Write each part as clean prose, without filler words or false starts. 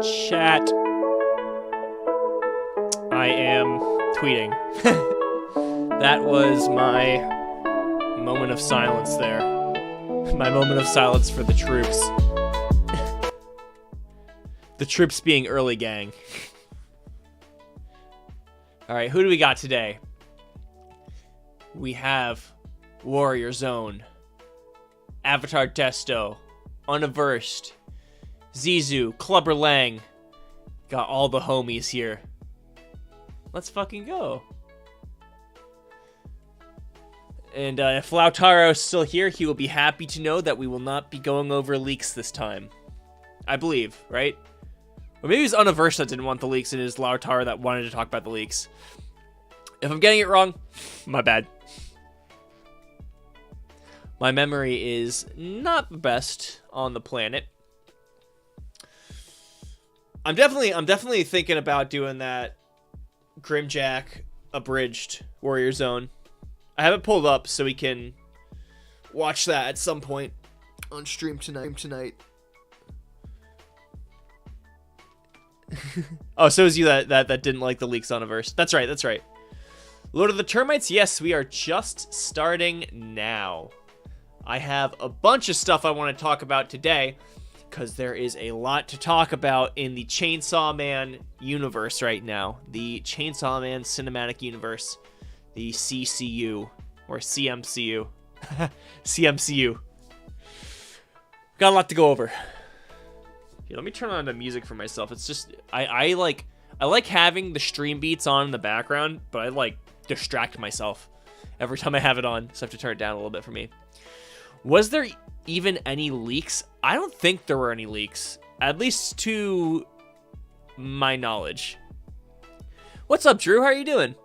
Chat. I am tweeting. That was my moment of silence there. My moment of silence for the troops. The troops being early gang. Alright, who do we got today? We have Warrior Zone, Avatar Testo, Unaversed, Zizu, Clubber Lang. Got all the homies here. Let's fucking go. And if Lautaro's still here, he will be happy to know that we will not be going over leaks this time. I believe, right? Or maybe it was Unaversed that didn't want the leaks, and it is Lautaro that wanted to talk about the leaks. If I'm getting it wrong, my bad. My memory is not the best on the planet. I'm definitely thinking about doing that Grimjack abridged Warrior Zone. I have it pulled up so we can watch that at some point on stream tonight. Oh, so is you that didn't like the leaks on Averse. That's right. Lord of the Termites, yes, we are just starting now. I have a bunch of stuff I want to talk about today, because there is a lot to talk about in the Chainsaw Man universe right now. The Chainsaw Man cinematic universe. The CCU. Or CMCU. CMCU. Got a lot to go over. Here, let me turn on the music for myself. It's just, I like having the stream beats on in the background, but I like distract myself every time I have it on, so I have to turn it down a little bit for me. Was there even any leaks? I don't think there were any leaks, at least to my knowledge. What's up, Drew? How are you doing?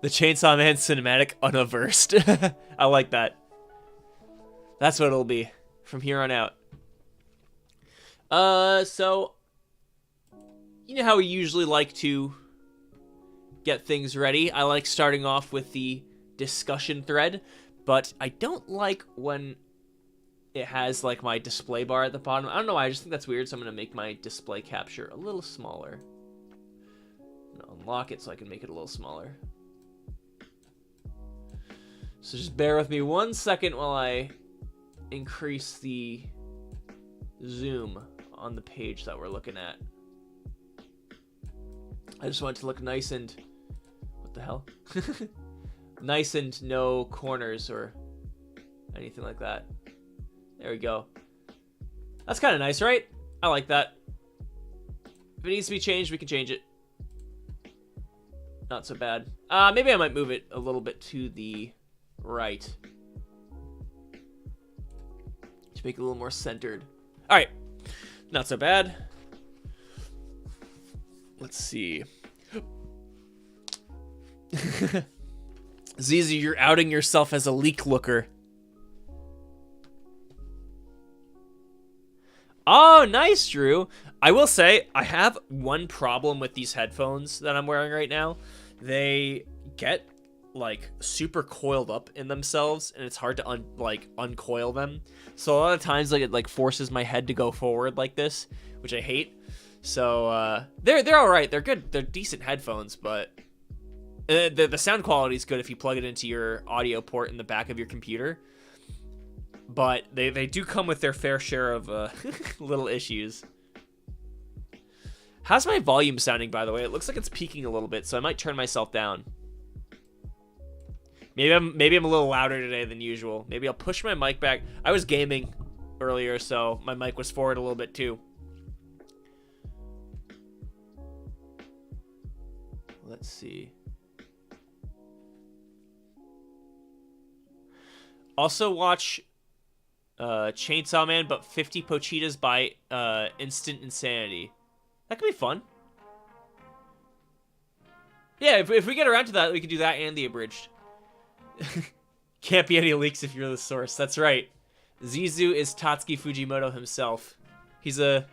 The Chainsaw Man cinematic unaversed. I like that. That's what it'll be from here on out. So you know how we usually like to get things ready. I like starting off with the discussion thread, but I don't like when it has like my display bar at the bottom. I don't know why, I just think that's weird, so I'm gonna make my display capture a little smaller. I'm gonna unlock it so I can make it a little smaller. So just bear with me 1 second while I increase the zoom on the page that we're looking at. I just want it to look nice and... what the hell? Nice and no corners or anything like that. There we go. That's kind of nice, right? I like that. If it needs to be changed, we can change it. Not so bad. Maybe I might move it a little bit to the right to make it a little more centered. All right, not so bad. Let's see. Zizi, you're outing yourself as a leak looker. Oh, nice, Drew. I will say, I have one problem with these headphones that I'm wearing right now. They get like super coiled up in themselves, and it's hard to uncoil them. So a lot of times, like, it like forces my head to go forward like this, which I hate. So they're all right. They're good. They're decent headphones, but the sound quality is good if you plug it into your audio port in the back of your computer. But they do come with their fair share of little issues. How's my volume sounding, by the way? It looks like it's peaking a little bit, so I might turn myself down. Maybe I'm a little louder today than usual. Maybe I'll push my mic back. I was gaming earlier, so my mic was forward a little bit too. Let's see. Also watch Chainsaw Man, but 50 Pochitas by Instant Insanity. That could be fun. Yeah, if we get around to that, we can do that and the abridged. Can't be any leaks if you're the source. That's right. Zizu is Tatsuki Fujimoto himself. He's a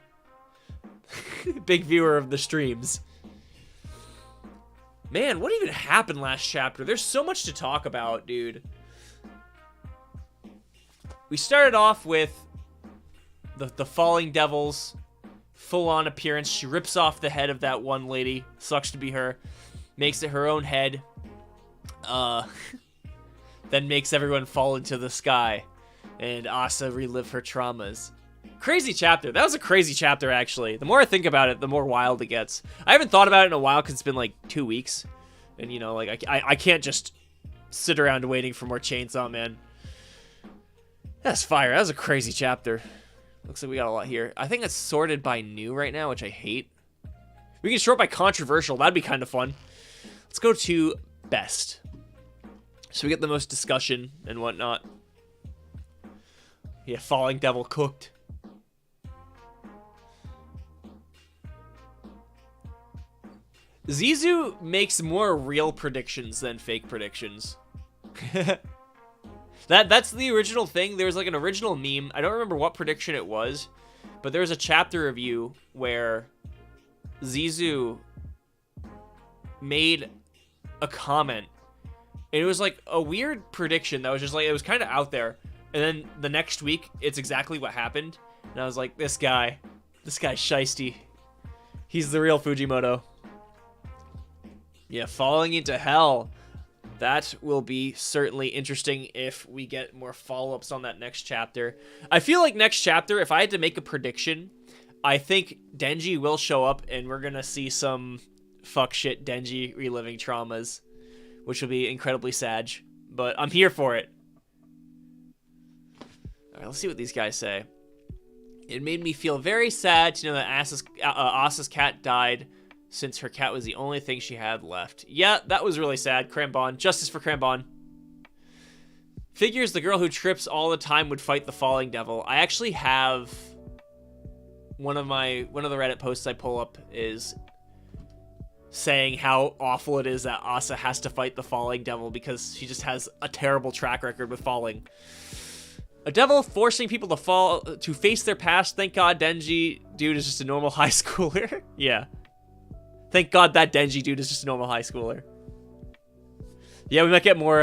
big viewer of the streams. Man, what even happened last chapter? There's so much to talk about, dude. we started off with the Falling Devils full-on appearance. She rips off the head of that one lady. Sucks to be her. Makes it her own head. Then makes everyone fall into the sky. And Asa relive her traumas. Crazy chapter. That was a crazy chapter, actually. The more I think about it, the more wild it gets. I haven't thought about it in a while because it's been like 2 weeks. And, you know, like, I can't just sit around waiting for more Chainsaw Man. That's fire. That was a crazy chapter. Looks like we got a lot here. I think it's sorted by new right now, which I hate. We can sort by controversial. That'd be kind of fun. Let's go to best. So we get the most discussion and whatnot. Yeah, Falling Devil cooked. Zizu makes more real predictions than fake predictions. That's the original thing. There was like an original meme. I don't remember what prediction it was, but there was a chapter review where Zizu made a comment. And it was like a weird prediction that was just like, it was kind of out there. And then the next week, it's exactly what happened. And I was like, this guy's shiesty. He's the real Fujimoto. Yeah, Falling into Hell. That will be certainly interesting if we get more follow-ups on that next chapter. I feel like next chapter, if I had to make a prediction, I think Denji will show up and we're going to see some fuck shit Denji reliving traumas, which will be incredibly sad, but I'm here for it. All right, let's see what these guys say. It made me feel very sad to know that Asa's cat died, since her cat was the only thing she had left. Yeah, that was really sad. Crambon. Justice for Crambon. Figures the girl who trips all the time would fight the Falling Devil. I actually have one of the Reddit posts I pull up is saying how awful it is that Asa has to fight the Falling Devil because she just has a terrible track record with falling. A devil forcing people to face their past. Thank God Denji dude is just a normal high schooler. Yeah. Thank God that Denji dude is just a normal high schooler. Yeah, we might get more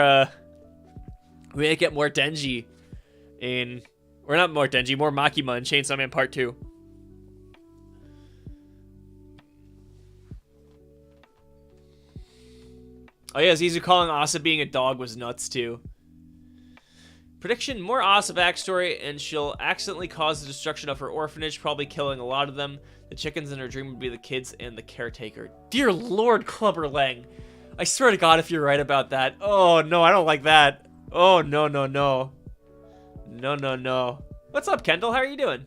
Denji in, or not more Denji, more Makima in Chainsaw Man Part 2. Oh yeah, Zizu calling Asa being a dog was nuts too. Prediction, more Asa backstory, and she'll accidentally cause the destruction of her orphanage, probably killing a lot of them. The chickens in her dream would be the kids and the caretaker. Dear Lord, Clubber Lang. I swear to God if you're right about that. Oh, no, I don't like that. Oh, no, no, no. No, no, no. What's up, Kendall? How are you doing?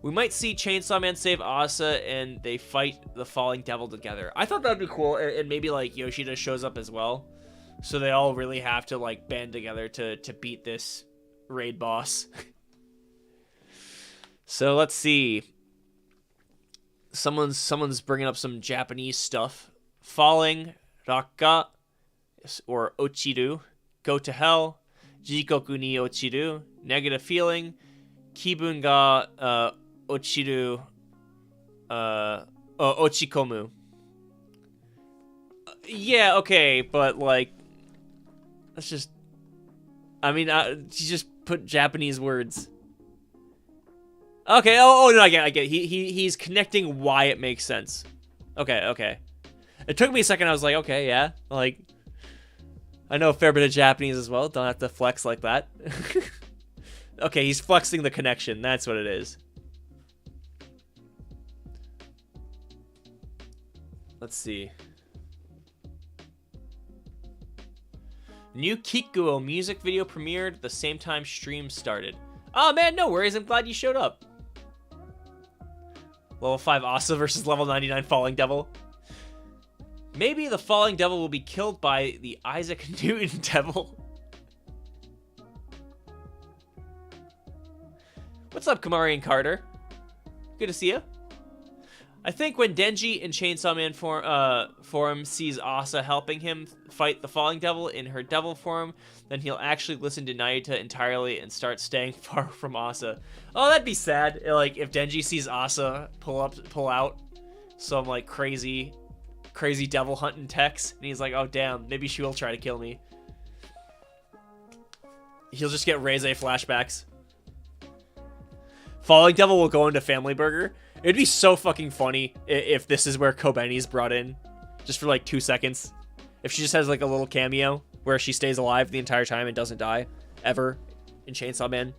We might see Chainsaw Man save Asa, and they fight the Falling Devil together. I thought that would be cool, and maybe, like, Yoshida shows up as well. So they all really have to, like, band together to beat this raid boss. So let's see. Someone's bringing up some Japanese stuff. Falling, Rakka, or Ochiru. Go to hell. Jikoku ni Ochiru. Negative feeling. Kibun ga Ochiru. Ochikomu. Yeah, okay, but, like, that's just... I mean, she just put Japanese words. Okay, oh no, I get it. He's connecting why it makes sense. Okay. It took me a second, I was like, okay, yeah. Like, I know a fair bit of Japanese as well. Don't have to flex like that. Okay, he's flexing the connection. That's what it is. Let's see. New Kikuo music video premiered the same time stream started. Oh man, no worries. I'm glad you showed up. Level 5 Asa versus level 99 Falling Devil. Maybe the Falling Devil will be killed by the Isaac Newton Devil. What's up, Kamari and Carter? Good to see you. I think when Denji in Chainsaw Man form sees Asa helping him fight the Falling Devil in her devil form, then he'll actually listen to Naruto entirely and start staying far from Asa. Oh, that'd be sad. Like, if Denji sees Asa pull out some, like, crazy devil hunting text, and he's like, oh, damn, maybe she will try to kill me. He'll just get Reze flashbacks. Falling Devil will go into Family Burger. It'd be so fucking funny if this is where Kobeni's brought in. Just for like 2 seconds. If she just has like a little cameo where she stays alive the entire time and doesn't die. Ever. In Chainsaw Man.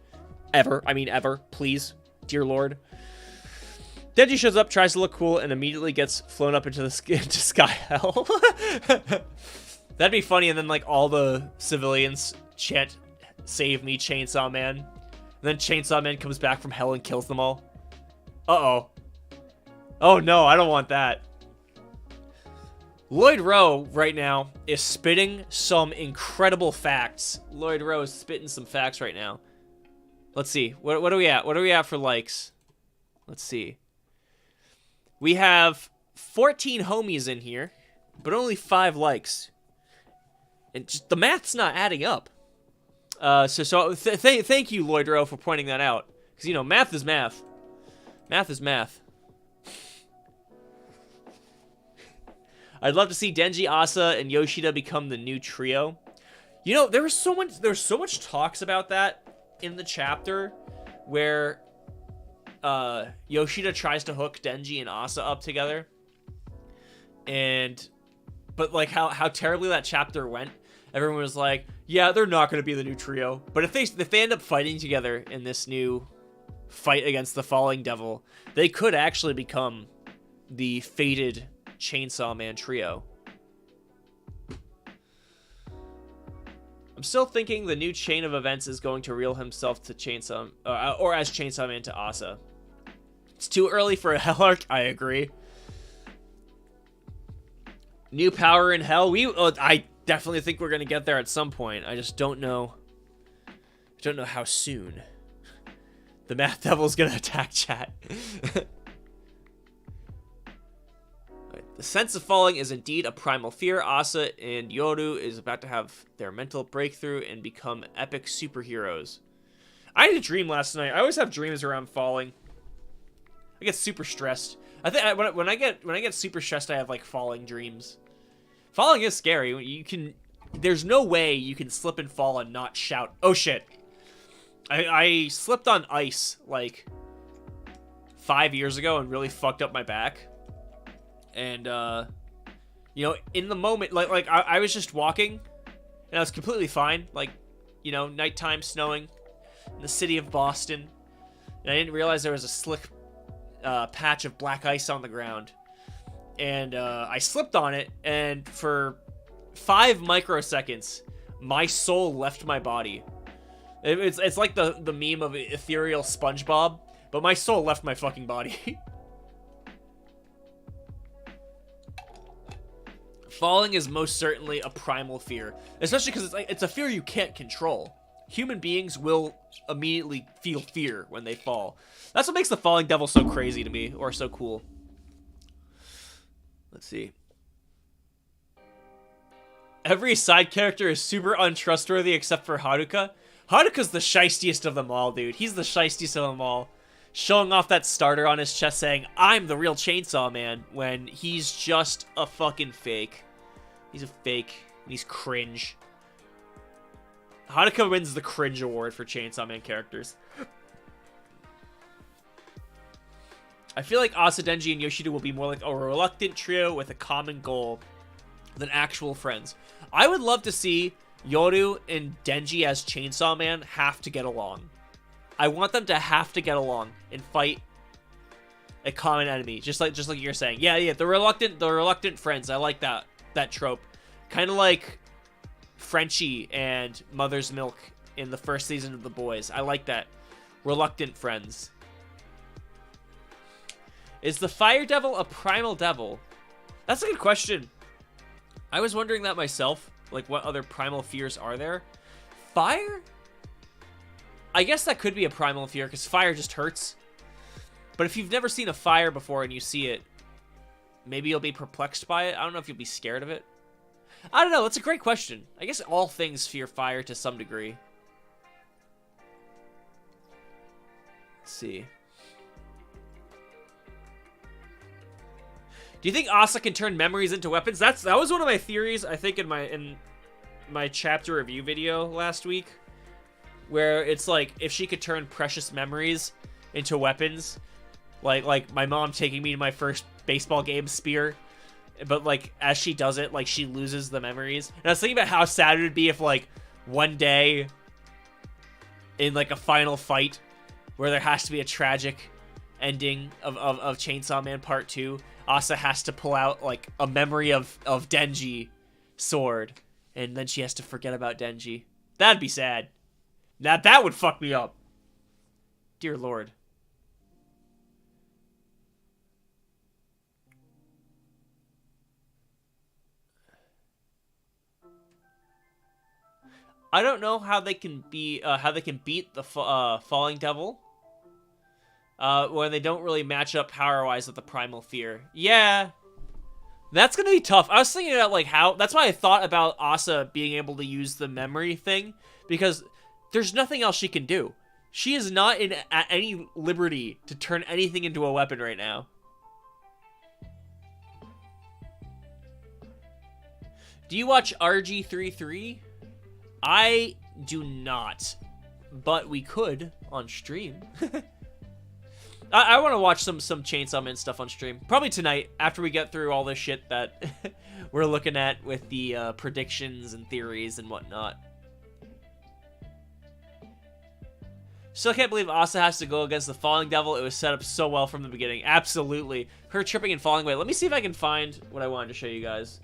Ever. I mean ever. Please. Dear Lord. Denji shows up, tries to look cool, and immediately gets flown up into the into sky hell. That'd be funny, and then like all the civilians chant, "Save me, Chainsaw Man." And then Chainsaw Man comes back from hell and kills them all. Uh-oh. Oh no, I don't want that. Lloyd Rowe, right now, is spitting some incredible facts. Lloyd Rowe is spitting some facts right now. Let's see. What are we at? What are we at for likes? Let's see. We have 14 homies in here, but only 5 likes. And just the math's not adding up. Thank you, Lloyd Rowe, for pointing that out. Because, you know, math is math. Math is math. I'd love to see Denji, Asa, and Yoshida become the new trio. You know, there's so much talks about that in the chapter where Yoshida tries to hook Denji and Asa up together. But like how terribly that chapter went, everyone was like, yeah, they're not going to be the new trio. But if they end up fighting together in this new fight against the Falling Devil, they could actually become the fated Chainsaw Man trio. I'm still thinking the new chain of events is going to reel himself to Chainsaw, or as Chainsaw Man to Asa. It's too early for a Hell arc. I agree. New power in Hell. I definitely think we're gonna get there at some point. I just don't know. I don't know how soon. The Math Devil's gonna attack chat. The sense of falling is indeed a primal fear. Asa and Yoru is about to have their mental breakthrough and become epic superheroes. I had a dream last night. I always have dreams around falling. I get super stressed. I think when I get super stressed, I have like falling dreams. Falling is scary. There's no way you can slip and fall and not shout, "Oh shit!" I slipped on ice like 5 years ago and really fucked up my back. And you know, in the moment, like I was just walking, and I was completely fine. Like, you know, nighttime, snowing in the city of Boston, and I didn't realize there was a slick patch of black ice on the ground, and I slipped on it, and for 5 microseconds, my soul left my body. It's like the meme of ethereal SpongeBob, but my soul left my fucking body. Falling is most certainly a primal fear, especially because it's a fear you can't control. Human beings will immediately feel fear when they fall. That's what makes the Falling Devil so crazy to me, or so cool. Let's see. Every side character is super untrustworthy except for Haruka. Haruka's the shystiest of them all, dude. He's the shystiest of them all. Showing off that starter on his chest saying, "I'm the real Chainsaw Man," when he's just a fucking fake. He's a fake, and he's cringe. Haruka wins the cringe award for Chainsaw Man characters. I feel like Asa, Denji, and Yoshida will be more like a reluctant trio with a common goal than actual friends. I would love to see Yoru and Denji as Chainsaw Man have to get along. I want them to have to get along and fight a common enemy, just like you're saying. Yeah, the reluctant friends. I like that trope. Kind of like Frenchie and Mother's Milk in the first season of The Boys. I like that. Reluctant friends. Is the Fire Devil a primal devil? That's a good question. I was wondering that myself. Like, what other primal fears are there? Fire? I guess that could be a primal fear, because fire just hurts. But if you've never seen a fire before and you see it, maybe you'll be perplexed by it. I don't know if you'll be scared of it. I don't know. That's a great question. I guess all things fear fire to some degree. Let's see. Do you think Asa can turn memories into weapons? That was one of my theories, I think, in my chapter review video last week. where it's like if she could turn precious memories into weapons, like my mom taking me to my first baseball game spear, but like as she does it, like she loses the memories. And I was thinking about how sad it would be if like one day in like a final fight where there has to be a tragic ending of Chainsaw Man Part 2, Asa has to pull out like a memory of Denji sword, and then she has to forget about Denji. That'd be sad. That would fuck me up. Dear Lord. I don't know how they can beat the Falling Devil when they don't really match up power-wise with the Primal Fear. Yeah, that's gonna be tough. I was thinking about like how. That's why I thought about Asa being able to use the memory thing, because there's nothing else she can do. She is not at any liberty to turn anything into a weapon right now. Do you watch RG33? I do not, but we could on stream. I want to watch some Chainsaw Man stuff on stream. Probably tonight, after we get through all this shit that we're looking at with the predictions and theories and whatnot. Still can't believe Asa has to go against the Falling Devil. It was set up so well from the beginning. Absolutely. Her tripping and falling away. Let me see if I can find what I wanted to show you guys.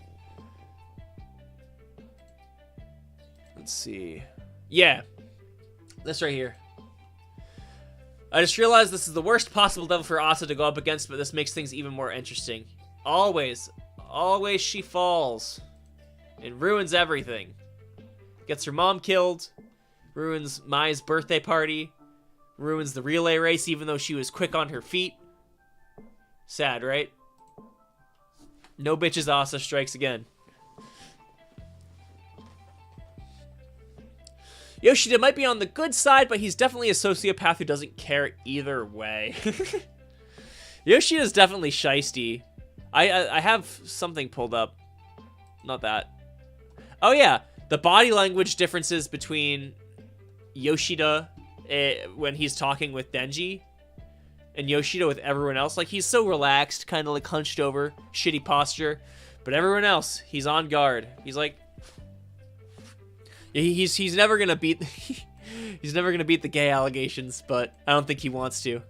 Let's see. Yeah. This right here. I just realized this is the worst possible devil for Asa to go up against, but this makes things even more interesting. Always she falls and ruins everything. Gets her mom killed, ruins Mai's birthday party, ruins the relay race even though she was quick on her feet. Sad, right? No bitches, Asa strikes again. Yoshida might be on the good side, but he's definitely a sociopath who doesn't care either way. Yoshida's definitely shisty. I have something pulled up. Not that. Oh yeah, the body language differences between Yoshida when he's talking with Denji and Yoshida with everyone else. Like, he's so relaxed, kind of like hunched over, shitty posture. But everyone else, he's on guard. He's like... He's never gonna beat he's never gonna beat the gay allegations, but I don't think he wants to.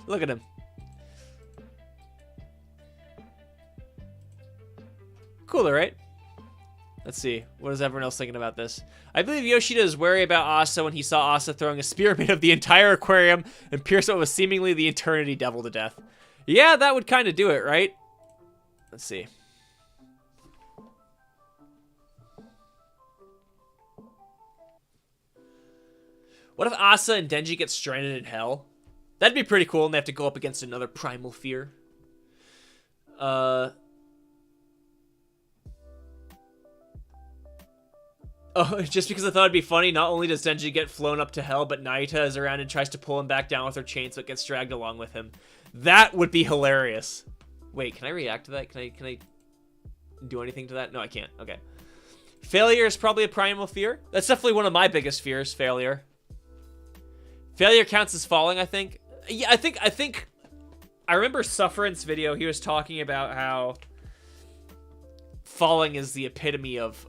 Look at him. Cooler, right? Let's see. What is everyone else thinking about this? I believe Yoshida is wary about Asa when he saw Asa throwing a spearmint of the entire aquarium and pierce what was seemingly the Eternity Devil to death. Yeah, that would kind of do it, right? Let's see. What if Asa and Denji get stranded in hell? That'd be pretty cool, and they have to go up against another Primal Fear. Oh, just because I thought it'd be funny, not only does Denji get flown up to hell, but Naita is around and tries to pull him back down with her chain so it gets dragged along with him. That would be hilarious. Wait, can I react to that? Can I do anything to that? No, I can't. Okay. Failure is probably a Primal Fear. That's definitely one of my biggest fears, failure. Failure counts as falling, I think. Yeah, I think I remember Sufferance video. He was talking about how falling is the epitome of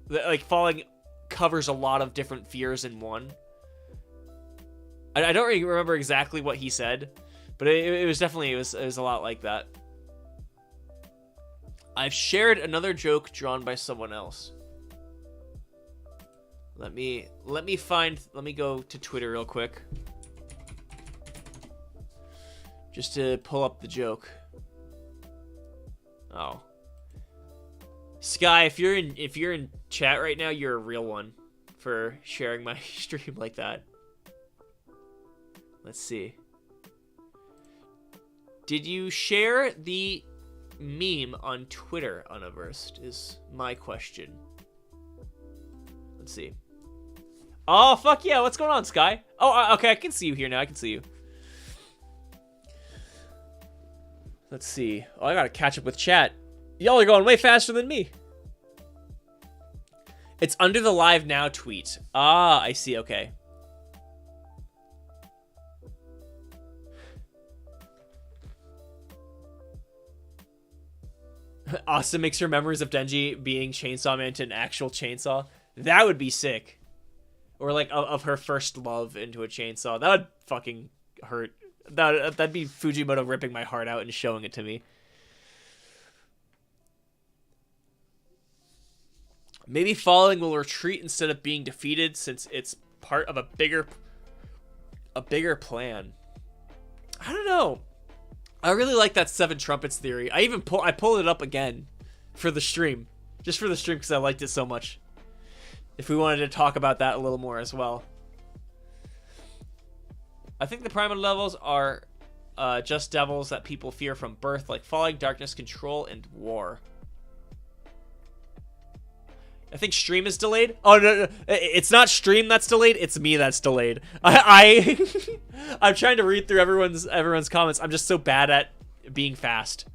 like, falling covers a lot of different fears in one. I don't really remember exactly what he said, but it was definitely it was a lot like that. I've shared another joke drawn by someone else. Let me go to Twitter real quick. Just to pull up the joke. Oh. Sky, if you're in chat right now, you're a real one for sharing my stream like that. Let's see. Did you share the meme on Twitter, Universed, is my question. Let's see. Oh, fuck yeah. What's going on, Sky? Oh, okay. I can see you here now. I can see you. Let's see. Oh, I gotta catch up with chat. Y'all are going way faster than me. It's under the live now tweet. Ah, I see. Okay. Austin makes her memories of Denji being Chainsaw Man into an actual chainsaw. That would be sick. Or like of her first love into a chainsaw. That would fucking hurt. That'd be Fujimoto ripping my heart out and showing it to me. Maybe falling will retreat instead of being defeated, since it's part of a bigger plan. I don't know. I really like that Seven Trumpets theory. I pulled it up again for the stream. Just for the stream because I liked it so much. If we wanted to talk about that a little more as well. I think the primal levels are just devils that people fear from birth, like falling, darkness, control, and war. I think stream is delayed. Oh, no. It's not stream that's delayed. It's me that's delayed. I'm trying to read through everyone's comments. I'm just so bad at being fast.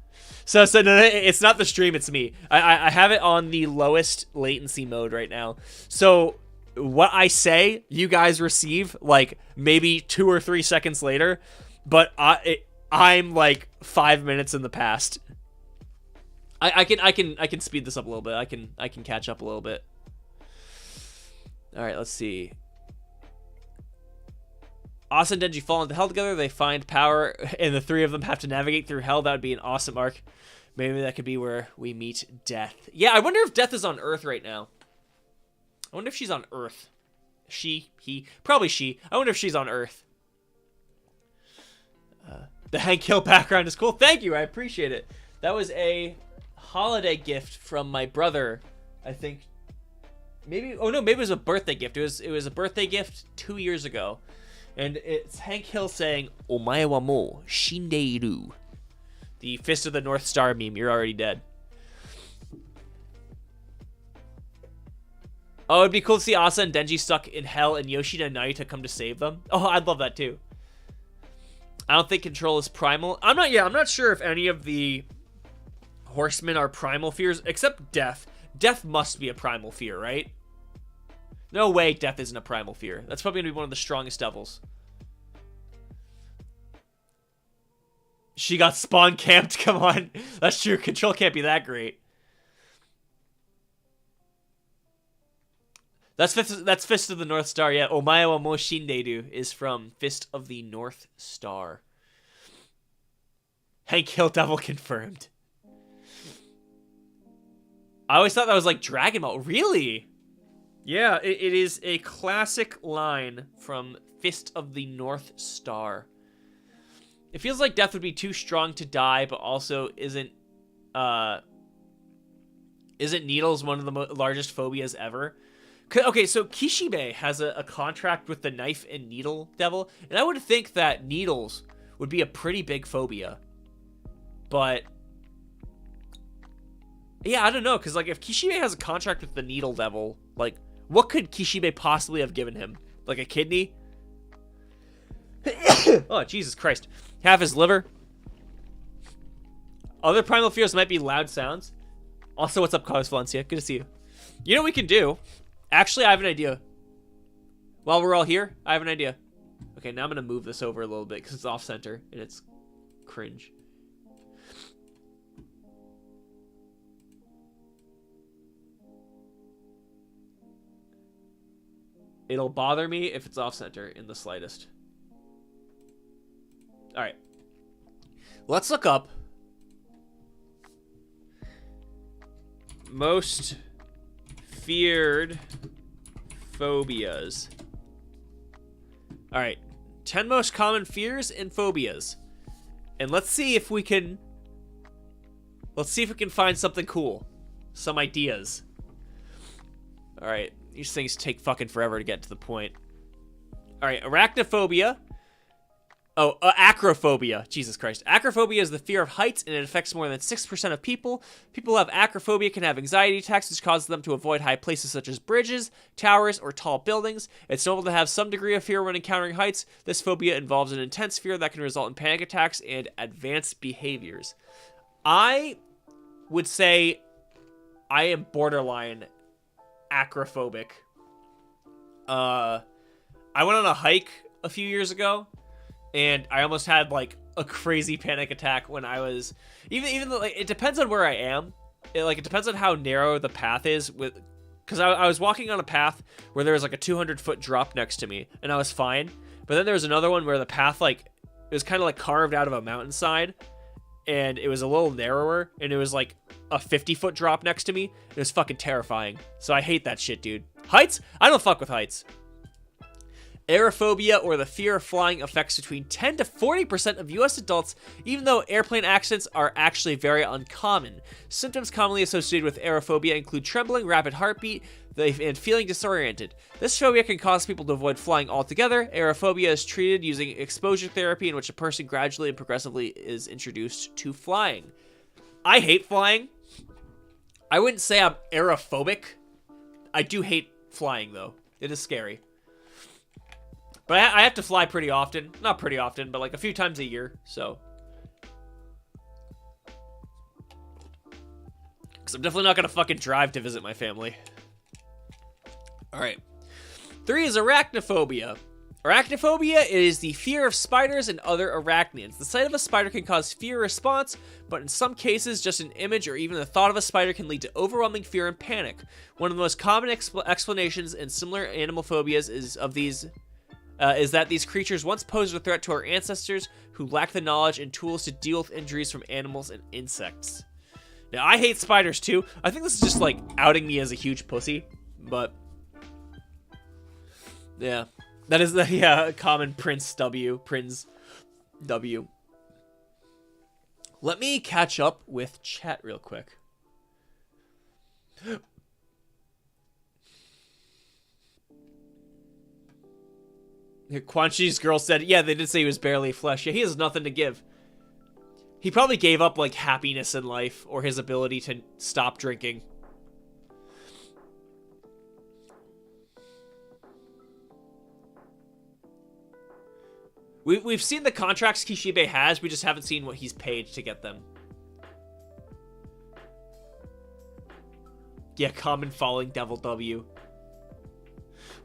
So no, it's not the stream. It's me. I have it on the lowest latency mode right now. So what I say, you guys receive like maybe 2 or 3 seconds later, but I'm like 5 minutes in the past. I can speed this up a little bit. I can catch up a little bit. All right, let's see. Asa and Denji fall into hell together. They find power, and the 3 of them have to navigate through hell. That would be an awesome arc. Maybe that could be where we meet Death. Yeah, I wonder if Death is on Earth right now. I wonder if she's on Earth. She, he, probably she. I wonder if she's on Earth. The Hank Hill background is cool. Thank you. I appreciate it. That was a holiday gift from my brother, I think. Maybe it was a birthday gift. It was a birthday gift 2 years ago, and it's Hank Hill saying "Omae wa mo shindeiru," the Fist of the North Star meme. You're already dead. Oh, it'd be cool to see Asa and Denji stuck in hell and Yoshida and Naruto come to save them. Oh, I'd love that too. I don't think control is primal. I'm not sure if any of the horsemen are primal fears, except Death. Death must be a primal fear, right? No way Death isn't a primal fear. That's probably going to be one of the strongest devils. She got spawn camped. Come on. That's true. Control can't be that great. That's Fist of the North Star. Yeah, Omae wa mo shindeiru is from Fist of the North Star. Hank Hill Devil confirmed. I always thought that was like Dragon Ball. Really? Yeah, it is a classic line from Fist of the North Star. It feels like Death would be too strong to die, but also isn't needles one of the largest phobias ever? Okay, so Kishibe has a contract with the knife and needle devil, and I would think that needles would be a pretty big phobia. But yeah, I don't know, because like if Kishibe has a contract with the needle devil, like what could Kishibe possibly have given him? Like a kidney? Oh, Jesus Christ. Half his liver. Other primal fears might be loud sounds. Also, what's up, Carlos Valencia? Good to see you. You know what we can do? Actually, I have an idea. While we're all here, I have an idea. Okay, now I'm going to move this over a little bit because it's off-center and it's cringe. It'll bother me if it's off-center in the slightest. All right. Let's look up most feared phobias. All right. 10 most common fears and phobias. And let's see if we can find something cool. Some ideas. All right. These things take fucking forever to get to the point. All right, arachnophobia. Oh, acrophobia. Jesus Christ. Acrophobia is the fear of heights, and it affects more than 6% of people. People who have acrophobia can have anxiety attacks, which causes them to avoid high places such as bridges, towers, or tall buildings. It's normal to have some degree of fear when encountering heights. This phobia involves an intense fear that can result in panic attacks and advanced behaviors. I would say I am borderline acrophobic. I went on a hike a few years ago, and I almost had like a crazy panic attack when I was even though, like, it depends on where I am. It depends on how narrow the path is because I was walking on a path where there was like a 200-foot drop next to me, and I was fine. But then there was another one where the path, like, it was kind of like carved out of a mountainside, and it was a little narrower, and it was like a 50-foot drop next to me. It was fucking terrifying. So I hate that shit, dude. Heights? I don't fuck with heights. Aerophobia, or the fear of flying, affects between 10 to 40% of U.S. adults, even though airplane accidents are actually very uncommon. Symptoms commonly associated with aerophobia include trembling, rapid heartbeat, and feeling disoriented. This phobia can cause people to avoid flying altogether. Aerophobia is treated using exposure therapy, in which a person gradually and progressively is introduced to flying. I hate flying. I wouldn't say I'm aerophobic. I do hate flying, though. It is scary. But I have to fly pretty often. Not pretty often, but like a few times a year, so. Because I'm definitely not going to fucking drive to visit my family. Alright. 3 is arachnophobia. Arachnophobia is the fear of spiders and other arachnids. The sight of a spider can cause fear response, but in some cases, just an image or even the thought of a spider can lead to overwhelming fear and panic. One of the most common explanations in similar animal phobias is that these creatures once posed a threat to our ancestors who lacked the knowledge and tools to deal with injuries from animals and insects. Now, I hate spiders too. I think this is just like outing me as a huge pussy, but yeah, that is the common Prince W. Let me catch up with chat real quick. Quan Chi's girl said, yeah, they did say he was barely flesh. Yeah, he has nothing to give. He probably gave up, like, happiness in life or his ability to stop drinking. We've seen the contracts Kishibe has, we just haven't seen what he's paid to get them. Yeah, common falling devil W.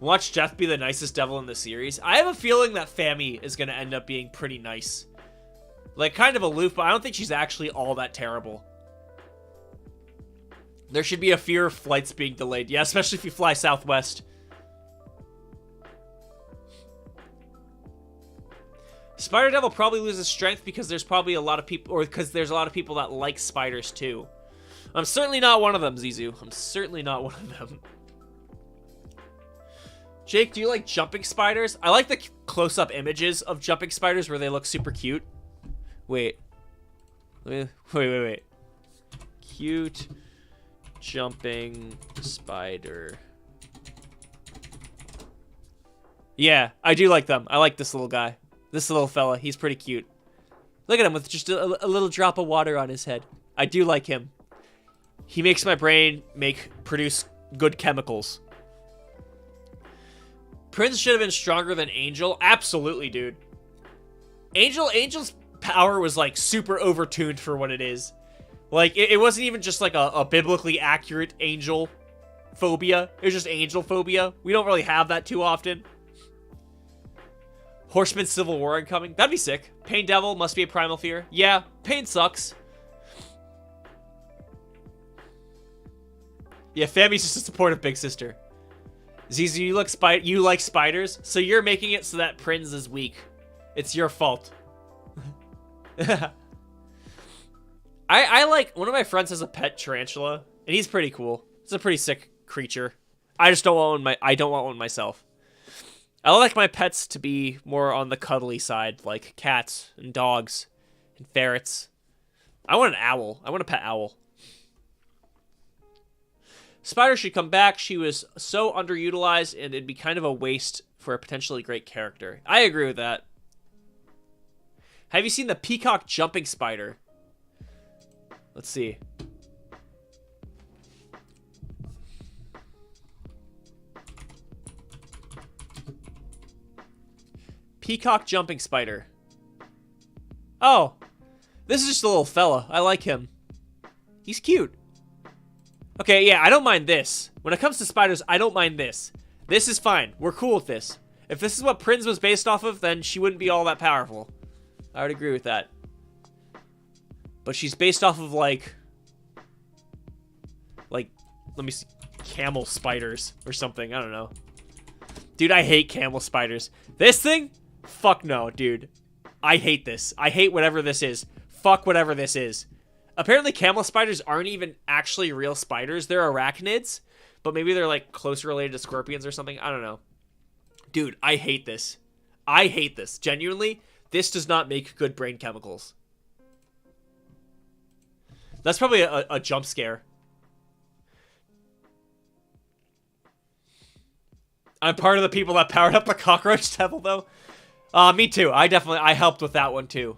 Watch Jeff be the nicest devil in the series. I have a feeling that Fami is going to end up being pretty nice. Like, kind of aloof, but I don't think she's actually all that terrible. There should be a fear of flights being delayed. Yeah, especially if you fly Southwest. Spider Devil probably loses strength because there's probably a lot of people, or because there's a lot of people that like spiders too. I'm certainly not one of them, Zizu. I'm certainly not one of them. Jake, do you like jumping spiders? I like the close-up images of jumping spiders where they look super cute. Wait. Wait. Cute jumping spider. Yeah, I do like them. I like this little guy. This little fella. He's pretty cute. Look at him with just a little drop of water on his head. I do like him. He makes my brain produce good chemicals. Prince should have been stronger than Angel. Absolutely, dude. Angel's power was, like, super overtuned for what it is. Like, it wasn't even just, like, a biblically accurate angel phobia. It was just angel phobia. We don't really have that too often. Horseman Civil War incoming. That'd be sick. Pain Devil must be a primal fear. Yeah, pain sucks. Yeah, Fami's just a supportive big sister. Zizu, you like spiders, so you're making it so that Prinz is weak. It's your fault. I like, one of my friends has a pet tarantula, and he's pretty cool. It's a pretty sick creature. I just don't want one. I don't want one myself. I like my pets to be more on the cuddly side, like cats and dogs and ferrets. I want an owl. I want a pet owl. Spider should come back. She was so underutilized, and it'd be kind of a waste for a potentially great character. I agree with that. Have you seen the peacock jumping spider? Let's see. Peacock jumping spider. Oh, this is just a little fella. I like him. He's cute. Okay, yeah, I don't mind this. When it comes to spiders, I don't mind this. This is fine. We're cool with this. If this is what Prinz was based off of, then she wouldn't be all that powerful. I would agree with that. But she's based off of, like, let me see, camel spiders or something. I don't know. Dude, I hate camel spiders. This thing? Fuck no, dude. I hate this. I hate whatever this is. Fuck whatever this is. Apparently, camel spiders aren't even actually real spiders. They're arachnids, but maybe they're, like, closely related to scorpions or something. I don't know. Dude, I hate this. I hate this. Genuinely, this does not make good brain chemicals. That's probably a jump scare. I'm part of the people that powered up the cockroach devil, though. Me too. I helped with that one, too.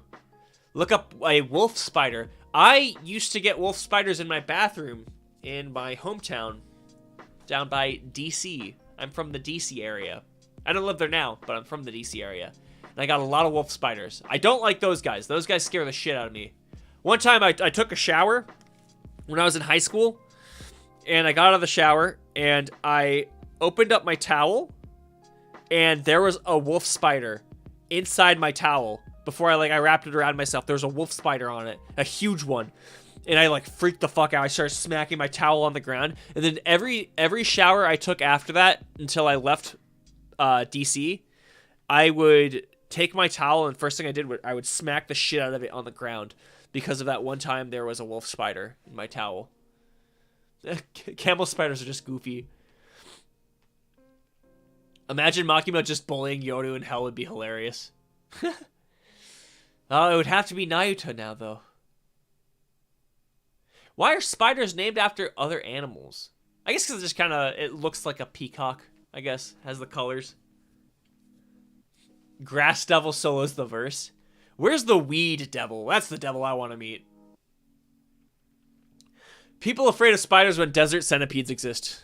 Look up a wolf spider. I used to get wolf spiders in my bathroom in my hometown down by DC. I'm from the DC area. I don't live there now, but I'm from the DC area. And I got a lot of wolf spiders. I don't like those guys. Those guys scare the shit out of me. One time I took a shower when I was in high school, and I got out of the shower, and I opened up my towel, and there was a wolf spider inside my towel. Before I wrapped it around myself, there was a wolf spider on it, a huge one, and I freaked the fuck out. I started smacking my towel on the ground, and then every shower I took after that until I left DC, I would take my towel, and first thing I did was I would smack the shit out of it on the ground because of that one time there was a wolf spider in my towel. Camel spiders are just goofy. Imagine Makima just bullying Yoru in hell would be hilarious. Oh, it would have to be Nayuta now, though. Why are spiders named after other animals? I guess because it looks like a peacock, I guess, has the colors. Grass Devil solos the verse. Where's the Weed Devil? That's the devil I want to meet. People afraid of spiders when desert centipedes exist.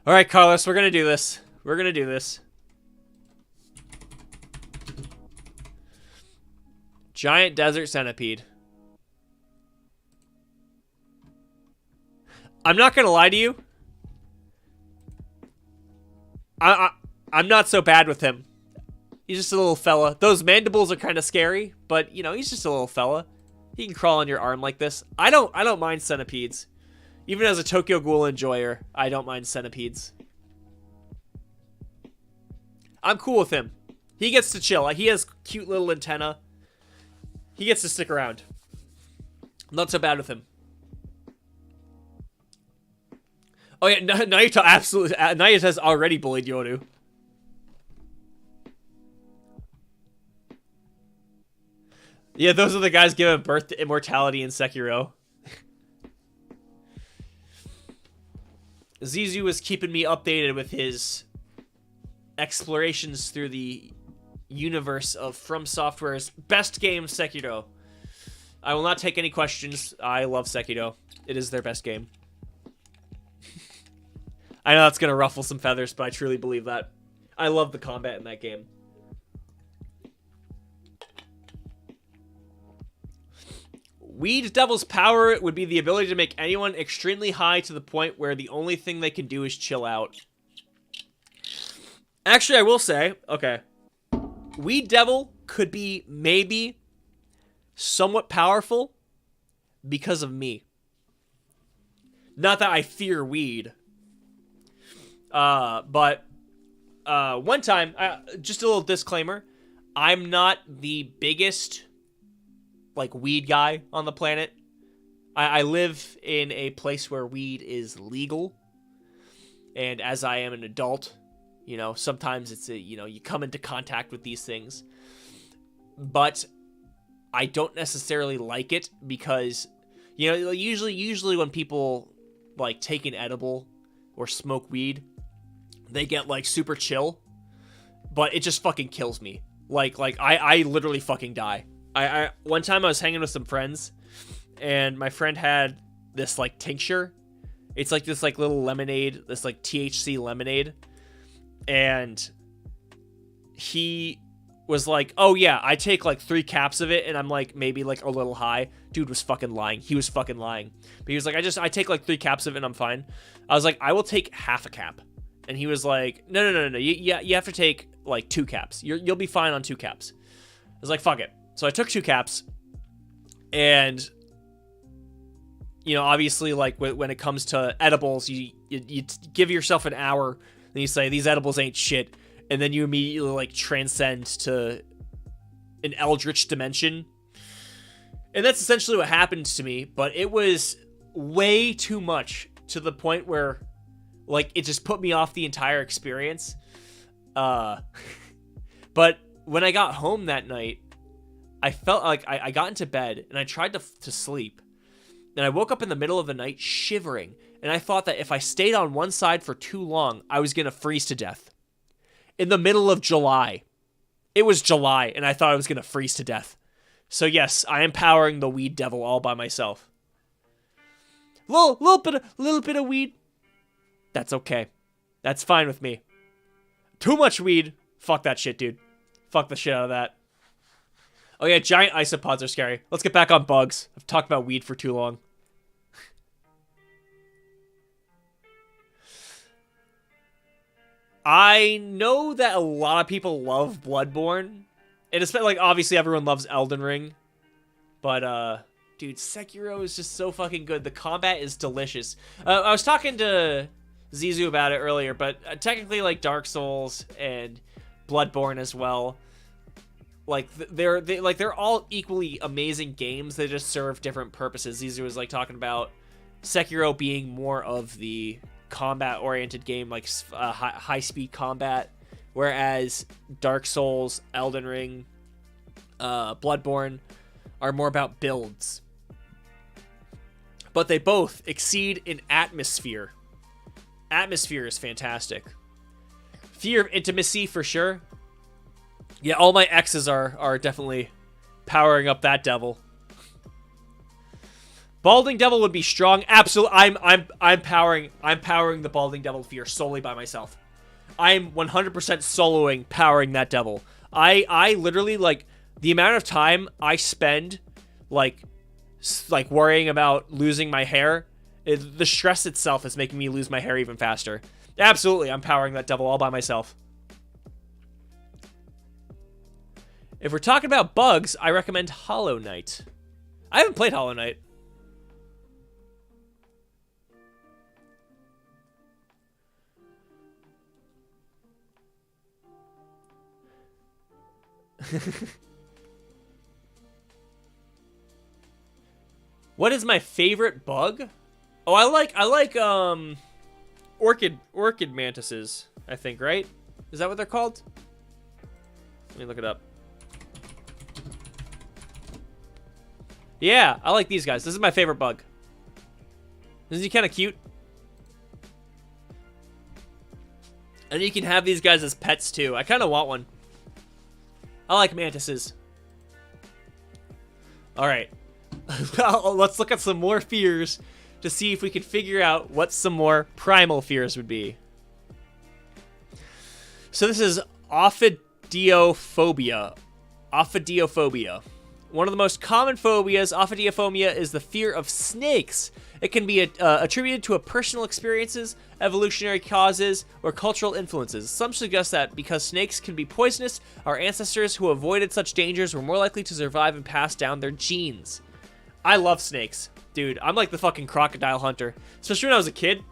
Alright, Carlos, we're gonna do this. We're gonna do this. Giant desert centipede. I'm not gonna lie to you. I'm not so bad with him. He's just a little fella. Those mandibles are kind of scary, but you know, he's just a little fella. He can crawl on your arm like this. I don't mind centipedes. Even as a Tokyo Ghoul enjoyer, I don't mind centipedes. I'm cool with him. He gets to chill. He has cute little antenna. He gets to stick around. I'm not so bad with him. Oh yeah, Nayuta absolutely. Nayuta has already bullied Yoru. Yeah, those are the guys giving birth to immortality in Sekiro. Zizu is keeping me updated with his explorations through the universe of From Software's best game, Sekiro. I will not take any questions. I love Sekiro. It is their best game. I know that's going to ruffle some feathers, but I truly believe that. I love the combat in that game. Weed Devil's power would be the ability to make anyone extremely high to the point where the only thing they can do is chill out. Actually, I will say, okay, Weed Devil could be maybe somewhat powerful because of me. Not that I fear weed. But one time, just a little disclaimer, I'm not the biggest weed guy on the planet. I live in a place where weed is legal, and as I am an adult, you know, sometimes it's you come into contact with these things, but I don't necessarily like it because, you know, usually when people take an edible or smoke weed, they get super chill, but it just fucking kills me. I literally fucking die. I one time I was hanging with some friends, and my friend had this tincture. It's this little lemonade, this THC lemonade, and he was like, oh yeah, I take like 3 caps of it and I'm like maybe like a little high. Dude was fucking lying. He was fucking lying. But he was like, I take like 3 caps of it and I'm fine. I was like, I will take half a cap. And he was like, no. You have to take like 2 caps. You'll be fine on 2 caps. I was like, fuck it. So I took 2 caps. And, you know, obviously, like when it comes to edibles, you give yourself an hour. And you say, these edibles ain't shit. And then you immediately like transcend to an eldritch dimension. And that's essentially what happened to me. But it was way too much to the point where like it just put me off the entire experience. But when I got home that night, I felt like I got into bed and I tried to sleep. And I woke up in the middle of the night shivering. And I thought that if I stayed on one side for too long, I was going to freeze to death. In the middle of July. It was July, and I thought I was going to freeze to death. So yes, I am powering the weed devil all by myself. Little bit of weed. That's okay. That's fine with me. Too much weed. Fuck that shit, dude. Fuck the shit out of that. Oh yeah, giant isopods are scary. Let's get back on bugs. I've talked about weed for too long. I know that a lot of people love Bloodborne. And it's like, obviously everyone loves Elden Ring. But, dude, Sekiro is just so fucking good. The combat is delicious. I was talking to Zizu about it earlier, but technically, like, Dark Souls and Bloodborne as well. Like, they're all equally amazing games. They just serve different purposes. Zizu was, like, talking about Sekiro being more of the combat-oriented game, like high-speed combat, whereas Dark Souls, Elden Ring, Bloodborne are more about builds. But they both exceed in atmosphere. Atmosphere is fantastic. Fear of intimacy, for sure. Yeah, all my exes are definitely powering up that devil. Balding Devil would be strong. Absolutely. I'm powering the Balding Devil fear solely by myself. I'm 100% soloing powering that devil. I literally, like, the amount of time I spend like worrying about losing my hair, the stress itself is making me lose my hair even faster. Absolutely, I'm powering that devil all by myself. If we're talking about bugs, I recommend Hollow Knight. I haven't played Hollow Knight. What is my favorite bug? Oh, I like orchid mantises, I think, right? Is that what they're called? Let me look it up. Yeah, I like these guys. This is my favorite bug. Isn't he kind of cute? And you can have these guys as pets too. I kind of want one. I like mantises. Alright. Let's look at some more fears to see if we can figure out what some more primal fears would be. So this is ophidiophobia. Ophidiophobia. One of the most common phobias, ophidiophobia, is the fear of snakes. It can be attributed to personal experiences, evolutionary causes, or cultural influences. Some suggest that because snakes can be poisonous, our ancestors who avoided such dangers were more likely to survive and pass down their genes. I love snakes. Dude, I'm like the fucking crocodile hunter. Especially when I was a kid.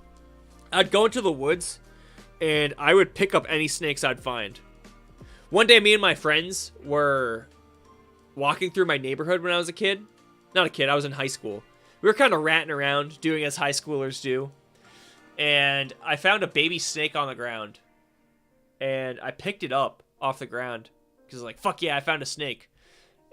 I'd go into the woods, and I would pick up any snakes I'd find. One day, me and my friends were walking through my neighborhood when I was a kid. Not a kid, I was in high school. We were kind of ratting around, doing as high schoolers do. And I found a baby snake on the ground. And I picked it up off the ground. Because like, fuck yeah, I found a snake.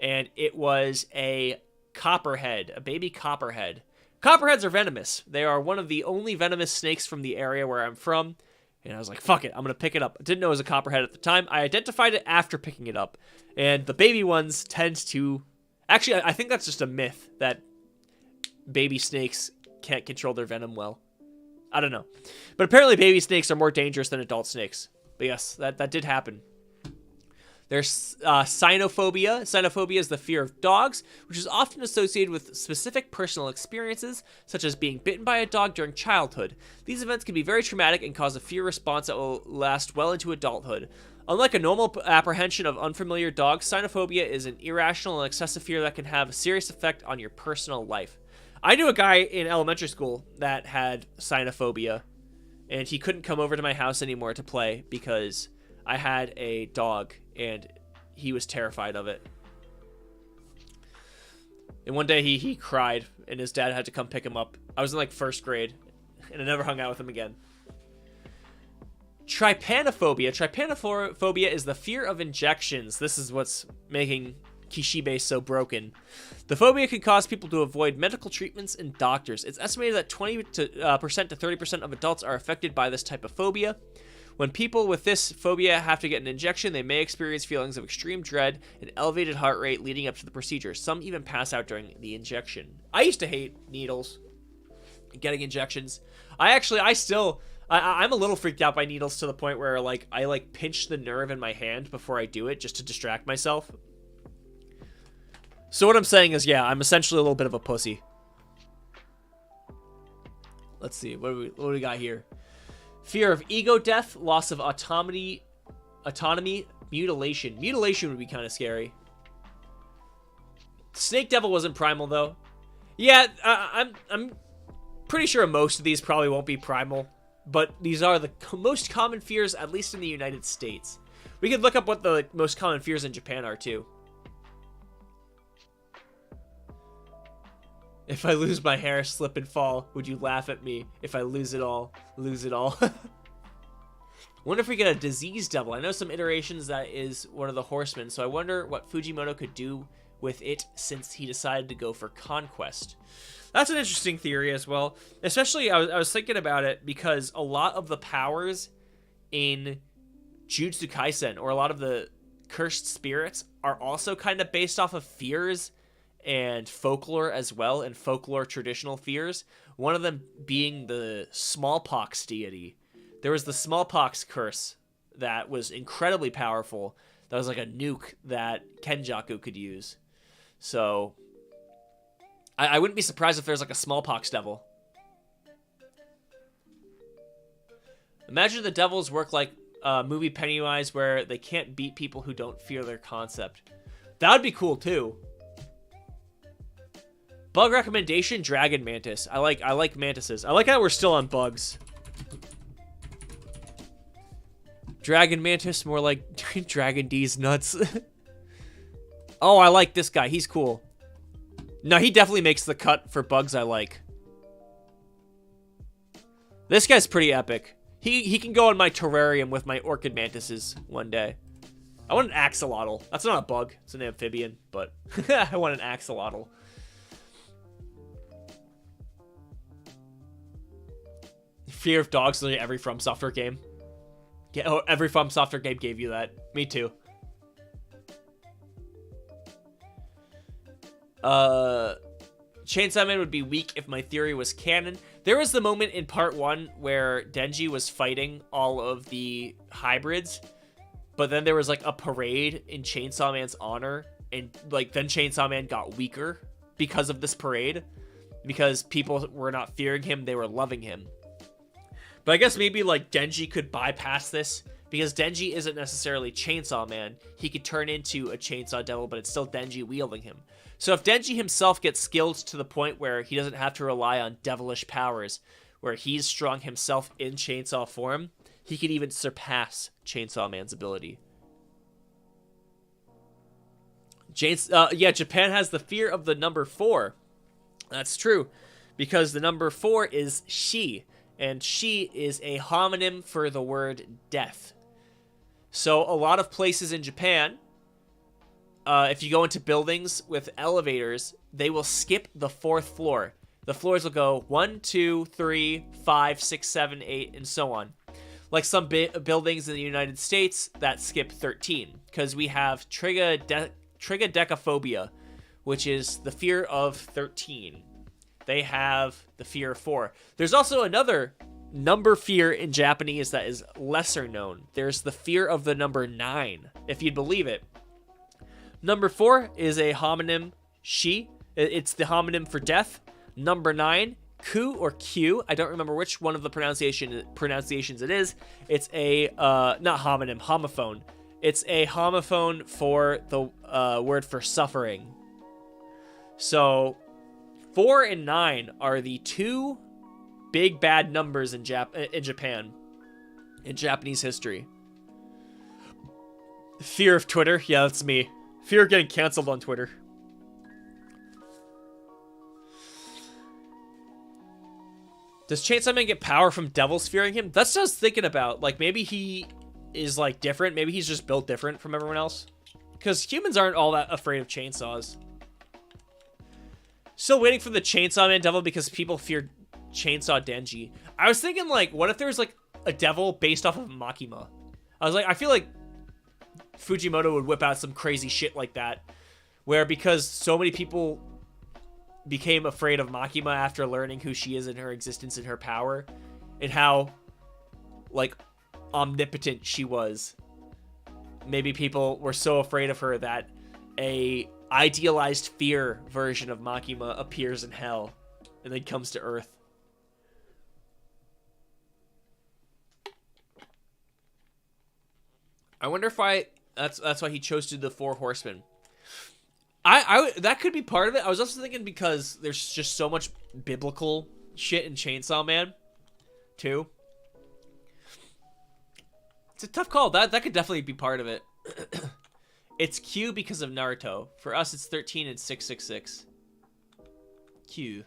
And it was a copperhead, a baby copperhead. Copperheads are venomous. They are one of the only venomous snakes from the area where I'm from. And I was like, fuck it, I'm going to pick it up. I didn't know it was a copperhead at the time. I identified it after picking it up. And the baby ones tend to... Actually, I think that's just a myth that baby snakes can't control their venom well. I don't know. But apparently baby snakes are more dangerous than adult snakes. But yes, that did happen. There's cynophobia. Cynophobia is the fear of dogs, which is often associated with specific personal experiences, such as being bitten by a dog during childhood. These events can be very traumatic and cause a fear response that will last well into adulthood. Unlike a normal apprehension of unfamiliar dogs, cynophobia is an irrational and excessive fear that can have a serious effect on your personal life. I knew a guy in elementary school that had cynophobia, and he couldn't come over to my house anymore to play because I had a dog, and he was terrified of it. And one day he cried, and his dad had to come pick him up. I was in like first grade, and I never hung out with him again. Trypanophobia. Trypanophobia is the fear of injections. This is what's making Kishibe so broken. The phobia can cause people to avoid medical treatments and doctors. It's estimated that 20% to 30% of adults are affected by this type of phobia. When people with this phobia have to get an injection, they may experience feelings of extreme dread and elevated heart rate leading up to the procedure. Some even pass out during the injection. I used to hate needles, getting injections. I'm a little freaked out by needles to the point where I pinch the nerve in my hand before I do it just to distract myself. So what I'm saying is, yeah, I'm essentially a little bit of a pussy. Let's see, what do we got here? Fear of ego death, loss of autonomy, mutilation. Mutilation would be kind of scary. Snake Devil wasn't primal, though. Yeah, I'm pretty sure most of these probably won't be primal, but these are the most common fears, at least in the United States. We could look up what the most common fears in Japan are, too. If I lose my hair, slip and fall, would you laugh at me? If I lose it all, lose it all. Wonder if we get a disease devil. I know some iterations that is one of the horsemen, so I wonder what Fujimoto could do with it since he decided to go for conquest. That's an interesting theory as well. Especially, I was thinking about it because a lot of the powers in Jujutsu Kaisen, or a lot of the cursed spirits, are also kind of based off of fears and folklore as well, and folklore traditional fears. One of them being the smallpox deity. There was the smallpox curse that was incredibly powerful. That was like a nuke that Kenjaku could use. So I wouldn't be surprised if there's like a smallpox devil. Imagine the devils work like movie Pennywise, where they can't beat people who don't fear their concept. That would be cool too. Bug recommendation, Dragon Mantis. I like mantises. I like how we're still on bugs. Dragon Mantis, more like Dragon D's nuts. Oh, I like this guy. He's cool. No, he definitely makes the cut for bugs I like. This guy's pretty epic. He can go in my terrarium with my orchid mantises one day. I want an axolotl. That's not a bug. It's an amphibian, but I want an axolotl. Fear of dogs, literally every From Software game. Yeah, oh, every From Software game gave you that. Me too. Chainsaw Man would be weak if my theory was canon. There was the moment in part 1 where Denji was fighting all of the hybrids, but then there was like a parade in Chainsaw Man's honor, and like then Chainsaw Man got weaker because of this parade, because people were not fearing him, they were loving him. But I guess maybe like Denji could bypass this, because Denji isn't necessarily Chainsaw Man. He could turn into a Chainsaw Devil, but it's still Denji wielding him. So if Denji himself gets skilled to the point where he doesn't have to rely on devilish powers, where he's strong himself in Chainsaw form, he could even surpass Chainsaw Man's ability. Yeah, Japan has the fear of the number 4. That's true, because the number 4 is Shi. And Shi is a homonym for the word death. So a lot of places in Japan, if you go into buildings with elevators, they will skip the 4th floor. The floors will go 1, 2, 3, 5, 6, 7, 8, and so on. Like some buildings in the United States that skip 13, because we have trigodecaphobia, which is the fear of 13. They have the fear of 4. There's also another number fear in Japanese that is lesser known. There's the fear of the number 9, if you'd believe it. Number 4 is a homonym shi. It's the homonym for death. Number 9, ku or q. I don't remember which one of the pronunciations it is. It's a, not homonym, homophone. It's a homophone for the word for suffering. So 4 and 9 are the 2 big bad numbers in Japan, in Japanese history. Fear of Twitter. Yeah, that's me. Fear of getting canceled on Twitter. Does Chainsaw Man get power from devils fearing him? That's what I was thinking about. Like, maybe he is, like, different. Maybe he's just built different from everyone else. Because humans aren't all that afraid of chainsaws. Still waiting for the Chainsaw Man devil because people fear Chainsaw Denji. I was thinking, like, what if there's, like, a devil based off of Makima? I was like, I feel like Fujimoto would whip out some crazy shit like that. Where because so many people became afraid of Makima after learning who she is and her existence and her power, and how, like, omnipotent she was. Maybe people were so afraid of her that a idealized fear version of Makima appears in hell and then comes to Earth. I wonder if that's why he chose to do the 4 horsemen. I that could be part of it. I was also thinking because there's just so much biblical shit in Chainsaw Man, too. It's a tough call. That could definitely be part of it. It's Q because of Naruto. For us, it's 13 and 666. Q.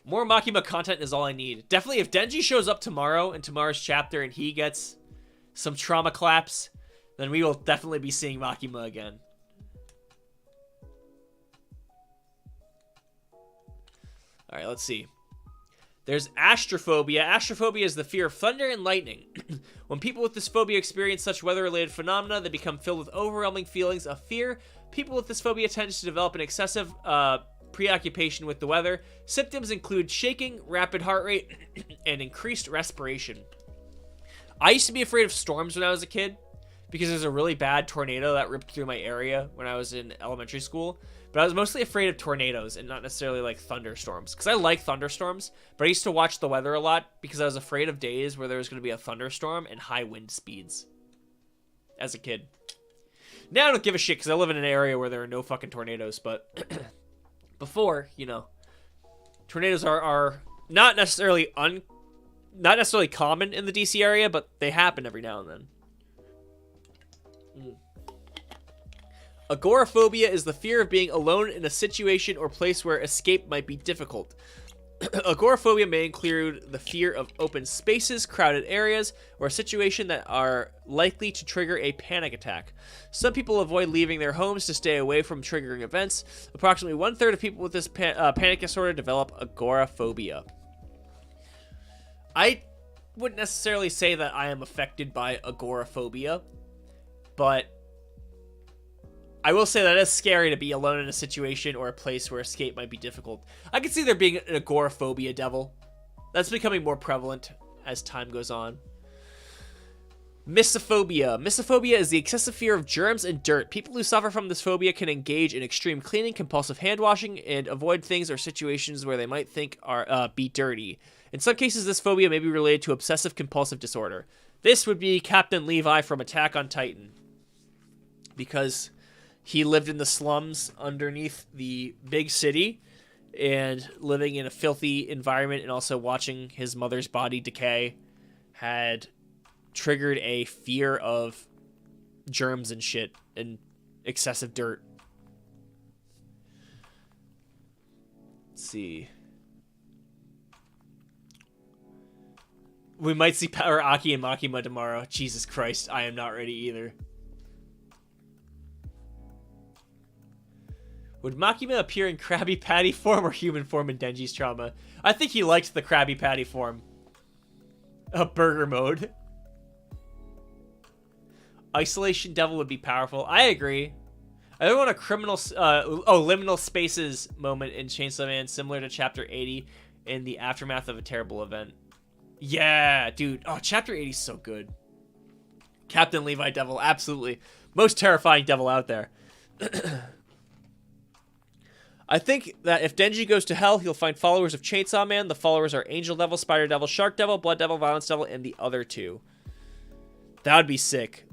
More Makima content is all I need. Definitely, if Denji shows up tomorrow in tomorrow's chapter and he gets some trauma claps, then we will definitely be seeing Makima again. All right, let's see. There's astrophobia. Astrophobia is the fear of thunder and lightning. When people with this phobia experience such weather-related phenomena, they become filled with overwhelming feelings of fear. People with this phobia tend to develop an excessive preoccupation with the weather. Symptoms include shaking, rapid heart rate, and increased respiration. I used to be afraid of storms when I was a kid because there's a really bad tornado that ripped through my area when I was in elementary school. But I was mostly afraid of tornadoes and not necessarily like thunderstorms. Because I like thunderstorms, but I used to watch the weather a lot because I was afraid of days where there was going to be a thunderstorm and high wind speeds as a kid. Now I don't give a shit because I live in an area where there are no fucking tornadoes. But before, you know, tornadoes are not necessarily common in the DC area, but they happen every now and then. Agoraphobia is the fear of being alone in a situation or place where escape might be difficult. Agoraphobia may include the fear of open spaces, crowded areas, or a situation that are likely to trigger a panic attack. Some people avoid leaving their homes to stay away from triggering events. Approximately 1/3 of people with this panic disorder develop agoraphobia. I wouldn't necessarily say that I am affected by agoraphobia, but I will say that it's scary to be alone in a situation or a place where escape might be difficult. I can see there being an agoraphobia devil. That's becoming more prevalent as time goes on. Mysophobia. Mysophobia is the excessive fear of germs and dirt. People who suffer from this phobia can engage in extreme cleaning, compulsive hand washing, and avoid things or situations where they might think are be dirty. In some cases, this phobia may be related to obsessive compulsive disorder. This would be Captain Levi from Attack on Titan, because he lived in the slums underneath the big city and living in a filthy environment and also watching his mother's body decay had triggered a fear of germs and shit and excessive dirt. Let's see. We might see Power Aki and Makima tomorrow. Jesus Christ, I am not ready either. Would Makima appear in Krabby Patty form or human form in Denji's trauma? I think he liked the Krabby Patty form. Burger mode. Isolation Devil would be powerful. I agree. I don't want a liminal spaces moment in Chainsaw Man similar to Chapter 80 in the aftermath of a terrible event. Yeah, dude. Oh, Chapter 80 is so good. Captain Levi Devil, absolutely. Most terrifying devil out there. I think that if Denji goes to hell, he'll find followers of Chainsaw Man. The followers are Angel Devil, Spider Devil, Shark Devil, Blood Devil, Violence Devil, and the other two. That would be sick.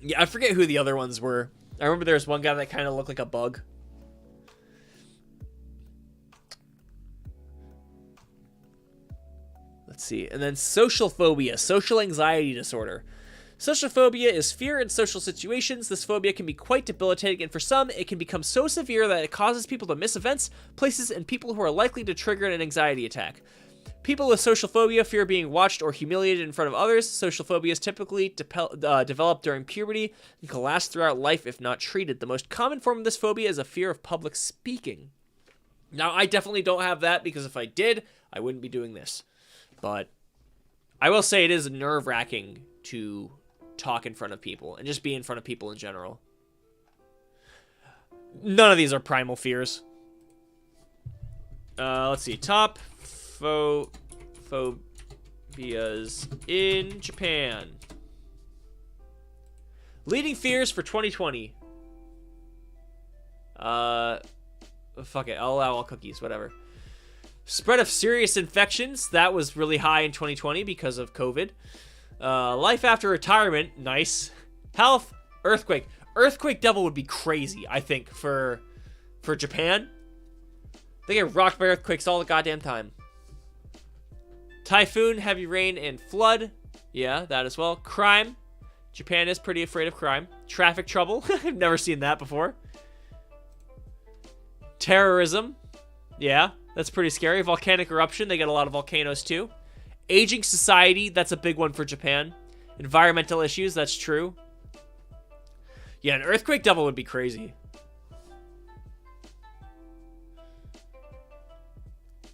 Yeah, I forget who the other ones were. I remember there was one guy that kind of looked like a bug. Let's see. And then social phobia, social anxiety disorder. Social phobia is fear in social situations. This phobia can be quite debilitating, and for some, it can become so severe that it causes people to miss events, places, and people who are likely to trigger an anxiety attack. People with social phobia fear being watched or humiliated in front of others. Social phobia is typically developed during puberty and can last throughout life if not treated. The most common form of this phobia is a fear of public speaking. Now, I definitely don't have that, because if I did, I wouldn't be doing this. But I will say it is nerve-wracking to talk in front of people and just be in front of people in general. None of these are primal fears. Let's see. Top phobias in Japan. Leading fears for 2020. Fuck it. I'll allow all cookies. Whatever. Spread of serious infections. That was really high in 2020 because of COVID. Life after retirement. Nice. Health. Earthquake. Earthquake Devil would be crazy, I think, for Japan. They get rocked by earthquakes all the goddamn time. Typhoon, heavy rain, and flood. Yeah, that as well. Crime. Japan is pretty afraid of crime. Traffic trouble. I've never seen that before. Terrorism. Yeah, that's pretty scary. Volcanic eruption. They get a lot of volcanoes too. Aging society. That's a big one for Japan. Environmental issues. That's true. Yeah, an earthquake devil would be crazy.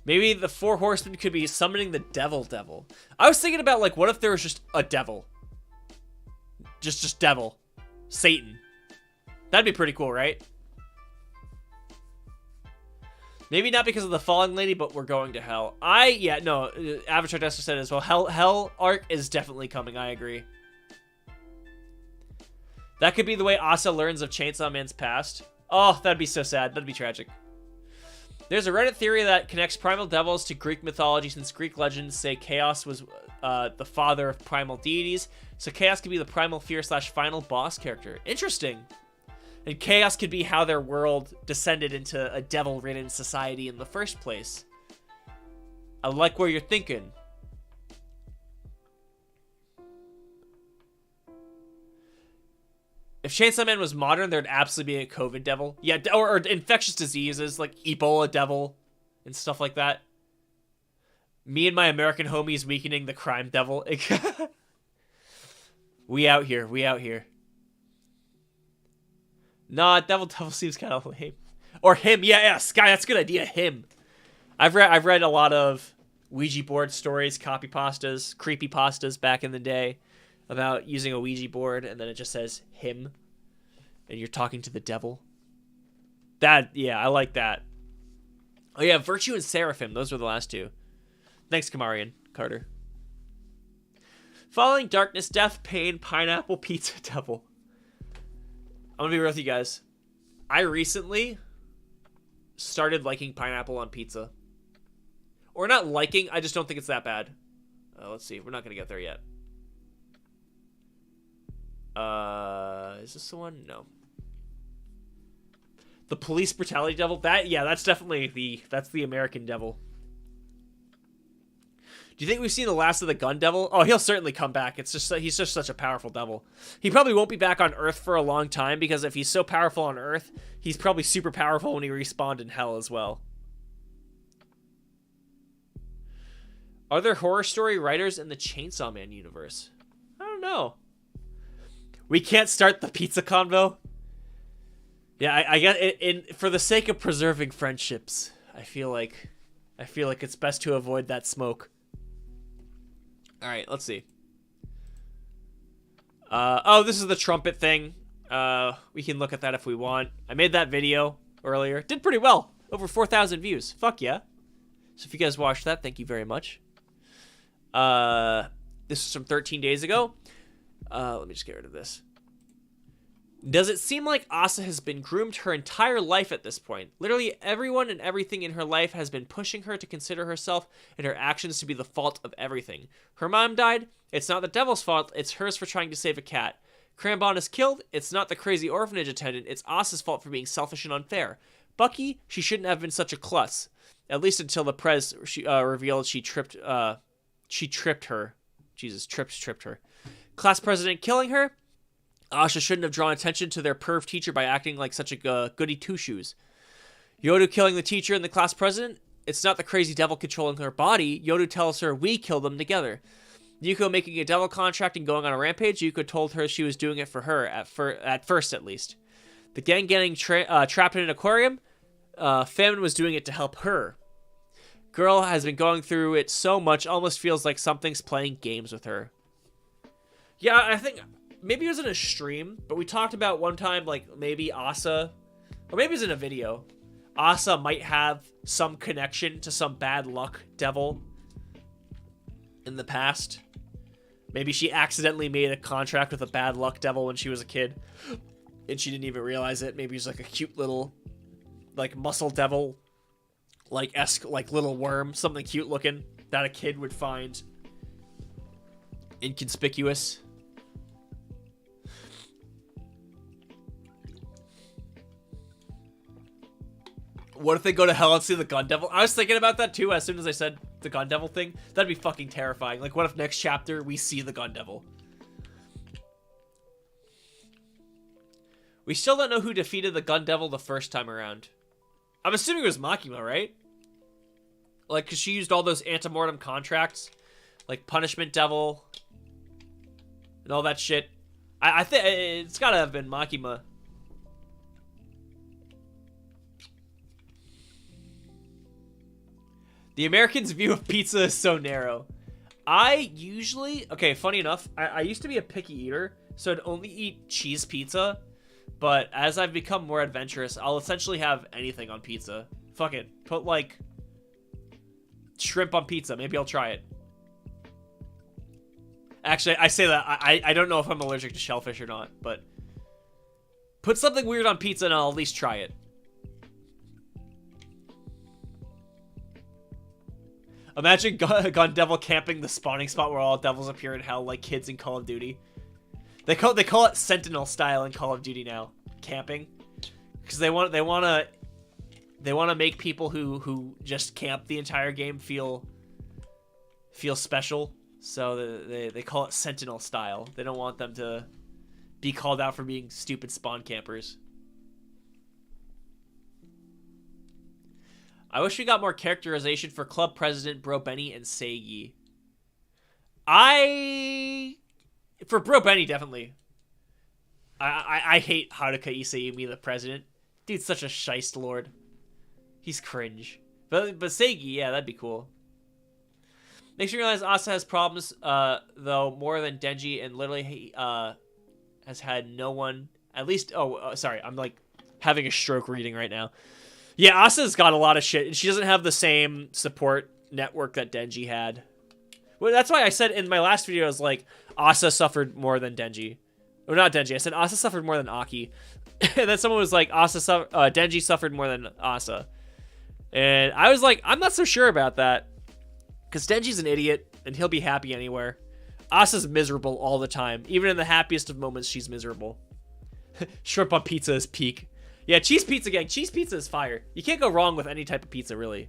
Maybe the four horsemen could be summoning the devil. I was thinking about, like, what if there was just a devil? Just devil. Satan. That'd be pretty cool, right? Maybe not because of the falling lady, but we're going to hell. Avatar Dester said it as well. Hell arc is definitely coming, I agree. That could be the way Asa learns of Chainsaw Man's past. Oh, that'd be so sad. That'd be tragic. There's a Reddit theory that connects primal devils to Greek mythology, since Greek legends say Chaos was the father of primal deities. So Chaos could be the primal fear / final boss character. Interesting. And Chaos could be how their world descended into a devil-ridden society in the first place. I like where you're thinking. If Chainsaw Man was modern, there'd absolutely be a COVID devil. Yeah, or infectious diseases like Ebola devil and stuff like that. Me and my American homies weakening the crime devil. We out here. Nah, devil seems kind of lame. Or him, yeah, Sky, that's a good idea, him. I've read a lot of Ouija board stories, copypastas, creepypastas back in the day about using a Ouija board, and then it just says him, and you're talking to the devil. Yeah, I like that. Oh yeah, Virtue and Seraphim, those were the last two. Thanks, Kamarian Carter. Following Darkness, Death, Pain, Pineapple, Pizza, Devil. I'm gonna be real with you guys. I recently started liking pineapple on pizza. Or not liking, I just don't think it's that bad. Let's see, we're not gonna get there yet. Is this the one? No. The police brutality devil. That's definitely that's the American devil. Do you think we've seen the last of the gun devil? Oh, he'll certainly come back. It's just he's just such a powerful devil. He probably won't be back on Earth for a long time, because if he's so powerful on Earth, he's probably super powerful when he respawned in hell as well. Are there horror story writers in the Chainsaw Man universe? I don't know. We can't start the pizza convo. Yeah, I get it. For the sake of preserving friendships, I feel like it's best to avoid that smoke. All right, let's see. This is the trumpet thing. We can look at that if we want. I made that video earlier. Did pretty well. Over 4,000 views. Fuck yeah. So if you guys watched that, thank you very much. This was from 13 days ago. Let me just get rid of this. Does it seem like Asa has been groomed her entire life at this point? Literally everyone and everything in her life has been pushing her to consider herself and her actions to be the fault of everything. Her mom died. It's not the devil's fault. It's hers for trying to save a cat. Crambon is killed. It's not the crazy orphanage attendant. It's Asa's fault for being selfish and unfair. Bucky, she shouldn't have been such a klutz. At least until the prez revealed she tripped her. Jesus, tripped her. Class president killing her. Asha shouldn't have drawn attention to their perv teacher by acting like such a goody two-shoes. Yodu killing the teacher and the class president. It's not the crazy devil controlling her body. Yodu tells her we killed them together. Yuko making a devil contract and going on a rampage. Yuko told her she was doing it for her, at first at least. The gang getting trapped in an aquarium. Famine was doing it to help her. Girl has been going through it so much, almost feels like something's playing games with her. Yeah, I think maybe it was in a stream, but we talked about one time, like, maybe Asa, or maybe it was in a video, Asa might have some connection to some bad luck devil in the past. Maybe she accidentally made a contract with a bad luck devil when she was a kid, and she didn't even realize it. Maybe he's like a cute little, like, muscle devil, like, little worm, something cute looking that a kid would find inconspicuous. What if they go to hell and see the gun devil? I was thinking about that too as soon as I said the gun devil thing. That'd be fucking terrifying. Like, what if next chapter we see the gun devil? We still don't know who defeated the gun devil the first time around. I'm assuming it was Makima, right? Like, because she used all those antemortem contracts. Like, punishment devil. And all that shit. I think it's gotta have been Makima. The American's view of pizza is so narrow. I usually... Okay, funny enough, I used to be a picky eater, so I'd only eat cheese pizza. But as I've become more adventurous, I'll essentially have anything on pizza. Fuck it. Put, like, shrimp on pizza. Maybe I'll try it. Actually, I say that. I don't know if I'm allergic to shellfish or not, but... Put something weird on pizza and I'll at least try it. Imagine Gun Devil camping the spawning spot where all devils appear in hell, like kids in Call of Duty. They call it Sentinel style in Call of Duty now, camping, because they want to make people who just camp the entire game feel special. So they call it Sentinel style. They don't want them to be called out for being stupid spawn campers. I wish we got more characterization for Club President, Bro Benny, and Seigi. For Bro Benny, definitely. I hate Haruka Isayumi, the president. Dude's such a shiest lord. He's cringe. But Seigi, yeah, that'd be cool. Makes you realize Asa has problems, though, more than Denji, and literally he has had no one... At least... sorry, I'm, like, having a stroke reading right now. Yeah, Asa's got a lot of shit, and she doesn't have the same support network that Denji had. Well, that's why I said in my last video, I was like, Asa suffered more than Denji. Or not Denji, I said Asa suffered more than Aki. And then someone was like, Denji suffered more than Asa. And I was like, I'm not so sure about that. Because Denji's an idiot, and he'll be happy anywhere. Asa's miserable all the time. Even in the happiest of moments, she's miserable. Shrimp on pizza is peak. Yeah, cheese pizza, gang. Cheese pizza is fire. You can't go wrong with any type of pizza, really.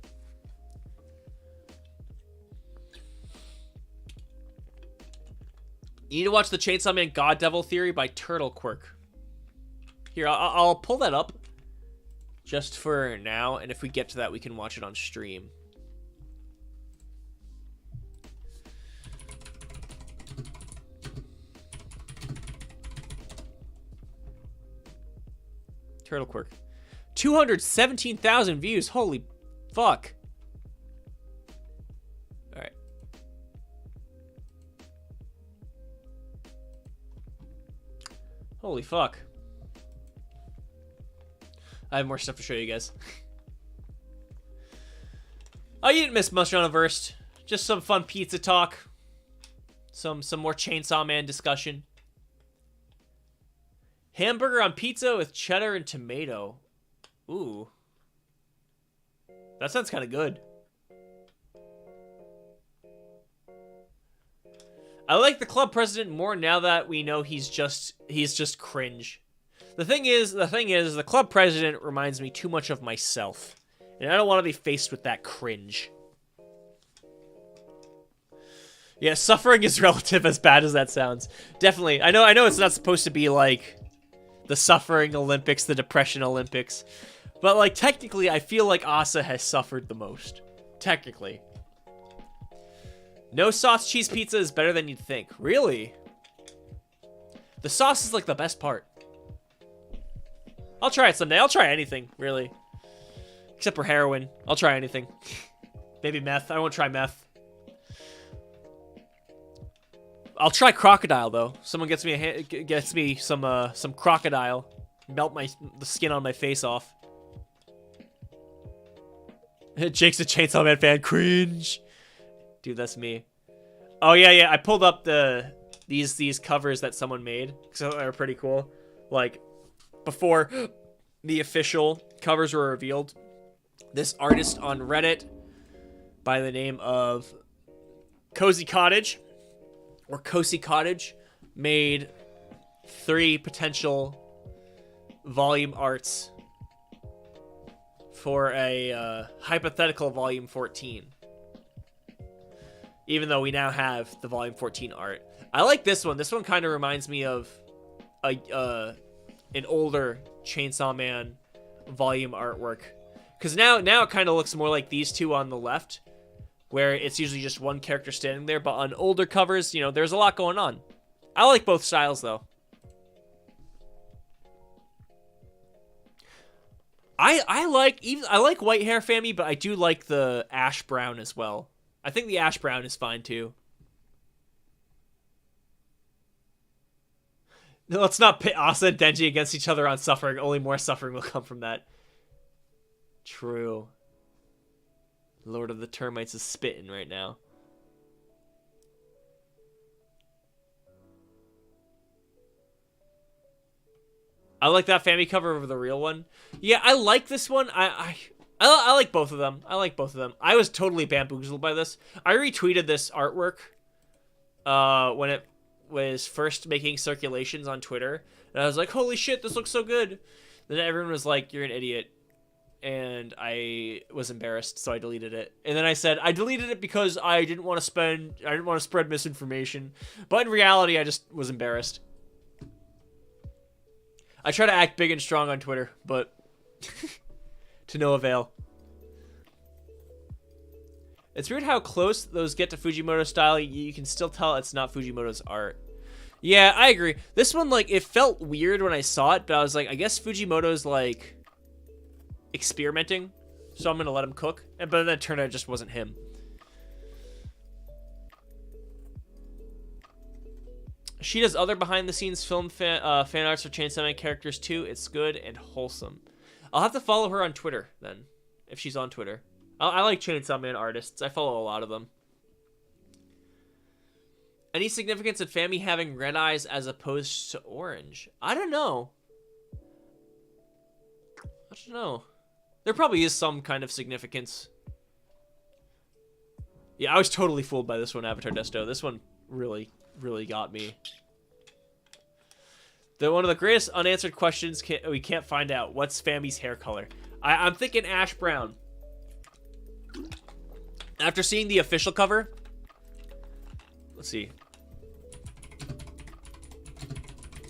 You need to watch the Chainsaw Man God Devil Theory by Turtle Quirk. Here, I'll pull that up just for now, and if we get to that, we can watch it on stream. Turtle Quirk. 217,000 views. Holy fuck. Alright. Holy fuck. I have more stuff to show you guys. Oh, you didn't miss much on a verse. Just some fun pizza talk. Some more Chainsaw Man discussion. Hamburger on pizza with cheddar and tomato. Ooh. That sounds kind of good. I like the club president more now that we know he's just cringe. The thing is, the club president reminds me too much of myself. And I don't want to be faced with that cringe. Yeah, suffering is relative, as bad as that sounds. Definitely. I know it's not supposed to be like the suffering Olympics, the depression Olympics. But like technically I feel like Asa has suffered the most. Technically. No sauce cheese pizza is better than you'd think. Really? The sauce is like the best part. I'll try it someday. I'll try anything, really. Except for heroin. I'll try anything. Maybe meth. I won't try meth. I'll try crocodile though. Someone gets me some crocodile. Melt the skin on my face off. Jake's a Chainsaw Man fan. Cringe. Dude, that's me. Oh yeah. I pulled up these covers that someone made, so they're pretty cool. Like before the official covers were revealed, this artist on Reddit by the name of Cozy Cottage or Cozy Cottage made 3 potential volume arts for a hypothetical volume 14. Even though we now have the volume 14 art. I like this one. This one kind of reminds me of an older Chainsaw Man volume artwork. Because now it kind of looks more like these two on the left, where it's usually just one character standing there. But on older covers, you know, there's a lot going on. I like both styles, though. I like white hair Fammy, but I do like the ash brown as well. I think the ash brown is fine too. No, let's not pit Asa and Denji against each other on suffering. Only more suffering will come from that. True. Lord of the Termites is spitting right now. I like that Fammy cover over the real one. Yeah, I like this one. I like both of them. I like both of them. I was totally bamboozled by this. I retweeted this artwork when it was first making circulations on Twitter. And I was like, holy shit, this looks so good. Then everyone was like, you're an idiot. And I was embarrassed, so I deleted it. And then I said, I deleted it because I didn't want to spread misinformation. But in reality, I just was embarrassed. I try to act big and strong on Twitter, but to no avail. It's weird how close those get to Fujimoto style. You can still tell it's not Fujimoto's art. Yeah, I agree. This one, like, it felt weird when I saw it, but I was like, I guess Fujimoto's, like, experimenting, so I'm going to let him cook. But then it turned out it just wasn't him. She does other behind-the-scenes film fan arts for Chainsaw Man characters, too. It's good and wholesome. I'll have to follow her on Twitter, then, if she's on Twitter. I like Chainsaw Man artists. I follow a lot of them. Any significance of Fammy having red eyes as opposed to orange? I don't know. There probably is some kind of significance. Yeah, I was totally fooled by this one, Avatar Desto. This one really got me. One of the greatest unanswered questions we can't find out. What's Fammy's hair color? I'm thinking ash brown. After seeing the official cover, let's see.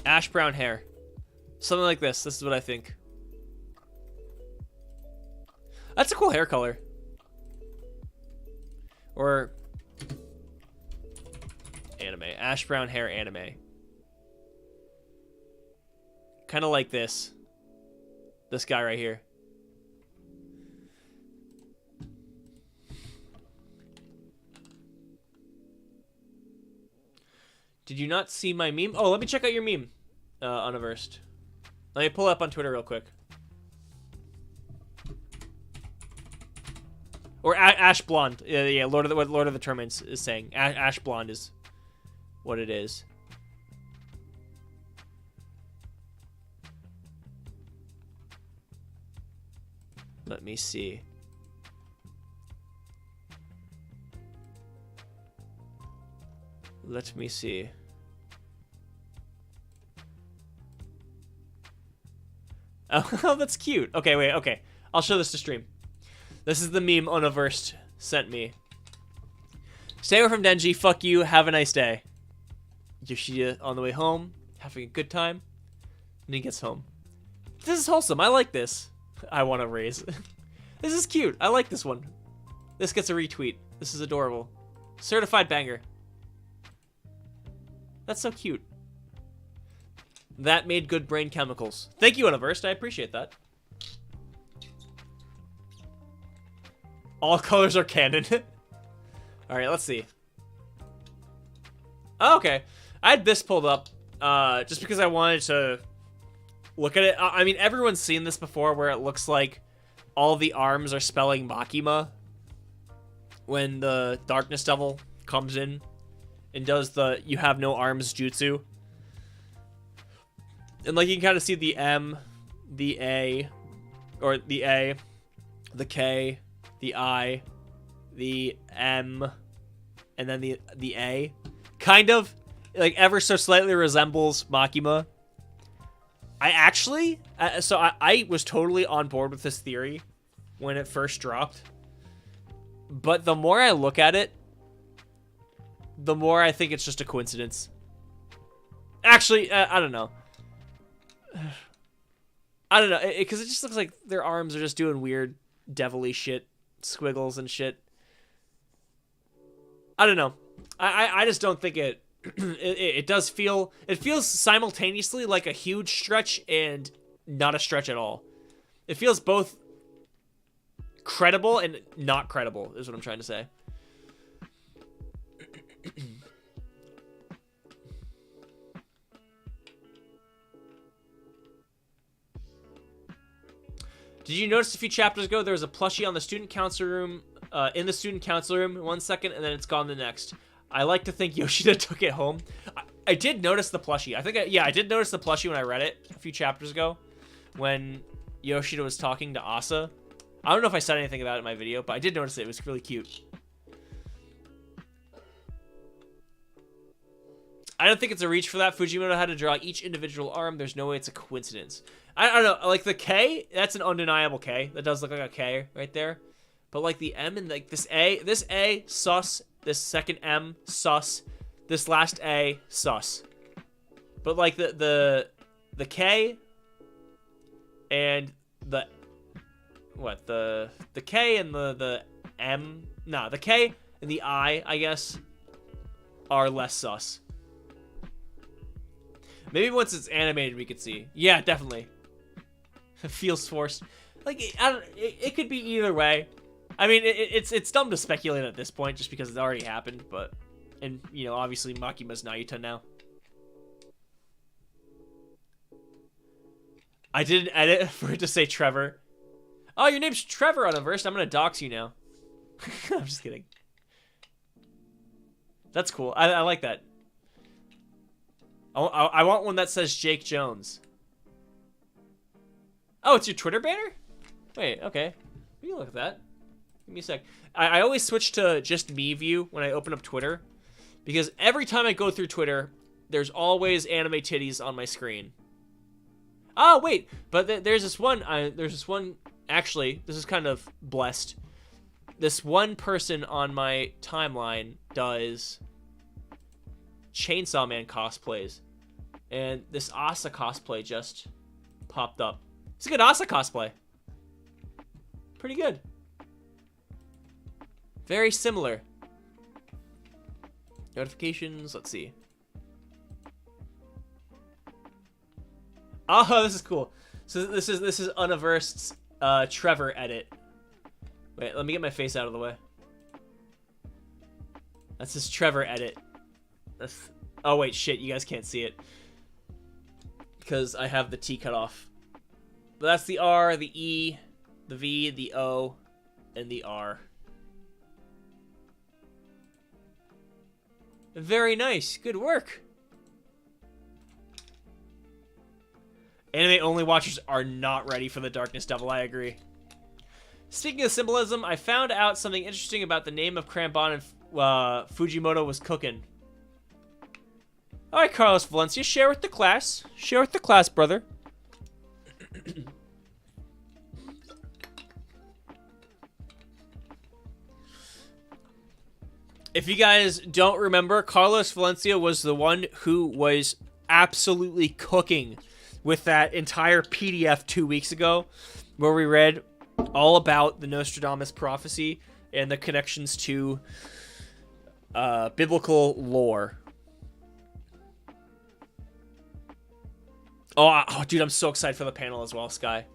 Ash brown hair. Something like this. This is what I think. That's a cool hair color. Or anime. Ash brown hair anime. Kind of like this. This guy right here. Did you not see my meme? Oh, let me check out your meme, Universed. Let me pull it up on Twitter real quick. Or ash blonde. Yeah. Lord of the Termites is saying ash blonde is what it is. Let me see. Let me see. Oh, that's cute. Okay, wait, okay. I'll show this to stream. This is the meme Universed sent me. Stay away from Denji. Fuck you. Have a nice day. Yoshida on the way home, having a good time. And he gets home. This is wholesome. I like this. I want to raise. This is cute. I like this one. This gets a retweet. This is adorable. Certified banger. That's so cute. That made good brain chemicals. Thank you, Universed. I appreciate that. All colors are canon. Alright, let's see. Oh, okay. I had this pulled up just because I wanted to look at it. I mean, everyone's seen this before where it looks like all the arms are spelling Makima when the Darkness Devil comes in and does the you have no arms jutsu. And like you can kind of see the M, the A, or the A, the K, the I, the M, and then the A. Kind of, like, ever so slightly resembles Makima. I actually, I was totally on board with this theory when it first dropped. But the more I look at it, the more I think it's just a coincidence. Actually, I don't know. I don't know, because it just looks like their arms are just doing weird devilly shit, squiggles and shit. I don't know. I just don't think it it does feel, it feels simultaneously like a huge stretch and not a stretch at all. It feels both credible and not credible is what I'm trying to say. Did you notice a few chapters ago there was a plushie on the student council room, in the student council room 1 second, and then it's gone the next? I like to think Yoshida took it home. I did notice the plushie. I think, yeah, I did notice the plushie when I read it a few chapters ago, when Yoshida was talking to Asa. I don't know if I said anything about it in my video, but I did notice it. It was really cute. I don't think it's a reach for that. Fujimoto had to draw each individual arm. There's no way it's a coincidence. I don't know. Like the K, that's an undeniable K. That does look like a K right there. But like the M and like this A, sus. This second M, sus. This last A, sus. But like the K and the K and the M, nah, the K and the I guess, are less sus. Maybe once it's animated we could see. Yeah, definitely. It feels forced. Like, it could be either way. I mean, it's dumb to speculate at this point just because it's already happened, but... And, you know, obviously Makima's Nayuta now. I did an edit for it to say Trevor. Oh, your name's Trevor on a verse. I'm gonna dox you now. I'm just kidding. That's cool. I like that. I want one that says Jake Jones. Oh, it's your Twitter banner? Wait, okay. We can look at that. Give me a sec. I always switch to just me view when I open up Twitter, because every time I go through Twitter, there's always anime titties on my screen. Oh, wait, but there's this one, actually, this is kind of blessed. This one person on my timeline does Chainsaw Man cosplays, and this Asa cosplay just popped up. It's a good Asa cosplay. Pretty good. Very similar. Notifications, let's see. Oh, this is cool. So this is Universed's Trevor edit. Wait, let me get my face out of the way. That's his Trevor edit. That's, oh wait, shit, you guys can't see it because I have the T cut off. But that's the R, the E, the V, the O, and the R. Very nice. Good work. Anime-only watchers are not ready for the Darkness Devil, I agree. Speaking of symbolism, I found out something interesting about the name of Cranbon and Fujimoto was cooking. Alright, Carlos Valencia, share with the class. Share with the class, brother. If you guys don't remember, Carlos Valencia was the one who was absolutely cooking with that entire PDF 2 weeks ago, where we read all about the Nostradamus prophecy and the connections to biblical lore. Oh, dude, I'm so excited for the panel as well, Sky.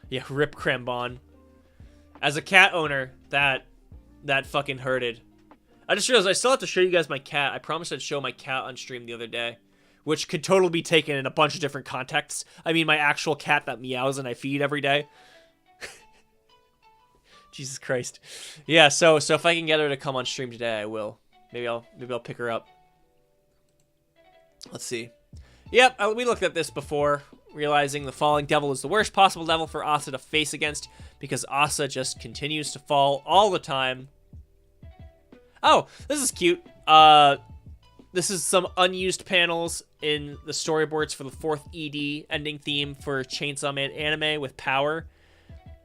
Yeah, rip Crambon. As a cat owner, that fucking hurted. I just realized I still have to show you guys my cat. I promised I'd show my cat on stream the other day, which could totally be taken in a bunch of different contexts. I mean, my actual cat that meows and I feed every day. Jesus Christ. Yeah, so if I can get her to come on stream today, I will. Maybe I'll pick her up. Let's see. Yep, we looked at this before, realizing the falling devil is the worst possible devil for Asa to face against because Asa just continues to fall all the time. Oh, this is cute. This is some unused panels in the storyboards for the 4th ED ending theme for Chainsaw Man anime with Power.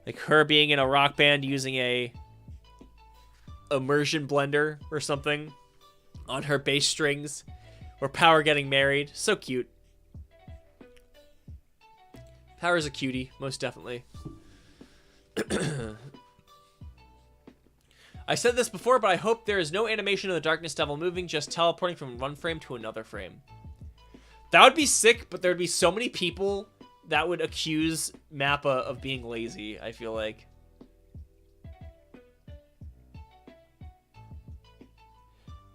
Like her being in a rock band using a immersion blender or something on her bass strings. Or Power getting married. So cute. Power's a cutie, most definitely. I said this before, but I hope there is no animation of the Darkness Devil moving, just teleporting from one frame to another frame. That would be sick, but there'd be so many people that would accuse Mappa of being lazy, I feel like.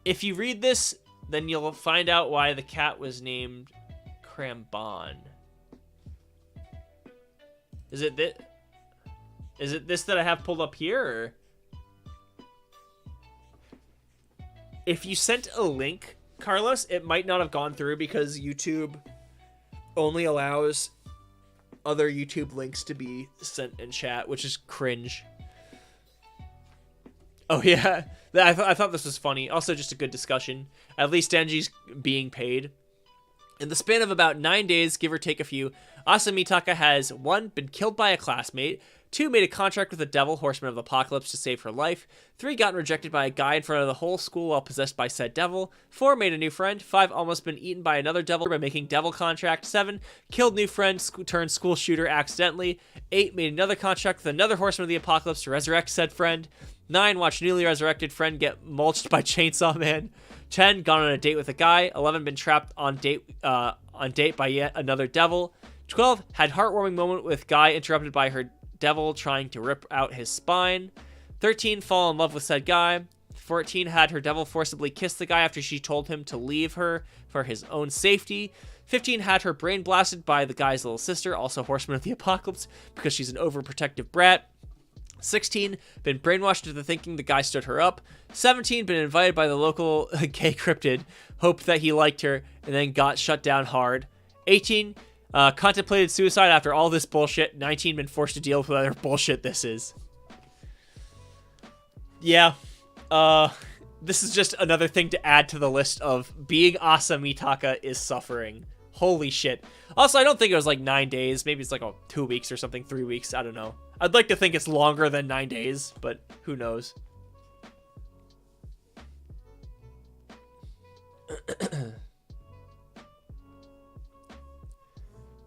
If you read this, then you'll find out why the cat was named Crambon. Is it this that I have pulled up here? Or? If you sent a link, Carlos, it might not have gone through because YouTube only allows other YouTube links to be sent in chat, which is cringe. Oh, yeah. I thought this was funny. Also, just a good discussion. At least Denji's being paid. In the span of about 9 days, give or take a few, Asa Mitaka has 1. Been killed by a classmate, 2. Made a contract with the devil, Horseman of the Apocalypse, to save her life, 3. Gotten rejected by a guy in front of the whole school while possessed by said devil, 4. Made a new friend, 5. Almost been eaten by another devil by making devil contract, 7. Killed new friend, turned school shooter accidentally, 8. Made another contract with another Horseman of the Apocalypse to resurrect said friend, 9. Watched newly resurrected friend get mulched by Chainsaw Man, 10. Gone on a date with a guy, 11. Been trapped on date by yet another devil, 12. Had heartwarming moment with guy interrupted by her devil trying to rip out his spine, 13. Fall in love with said guy, 14. Had her devil forcibly kiss the guy after she told him to leave her for his own safety, 15. Had her brain blasted by the guy's little sister, also Horseman of the Apocalypse, because she's an overprotective brat, 16. Been brainwashed into thinking the guy stood her up, 17. Been invited by the local gay cryptid, hoped that he liked her, and then got shut down hard, 18. Contemplated suicide after all this bullshit, 19. Been forced to deal with whatever bullshit this is. Yeah, this is just another thing to add to the list of being Asa Mitaka is suffering. Holy shit. Also, I don't think it was like 9 days. Maybe it's like 2 weeks or something, 3 weeks. I don't know. I'd like to think it's longer than 9 days, but who knows.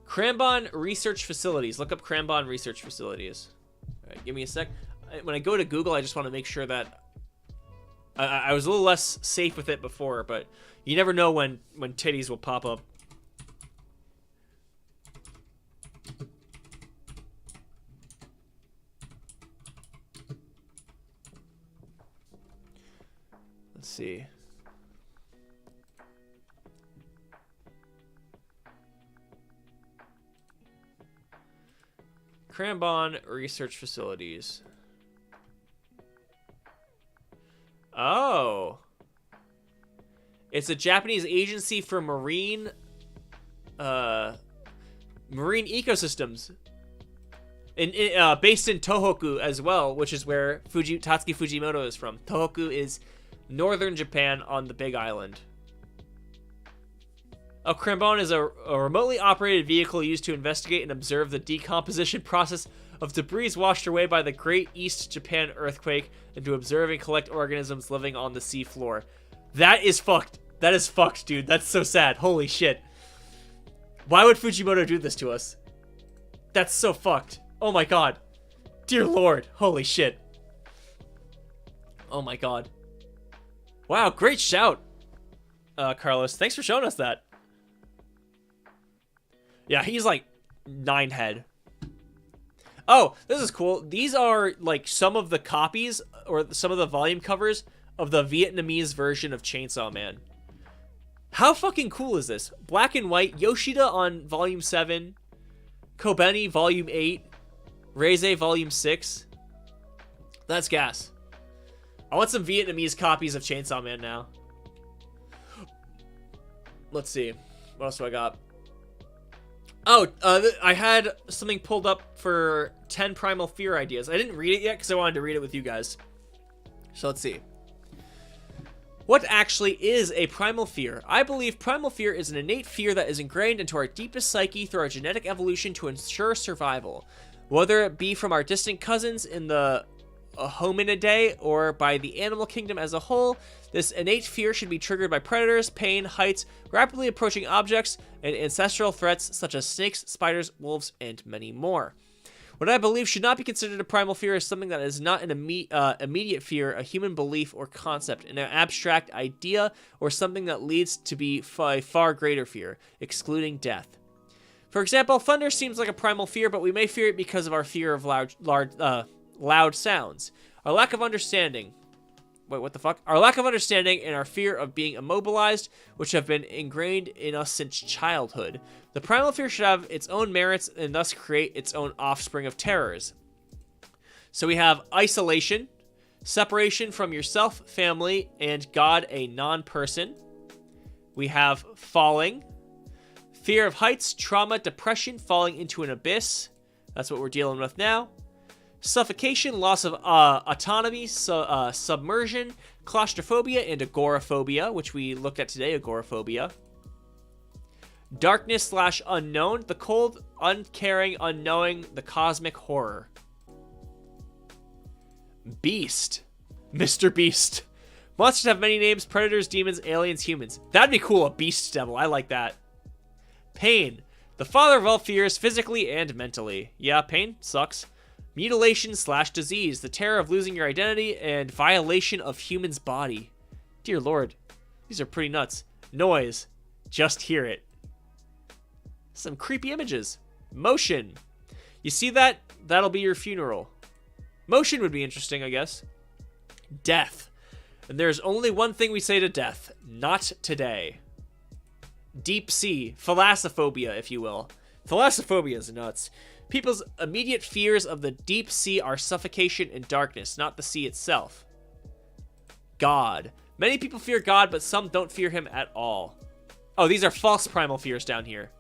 Crambon Research Facilities. Look up Crambon Research Facilities. All right, give me a sec. When I go to Google, I just want to make sure that I was a little less safe with it before, but you never know when titties will pop up. Let's see. Crambon Research Facilities. Oh. It's a Japanese agency for marine ecosystems. Based in Tohoku as well, which is where Tatsuki Fujimoto is from. Tohoku is northern Japan on the Big Island. A Crambon is a remotely operated vehicle used to investigate and observe the decomposition process of debris washed away by the Great East Japan earthquake and to observe and collect organisms living on the seafloor. That is fucked. That is fucked, dude. That's so sad. Holy shit. Why would Fujimoto do this to us? That's so fucked. Oh my god. Dear Lord. Holy shit. Oh my god. Wow, great shout, Carlos. Thanks for showing us that. Yeah, he's like 9 head. Oh, this is cool. These are like some of the copies or some of the volume covers of the Vietnamese version of Chainsaw Man. How fucking cool is this? Black and white. Yoshida on volume 7. Kobeni volume 8. Reize volume 6. That's gas. I want some Vietnamese copies of Chainsaw Man now. Let's see. What else do I got? Oh, I had something pulled up for 10 Primal Fear ideas. I didn't read it yet because I wanted to read it with you guys. So let's see. What actually is a primal fear? I believe primal fear is an innate fear that is ingrained into our deepest psyche through our genetic evolution to ensure survival. Whether it be from our distant cousins in the Hominidae or by the animal kingdom as a whole, this innate fear should be triggered by predators, pain, heights, rapidly approaching objects, and ancestral threats such as snakes, spiders, wolves, and many more. What I believe should not be considered a primal fear is something that is not an immediate fear, a human belief or concept, an abstract idea, or something that leads to be a far greater fear, excluding death. For example, thunder seems like a primal fear, but we may fear it because of our fear of loud sounds. Our lack of understanding. Wait, what the fuck? Our lack of understanding and our fear of being immobilized, which have been ingrained in us since childhood. The primal fear should have its own merits and thus create its own offspring of terrors. So we have isolation, separation from yourself, family, and God, a non-person. We have falling, fear of heights, trauma, depression, falling into an abyss. That's what we're dealing with now. Suffocation, loss of autonomy, submersion, claustrophobia, and agoraphobia, which we looked at today, agoraphobia. Darkness / unknown, the cold, uncaring, unknowing, the cosmic horror. Beast. Mr. Beast. Monsters have many names: predators, demons, aliens, humans. That'd be cool, a beast devil. I like that. Pain. The father of all fears, physically and mentally. Yeah, pain sucks. Mutilation / disease, the terror of losing your identity and violation of human's body. Dear Lord, these are pretty nuts. Noise, just hear it. Some creepy images. Motion. You see that? That'll be your funeral. Motion would be interesting, I guess. Death. And there's only one thing we say to death. Not today. Deep sea. Thalassophobia, if you will. Thalassophobia is nuts. People's immediate fears of the deep sea are suffocation and darkness, not the sea itself. God. Many people fear God, but some don't fear him at all. Oh, these are false primal fears down here.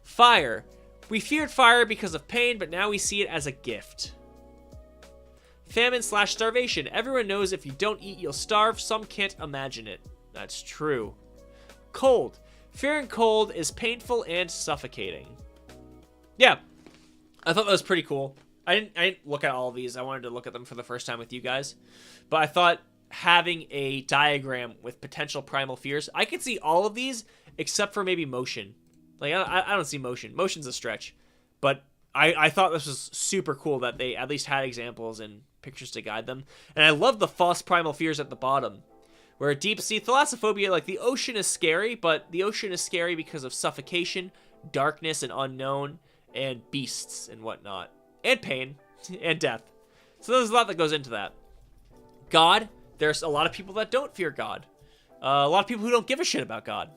Fire. We feared fire because of pain, but now we see it as a gift. Famine / starvation. Everyone knows if you don't eat, you'll starve. Some can't imagine it. That's true. Cold. Fearing cold is painful and suffocating. Yeah. I thought that was pretty cool. I didn't look at all of these. I wanted to look at them for the first time with you guys. But I thought having a diagram with potential primal fears, I could see all of these except for maybe motion. Like, I don't see motion. Motion's a stretch. But I thought this was super cool that they at least had examples and pictures to guide them. And I love the false primal fears at the bottom. Where deep sea thalassophobia, like the ocean is scary, but the ocean is scary because of suffocation, darkness, and unknown, and beasts and whatnot, and pain, and death. So there's a lot that goes into that. God, there's a lot of people that don't fear God. A lot of people who don't give a shit about God.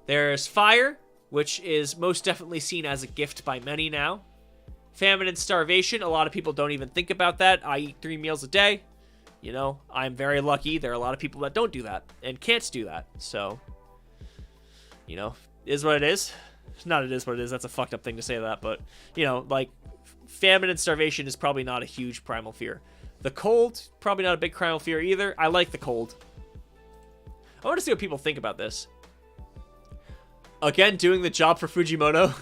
There's fire, which is most definitely seen as a gift by many now. Famine and starvation, a lot of people don't even think about that. I eat 3 meals a day. You know, I'm very lucky. There are a lot of people that don't do that and can't do that. So, you know, is what it is. Not it is what it is. That's a fucked up thing to say that. But, you know, like, famine and starvation is probably not a huge primal fear. The cold, probably not a big primal fear either. I like the cold. I want to see what people think about this. Again, doing the job for Fujimoto.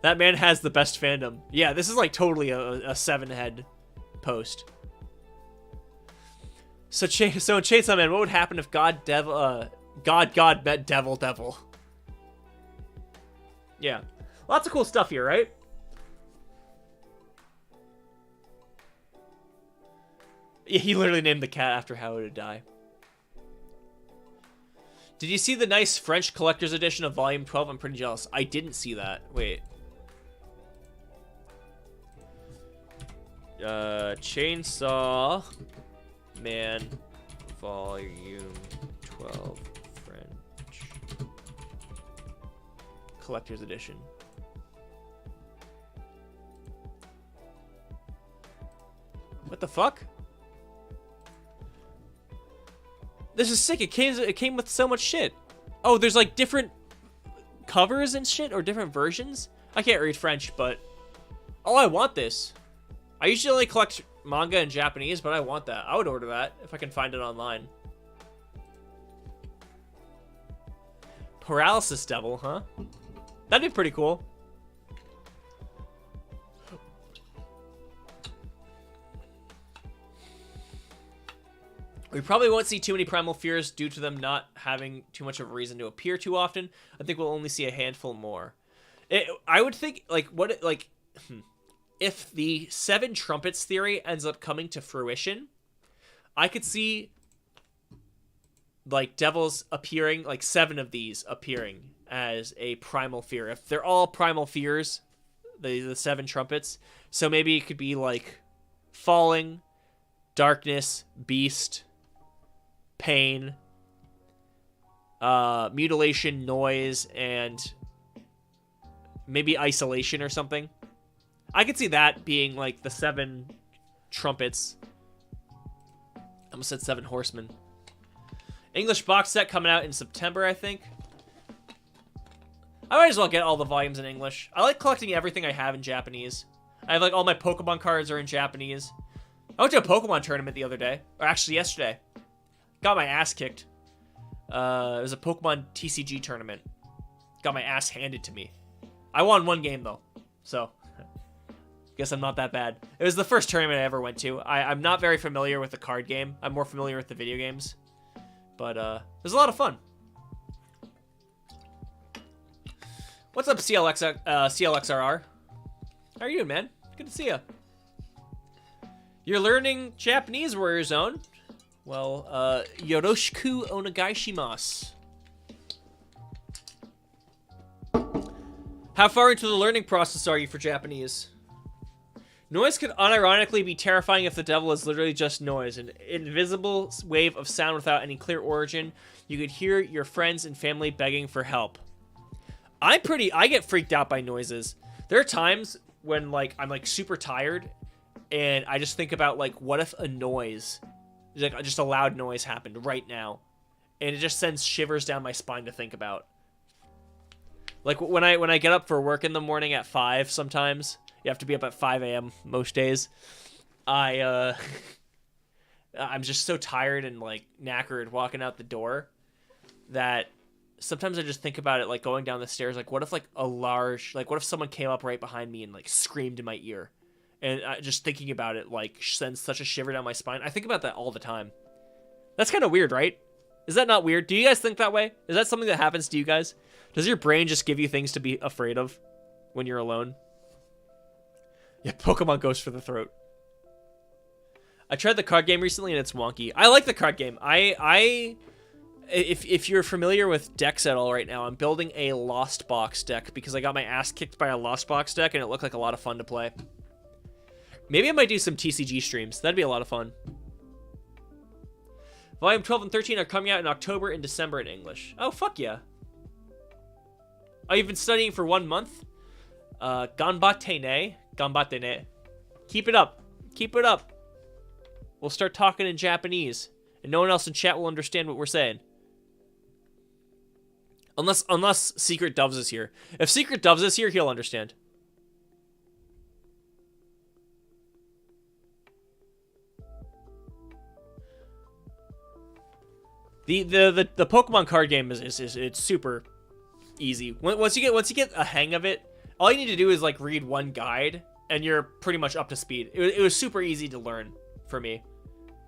That man has the best fandom. Yeah, this is like totally a 7-head post. So in Chainsaw Man, what would happen if God met Devil? Yeah. Lots of cool stuff here, right? Yeah, he literally named the cat after how it would die. Did you see the nice French collector's edition of Volume 12? I'm pretty jealous. I didn't see that. Wait. Chainsaw Man Volume 12 French collector's edition. What the fuck? This is sick. It came with so much shit. Oh, there's like different covers and shit, or different versions? I can't read French, but oh, I want this. I usually only collect manga in Japanese, but I want that. I would order that if I can find it online. Paralysis Devil, huh? That'd be pretty cool. We probably won't see too many primal fears due to them not having too much of a reason to appear too often. I think we'll only see a handful more. I would think, like, if the 7 trumpets theory ends up coming to fruition, I could see, like, devils appearing, like 7 of these appearing as a primal fear. If they're all primal fears, the 7 trumpets, so maybe it could be, like, falling, darkness, beast, pain, mutilation, noise, and maybe isolation or something. I could see that being like the 7 trumpets. I almost said 7 horsemen. English box set coming out in September, I think. I might as well get all the volumes in English. I like collecting everything I have in Japanese. I have like all my Pokemon cards are in Japanese. I went to a Pokemon tournament the other day, or actually yesterday. Got my ass kicked. It was a Pokemon TCG tournament. Got my ass handed to me. I won 1 game though, so guess I'm not that bad. It was the first tournament I ever went to. I'm not very familiar with the card game. I'm more familiar with the video games, but it was a lot of fun. What's up, CLXRR? How are you, man? Good to see you. You're learning Japanese, Warrior Zone. Well, yoroshiku onegaishimasu. How far into the learning process are you for Japanese? Noise could unironically be terrifying if the devil is literally just noise, an invisible wave of sound without any clear origin. You could hear your friends and family begging for help. I get freaked out by noises. There are times when, like, I'm, like, super tired, and I just think about, like, what if a noise, like, just a loud noise happened right now, and it just sends shivers down my spine to think about. Like, when I get up for work in the morning at 5 sometimes, you have to be up at 5 a.m. most days, I'm just so tired and, like, knackered walking out the door that sometimes I just think about it, like, going down the stairs, like, what if, like, what if someone came up right behind me and, like, screamed in my ear? And just thinking about it, like, sends such a shiver down my spine. I think about that all the time. That's kind of weird, right? Is that not weird? Do you guys think that way? Is that something that happens to you guys? Does your brain just give you things to be afraid of when you're alone? Yeah, Pokemon goes for the throat. I tried the card game recently and it's wonky. I like the card game. If you're familiar with decks at all right now, I'm building a Lost Box deck because I got my ass kicked by a Lost Box deck and it looked like a lot of fun to play. Maybe I might do some TCG streams. That'd be a lot of fun. Volume 12 and 13 are coming out in October and December in English. Oh, fuck yeah. Oh, you've been studying for 1 month? Ganbatte ne. Ganbatte ne. Keep it up. Keep it up. We'll start talking in Japanese, and no one else in chat will understand what we're saying. Unless Secret Doves is here. If Secret Doves is here, he'll understand. The Pokemon card game is it's super easy. Once you get a hang of it, all you need to do is like read one guide, and you're pretty much up to speed. It was super easy to learn for me.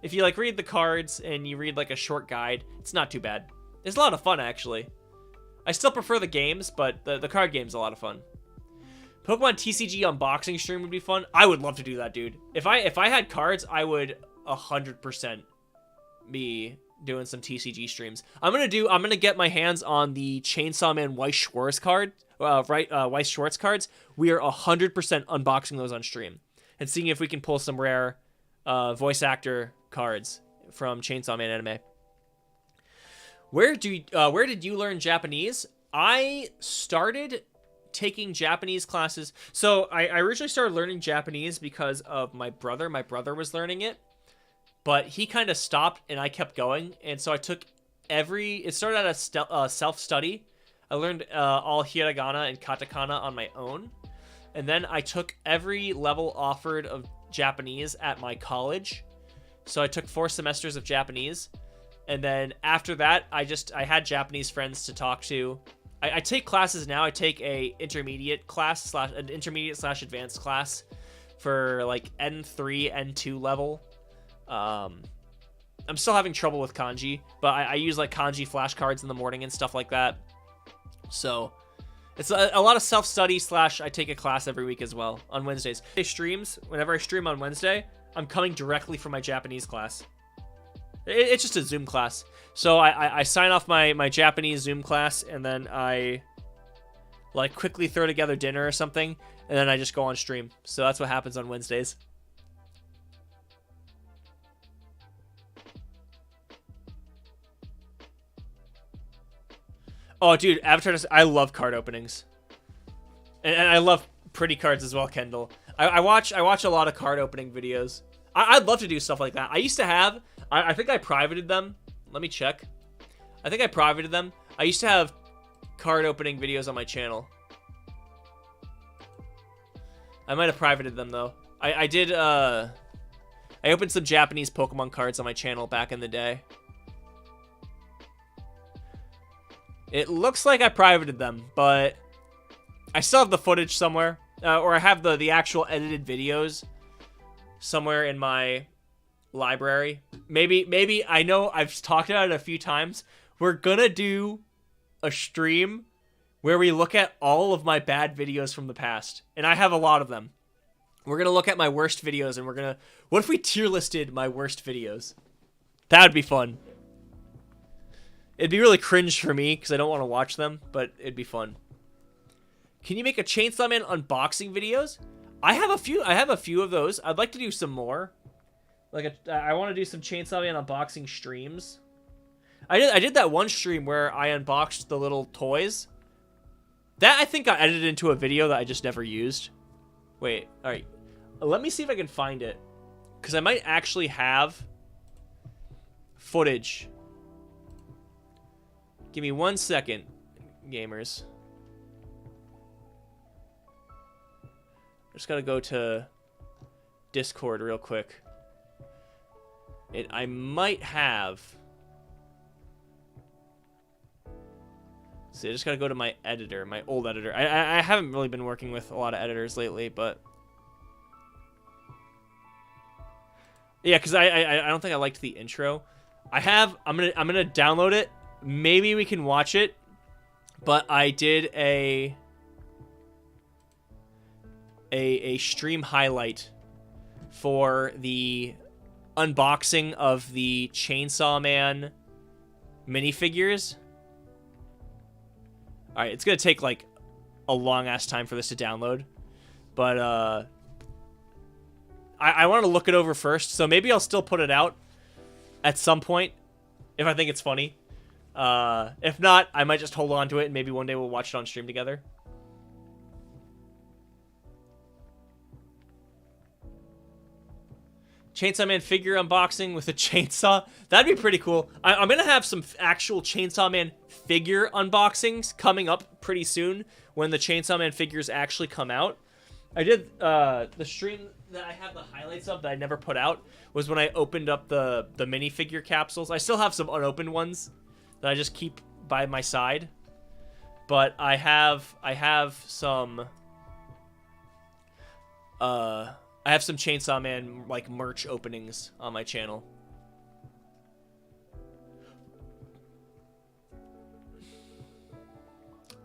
If you like read the cards and you read like a short guide, it's not too bad. It's a lot of fun actually. I still prefer the games, but the card game's a lot of fun. Pokemon TCG unboxing stream would be fun. I would love to do that, dude. If I had cards, I would 100% be doing some TCG streams. I'm gonna get my hands on the Chainsaw Man Weiss Schwartz card, Weiss Schwartz cards. We are 100% unboxing those on stream and seeing if we can pull some rare voice actor cards from Chainsaw Man anime. Where did you learn Japanese? I started taking Japanese classes. So I originally started learning Japanese because of my brother. My brother was learning it, but he kind of stopped and I kept going. And so I took it started out as self-study. I learned all hiragana and katakana on my own. And then I took every level offered of Japanese at my college. So I took 4 semesters of Japanese. And then after that, I had Japanese friends to talk to. I take classes now. I take an intermediate / advanced class for like N3, N2 level. I'm still having trouble with kanji, but I use like kanji flashcards in the morning and stuff like that. So it's a lot of self-study / I take a class every week as well on Wednesdays. Whenever I stream on Wednesday, I'm coming directly from my Japanese class. It's just a Zoom class. So I sign off my Japanese Zoom class, and then I like quickly throw together dinner or something, and then I just go on stream. So that's what happens on Wednesdays. Oh, dude, Avatar, I love card openings. And I love pretty cards as well, Kendall. I watch a lot of card opening videos. I'd love to do stuff like that. I used to have... I think I privated them. Let me check. I think I privated them. I used to have card opening videos on my channel. I might have privated them, though. I did, I opened some Japanese Pokemon cards on my channel back in the day. It looks like I privated them, but I still have the footage somewhere. Or I have the actual edited videos somewhere in my library. Maybe I know I've talked about it a few times. We're gonna do a stream where we look at all of my bad videos from the past, and I have a lot of them. We're gonna look at my worst videos, and what if we tier listed my worst videos? That would be fun. It'd be really cringe for me because I don't want to watch them, but it'd be fun. Can you make a Chainsaw Man unboxing videos? I have a few of those. I'd like to do some more. I want to do some Chainsaw Man unboxing streams. I did that one stream where I unboxed the little toys. That I think got edited into a video that I just never used. Wait, all right. Let me see if I can find it, because I might actually have footage. Give me 1 second, gamers. Just gotta go to Discord real quick. I might have... See, I just gotta go to my editor, my old editor. I haven't really been working with a lot of editors lately, but... Yeah, because I don't think I liked the intro. I'm gonna download it. Maybe we can watch it. But I did a stream highlight for the unboxing of the Chainsaw Man minifigures. Alright, it's gonna take like a long ass time for this to download, but I want to look it over first, so maybe I'll still put it out at some point if I think it's funny. If not, I might just hold on to it and maybe one day we'll watch it on stream together. Chainsaw Man figure unboxing with a chainsaw. That'd be pretty cool. I'm going to have some actual Chainsaw Man figure unboxings coming up pretty soon when the Chainsaw Man figures actually come out. I did the stream that I have the highlights of that I never put out was when I opened up the minifigure capsules. I still have some unopened ones that I just keep by my side. But I have some Chainsaw Man like merch openings on my channel.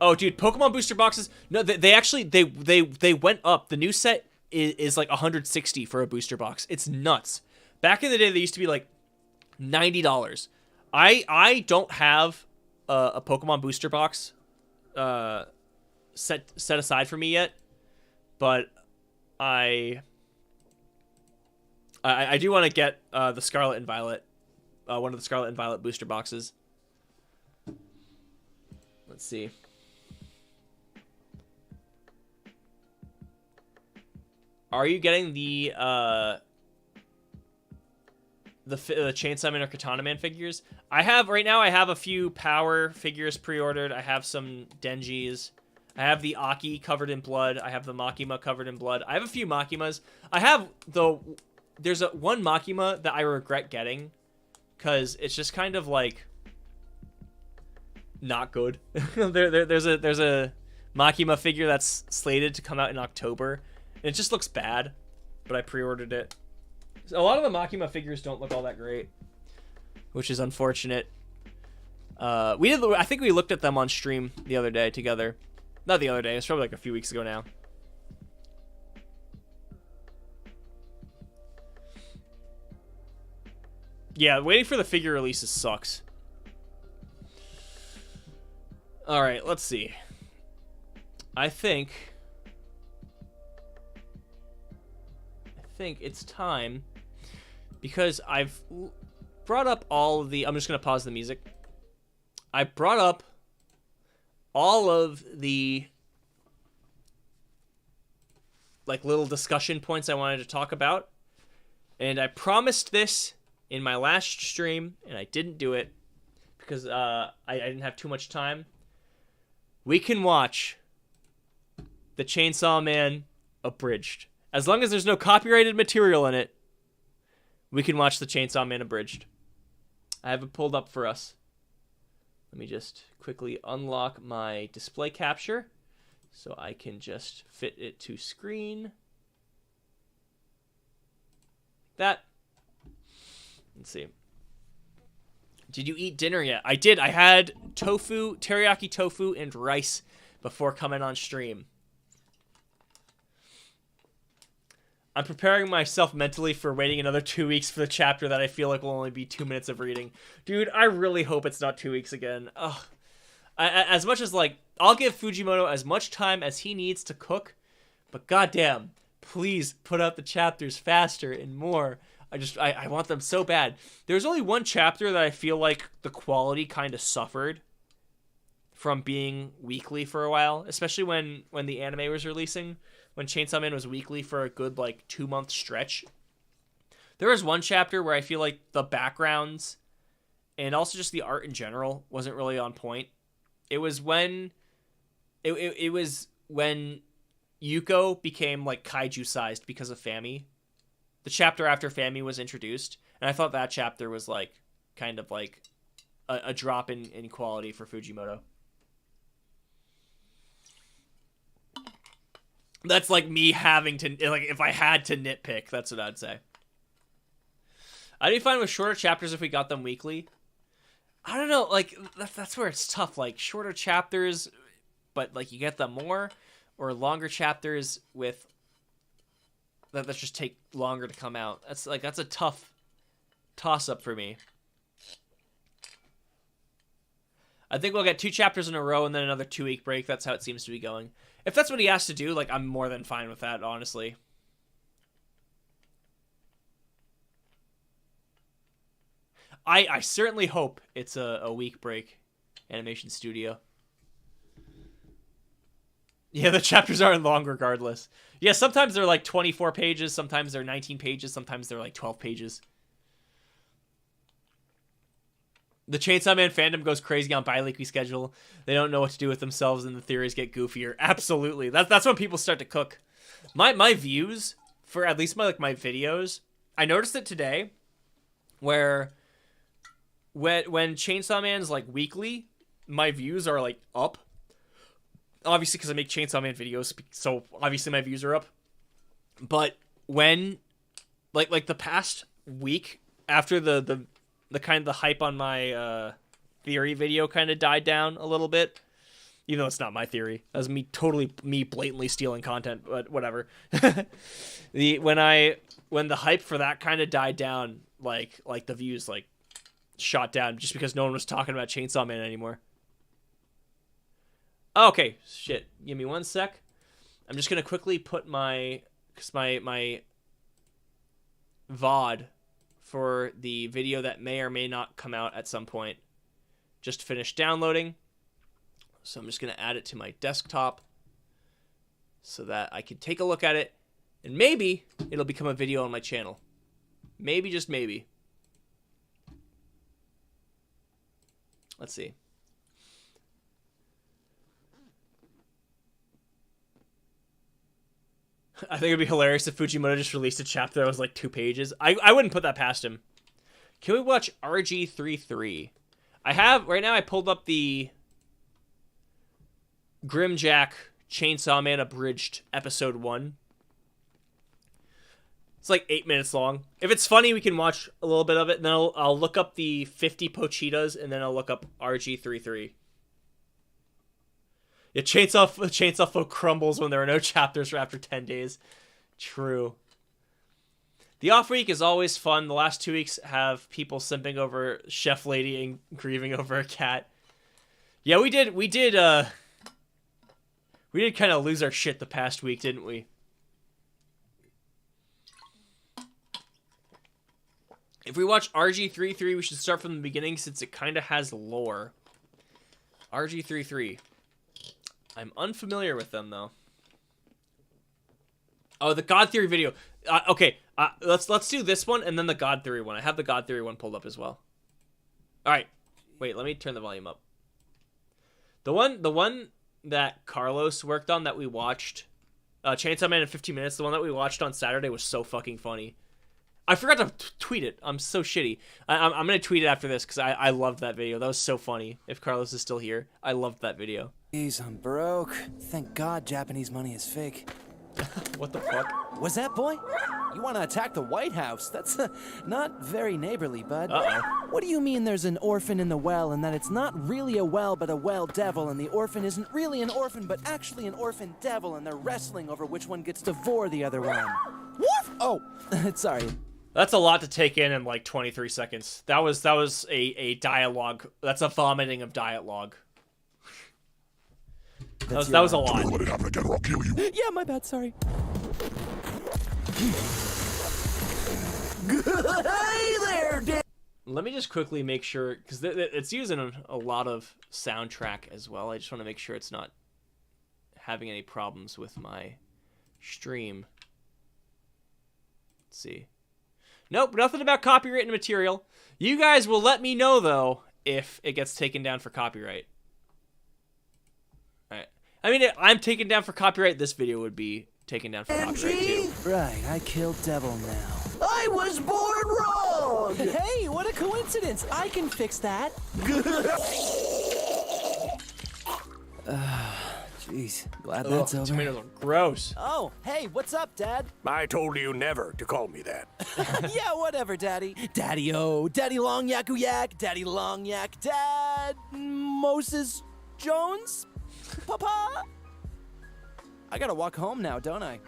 Oh, dude, Pokemon booster boxes. No, they actually they went up. The new set is like 160 for a booster box. It's nuts. Back in the day, they used to be like $90. I don't have a Pokemon booster box set aside for me yet, but I do want to get the Scarlet and Violet, one of the Scarlet and Violet booster boxes. Let's see. Are you getting the Chainsaw Man or Katana Man figures? I have right now. I have a few Power figures pre-ordered. I have some Denjis. I have the Aki covered in blood. I have the Makima covered in blood. I have a few Makimas. I have there's one Makima that I regret getting because it's just kind of like not good. There's a Makima figure that's slated to come out in October. And it just looks bad, but I pre-ordered it. So a lot of the Makima figures don't look all that great, which is unfortunate. I think we looked at them on stream the other day together. Not the other day. It's probably like a few weeks ago now. Yeah, waiting for the figure releases sucks. All right, let's see. I think it's time, because I've brought up all of the... I'm just going to pause the music. I brought up all of the like little discussion points I wanted to talk about, and I promised this in my last stream, and I didn't do it because I didn't have too much time. We can watch the Chainsaw Man abridged. As long as there's no copyrighted material in it, we can watch the Chainsaw Man abridged. I have it pulled up for us. Let me just quickly unlock my display capture so I can just fit it to screen. That. Let's see. Did you eat dinner yet? I did. I had tofu, teriyaki tofu, and rice before coming on stream. I'm preparing myself mentally for waiting another 2 weeks for the chapter that I feel like will only be 2 minutes of reading. Dude, I really hope it's not 2 weeks again. Ugh. As much as, like, I'll give Fujimoto as much time as he needs to cook, but goddamn, please put out the chapters faster and more. I want them so bad. There's only one chapter that I feel like the quality kind of suffered from being weekly for a while, especially when the anime was releasing. When Chainsaw Man was weekly for a good, like, 2-month stretch. There was one chapter where I feel like the backgrounds and also just the art in general wasn't really on point. It was when it was when Yuko became, like, kaiju-sized because of Fami. The chapter after Fami was introduced. And I thought that chapter was, like, kind of, like, a drop in quality for Fujimoto. That's like me having to, like, if I had to nitpick, that's what I'd say. I'd be fine with shorter chapters if we got them weekly. I don't know, like, that's where it's tough. Like, shorter chapters, but, like, you get them more, or longer chapters with, that just take longer to come out. That's a tough toss-up for me. I think we'll get 2 chapters in a row and then another 2-week break. That's how it seems to be going. If that's what he has to do, like, I'm more than fine with that, honestly. I certainly hope it's a week break, Animation Studio. Yeah, the chapters are long regardless. Yeah, sometimes they're like 24 pages, sometimes they're 19 pages, sometimes they're like 12 pages. The Chainsaw Man fandom goes crazy on bi-weekly schedule. They don't know what to do with themselves, and the theories get goofier. Absolutely. That's when people start to cook. My views for at least my videos, I noticed it today, where when Chainsaw Man's like weekly, my views are like up. Obviously, because I make Chainsaw Man videos, so obviously my views are up. But when like the past week after the kind of the hype on my theory video kind of died down a little bit, even though it's not my theory. That was me blatantly stealing content, but whatever. When the hype for that kind of died down, like the views like shot down just because no one was talking about Chainsaw Man anymore. Okay, shit. Give me 1 sec. I'm just gonna quickly put my VOD for the video that may or may not come out at some point just finished downloading. So I'm just going to add it to my desktop so that I can take a look at it, and maybe it'll become a video on my channel. Maybe, just maybe. Let's see. I think it'd be hilarious if Fujimoto just released a chapter that was like 2 pages. I wouldn't put that past him. Can we watch RG33? Right now I pulled up the Grimjack Chainsaw Man Abridged Episode 1. It's like 8 minutes long. If it's funny, we can watch a little bit of it, and then I'll look up the 50 Pochitas, and then I'll look up RG33. Yeah, Chainsaw Folk crumbles when there are no chapters for after 10 days. True. The off week is always fun. The last 2 weeks have people simping over Chef Lady and grieving over a cat. Yeah, we did kind of lose our shit the past week, didn't we? If we watch RG33, we should start from the beginning since it kind of has lore. RG33. I'm unfamiliar with them, though. Oh, the God Theory video. Okay, let's do this one and then the God Theory one. I have the God Theory one pulled up as well. All right. Wait, let me turn the volume up. The one that Carlos worked on that we watched, Chainsaw Man in 15 minutes, the one that we watched on Saturday was so fucking funny. I forgot to tweet it. I'm so shitty. I'm going to tweet it after this because I loved that video. That was so funny. If Carlos is still here, I loved that video. Jeez, I'm broke. Thank God Japanese money is fake. What the fuck? Was that, boy? You want to attack the White House? That's not very neighborly, bud. Uh-oh. What do you mean there's an orphan in the well and that it's not really a well but a well devil and the orphan isn't really an orphan but actually an orphan devil and they're wrestling over which one gets to vor the other one? Woof! Oh, sorry. That's a lot to take in like 23 seconds. That was a dialogue. That's a vomiting of dialogue. That was a lot. Don't let it happen again or I'll kill you. Yeah, my bad, sorry. Hey there, Dan. Let me just quickly make sure, because it's using a lot of soundtrack as well. I just want to make sure it's not having any problems with my stream. Let's see. Nope, nothing about copyrighted material. You guys will let me know, though, if it gets taken down for copyright. Alright. I mean, I'm taken down for copyright. This video would be taken down for copyright, too. Right, I killed Devil now. I was born wrong! Hey, what a coincidence! I can fix that. Jeez, glad that's over. Tomatoes are gross. Oh, hey, what's up, Dad? I told you never to call me that. Yeah, whatever, Daddy. Daddy-o, Daddy Long Yaku Yak, Daddy Long Yak, Dad Moses Jones? Papa? I gotta walk home now, don't I?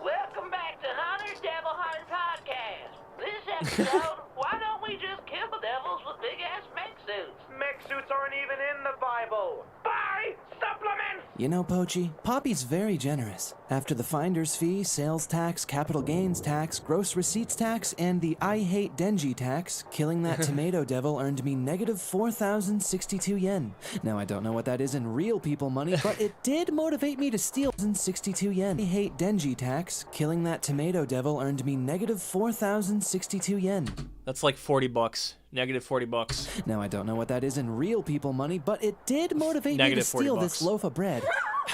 Welcome back to Hunter Devil Hunter Podcast. This episode, why don't we just kill devils with big ass mech suits? Mech suits aren't even in the Bible. Buy supplements! You know, Pochi, Poppy's very generous. After the finder's fee, sales tax, capital gains tax, gross receipts tax, and the I hate Denji tax, killing that tomato devil earned me negative 4,062 yen. Now, I don't know what that is in real people money, but it did motivate me to steal 62 yen. I hate Denji tax, killing that tomato devil earned me negative 4,062 yen. That's like 40 bucks. Negative 40 bucks. Now, I don't know what that is in real people money, but it did motivate me to Negative 40 steal bucks. this loaf of bread.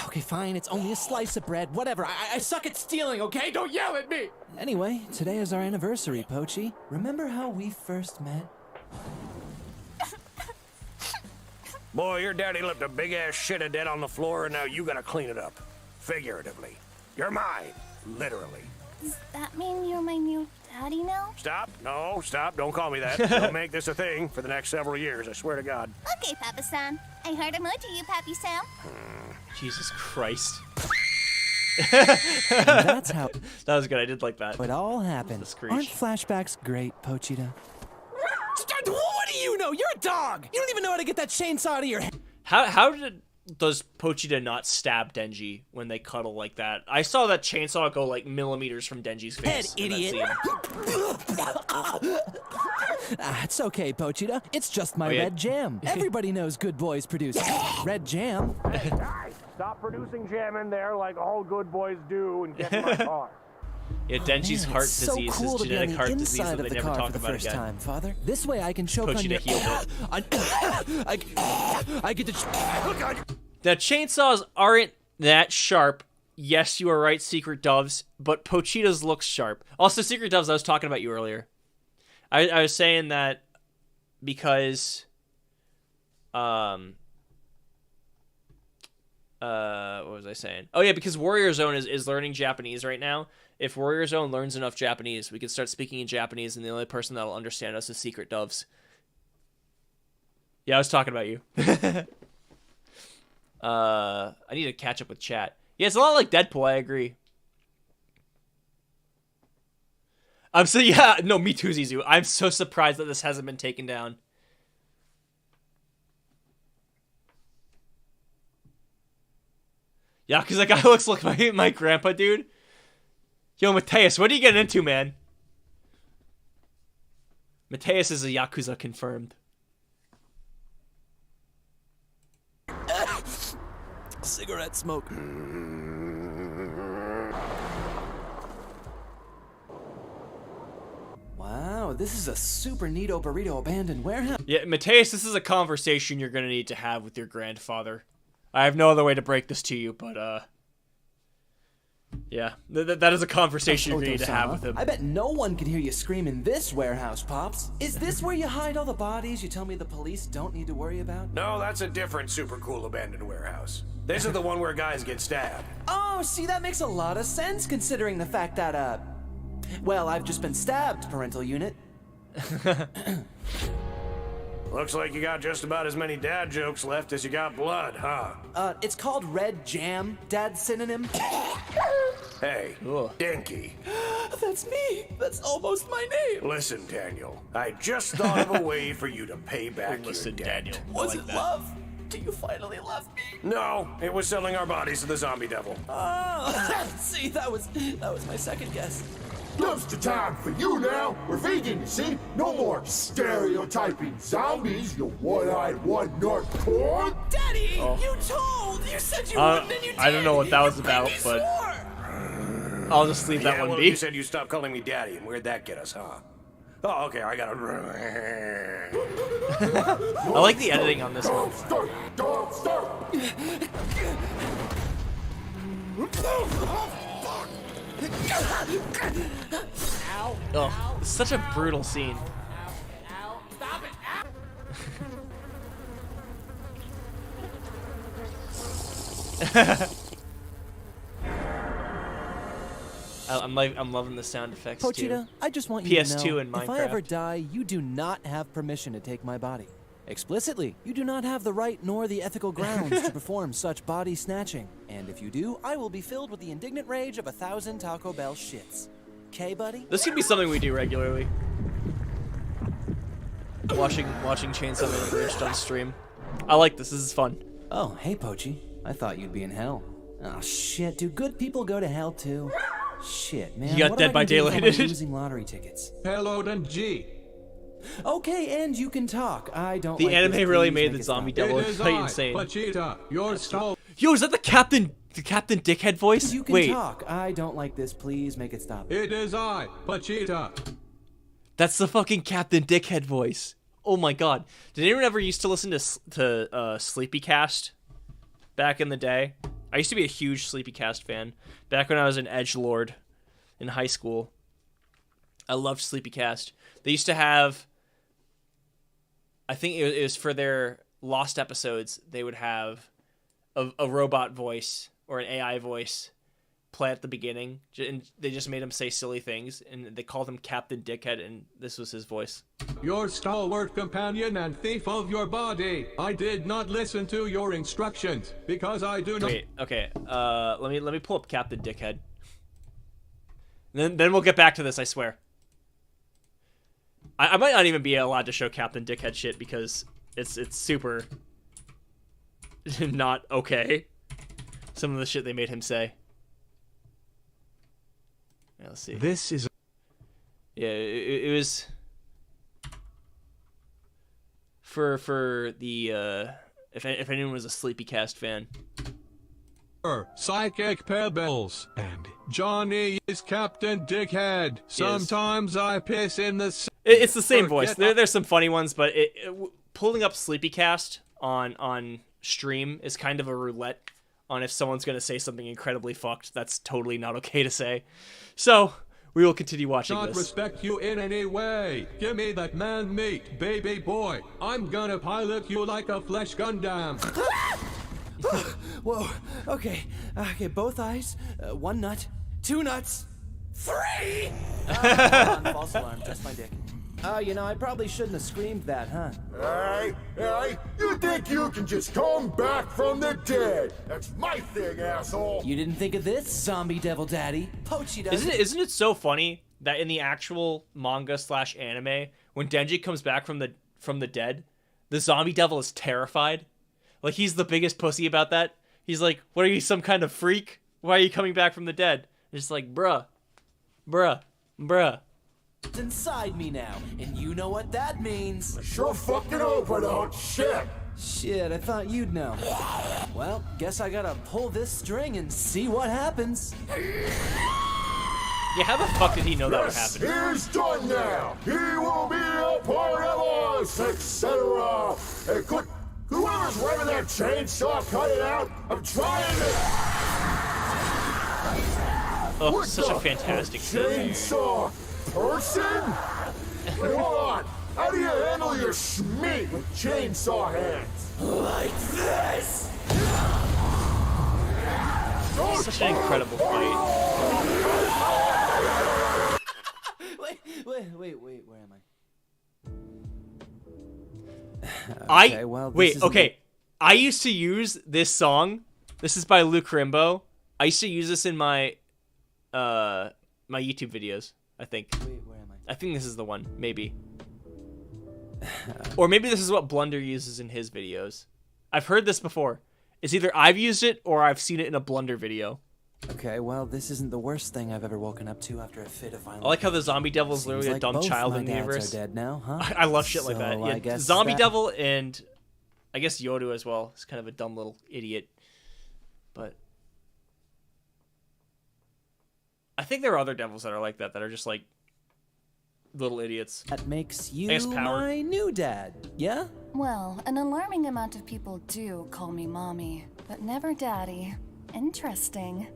Okay, fine, it's only a slice of bread. Whatever, I suck at stealing, okay? Don't yell at me! Anyway, today is our anniversary, Pochi. Remember how we first met? Boy, your daddy left a big-ass shit of dead on the floor, and now you gotta clean it up. Figuratively. You're mine. Literally. Does that mean you're my new daddy now? Stop. No, stop. Don't call me that. Don't make this a thing for the next several years, I swear to God. Okay, Papa-san. I heard a mood to you, Pappy-san. Jesus Christ. That's how That was good. I did like that. it all happened. The screech. Aren't flashbacks great, Pochita? What do you know? You're a dog! You don't even know how to get that chainsaw out of your head! How does Pochita not stab Denji when they cuddle like that? I saw that chainsaw go like millimeters from Denji's face. Head, in that idiot. scene. It's okay, Pochita. It's just my Oh, yeah. red jam. Everybody knows good boys produce red jam. Guys, stop producing jam in there like all good boys do and get in my car. Yeah, Denji's Man, heart it's so disease cool is to be on genetic the heart disease inside that of they the never car talk for the about first again. time, Father. This way I can choke on Pochita your... healed I get to... The chainsaws aren't that sharp. Yes, you are right, Secret Doves, but Pochita's looks sharp. Also, Secret Doves, I was talking about you earlier. I was saying that because what was I saying? Oh yeah, because Warrior Zone is learning Japanese right now. If Warrior Zone learns enough Japanese, we can start speaking in Japanese, and the only person that'll understand us is Secret Doves. Yeah, I was talking about you. I need to catch up with chat. Yeah, it's a lot like Deadpool, I agree. No, me too, Zizu. I'm so surprised that this hasn't been taken down. Yeah, because that guy looks like my grandpa, dude. Yo, Mateus, what are you getting into, man? Mateus is a Yakuza confirmed. Cigarette smoke. Wow, this is a super neato burrito abandoned warehouse. Yeah, Mateus, this is a conversation you're gonna need to have with your grandfather. I have no other way to break this to you, but yeah, that is a conversation you're gonna need to have with him. I bet no one could hear you scream in this warehouse, Pops. Is this where you hide all the bodies you tell me the police don't need to worry about? No, that's a different super cool abandoned warehouse. This is the one where guys get stabbed. Oh, see, that makes a lot of sense considering the fact that, well, I've just been stabbed, parental unit. Looks like you got just about as many dad jokes left as you got blood, huh? It's called red jam, dad's synonym. Hey, Ugh. Dinky. That's me. That's almost my name. Listen, Daniel. I just thought of a way for you to pay back Listen, your debt. Daniel. I Was like it that. love? Do you finally love me? No, it was selling our bodies to the zombie devil. Oh, see, that was my second guess. Dumpster time for you now. We're vegan, you see? No more stereotyping zombies, you one-eyed, one-nut porn. Daddy, you said you wouldn't, and you did. I don't know what that was about, but I'll just leave that Yeah, one well, be. you said you'd stop calling me daddy, and where'd that get us, huh? Oh, okay, I gotta... I like the editing on this one. Don't start. Oh, it's such a brutal scene. I'm loving the sound effects Pochita, too. I just want you PS2 to know, and if I ever Minecraft. die, you do not have permission to take my body. Explicitly, you do not have the right nor the ethical grounds to perform such body snatching. And if you do, I will be filled with the indignant rage of 1,000 Taco Bell shits. Okay, buddy? This could be something we do regularly. Watching Chainsaw Man Abridged on stream. I like this. This is fun. Oh, hey, Pochi. I thought you'd be in hell. Oh, shit. Do good people go to hell, too? Shit, man. You got what Dead am I by gonna do if Daylight. I'm losing lottery tickets. Hello, then G. Okay, and you can talk. I don't The like anime this. really Please made make the it zombie stop. devil It is play I, insane. Vegeta, your stall. Yo, is that the Captain Dickhead voice? You can Wait, talk. I don't like this. Please make it stop. It is I, Vegeta. that's the fucking Captain Dickhead voice. Oh my god. Did anyone ever used to listen to Sleepycast back in the day? I used to be a huge Sleepycast fan back when I was an edgelord in high school. I loved Sleepycast. They used to have, I think it was for their lost episodes, they would have a robot voice or an AI voice play at the beginning, and they just made him say silly things, and they called him Captain Dickhead, and this was his voice. Your stalwart companion and thief of your body. I did not listen to your instructions because I do not. Wait, okay. Let me pull up Captain Dickhead. Then we'll get back to this, I swear. I might not even be allowed to show Captain Dickhead shit because it's super not okay. Some of the shit they made him say. Yeah, let's see. This is. Yeah, it was for the if anyone was a Sleepycast fan. Psychic Pebbles, and Johnny is Captain Dickhead. Sometimes I piss in the. It's the same voice. Forget There's some funny ones, but pulling up Sleepycast on stream is kind of a roulette on if someone's going to say something incredibly fucked. That's totally not okay to say. So we will continue watching Not this. respect you in any way. Give me that man meat, baby boy. I'm gonna pilot you like a flesh Gundam. Whoa. Okay. Okay, both eyes. One nut. Two nuts. Three! Hold on, false alarm. Just my dick. You know, I probably shouldn't have screamed that, huh? Hey, you think you can just come back from the dead? That's my thing, asshole. You didn't think of this, zombie devil daddy? Poachy does. Isn't it so funny that in the actual manga / anime, when Denji comes back from the dead, the zombie devil is terrified? Like, he's the biggest pussy about that. He's like, what are you, some kind of freak? Why are you coming back from the dead? It's just like, bruh. It's inside me now, and you know what that means. Sure fucking hope I don't. Shit. Shit, I thought you'd know. Well, guess I gotta pull this string and see what happens. Yeah, how the fuck did he know that would happen? He's done now. He will be a part of us, etc. Hey, whoever's waving that chainsaw, cut it out. I'm trying to. Oh, such a fantastic scene. Chainsaw person? Wait, hold on. How do you handle your schmeat with chainsaw hands? Like this! Such an incredible fight. Wait, where am I? Okay. I used to use this song. This is by Luke Rimbo. I used to use this in my my YouTube videos, I think. Wait, where am I? I think this is the one, maybe. Or maybe this is what Blunder uses in his videos. I've heard this before. It's either I've used it or I've seen it in a Blunder video. Okay, well, this isn't the worst thing I've ever woken up to after a fit of violence. I like how the zombie devil is literally a dumb child in the universe. Are dead now, huh? I love shit like that. So, I Yeah, guess zombie that- devil and I guess Yoru as well. He's kind of a dumb little idiot. But I think there are other devils that are like that are just like little idiots. That makes you guess power. my new dad, yeah? Well, an alarming amount of people do call me mommy, but never daddy. Interesting.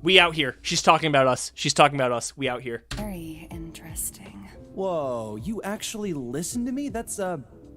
We out here. She's talking about us. We out here. Very interesting. Whoa, you actually listen to me? That's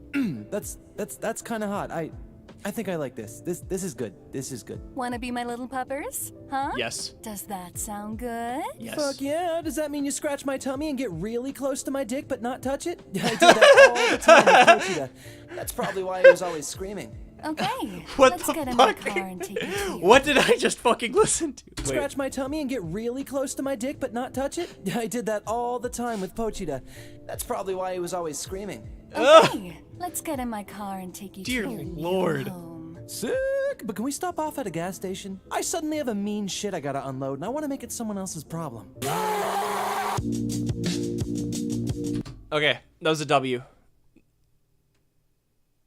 that's kind of hot. I think I like this. This is good. This is good. Wanna be my little puppers? Huh? Yes. Does that sound good? Yes. Fuck yeah. Does that mean you scratch my tummy and get really close to my dick but not touch it? I do that all the time with Pochita. That's probably why I was always screaming. Okay. What let's the get in my fuck? car and take you to your What did I just fucking listen to? Wait. Scratch my tummy and get really close to my dick but not touch it? I did that all the time with Pochita. That's probably why he was always screaming. Okay, let's get in my car and take you Dear to your new Lord. home. Sick! But can we stop off at a gas station? I suddenly have a mean shit I gotta unload, and I want to make it someone else's problem. Okay, that was a W.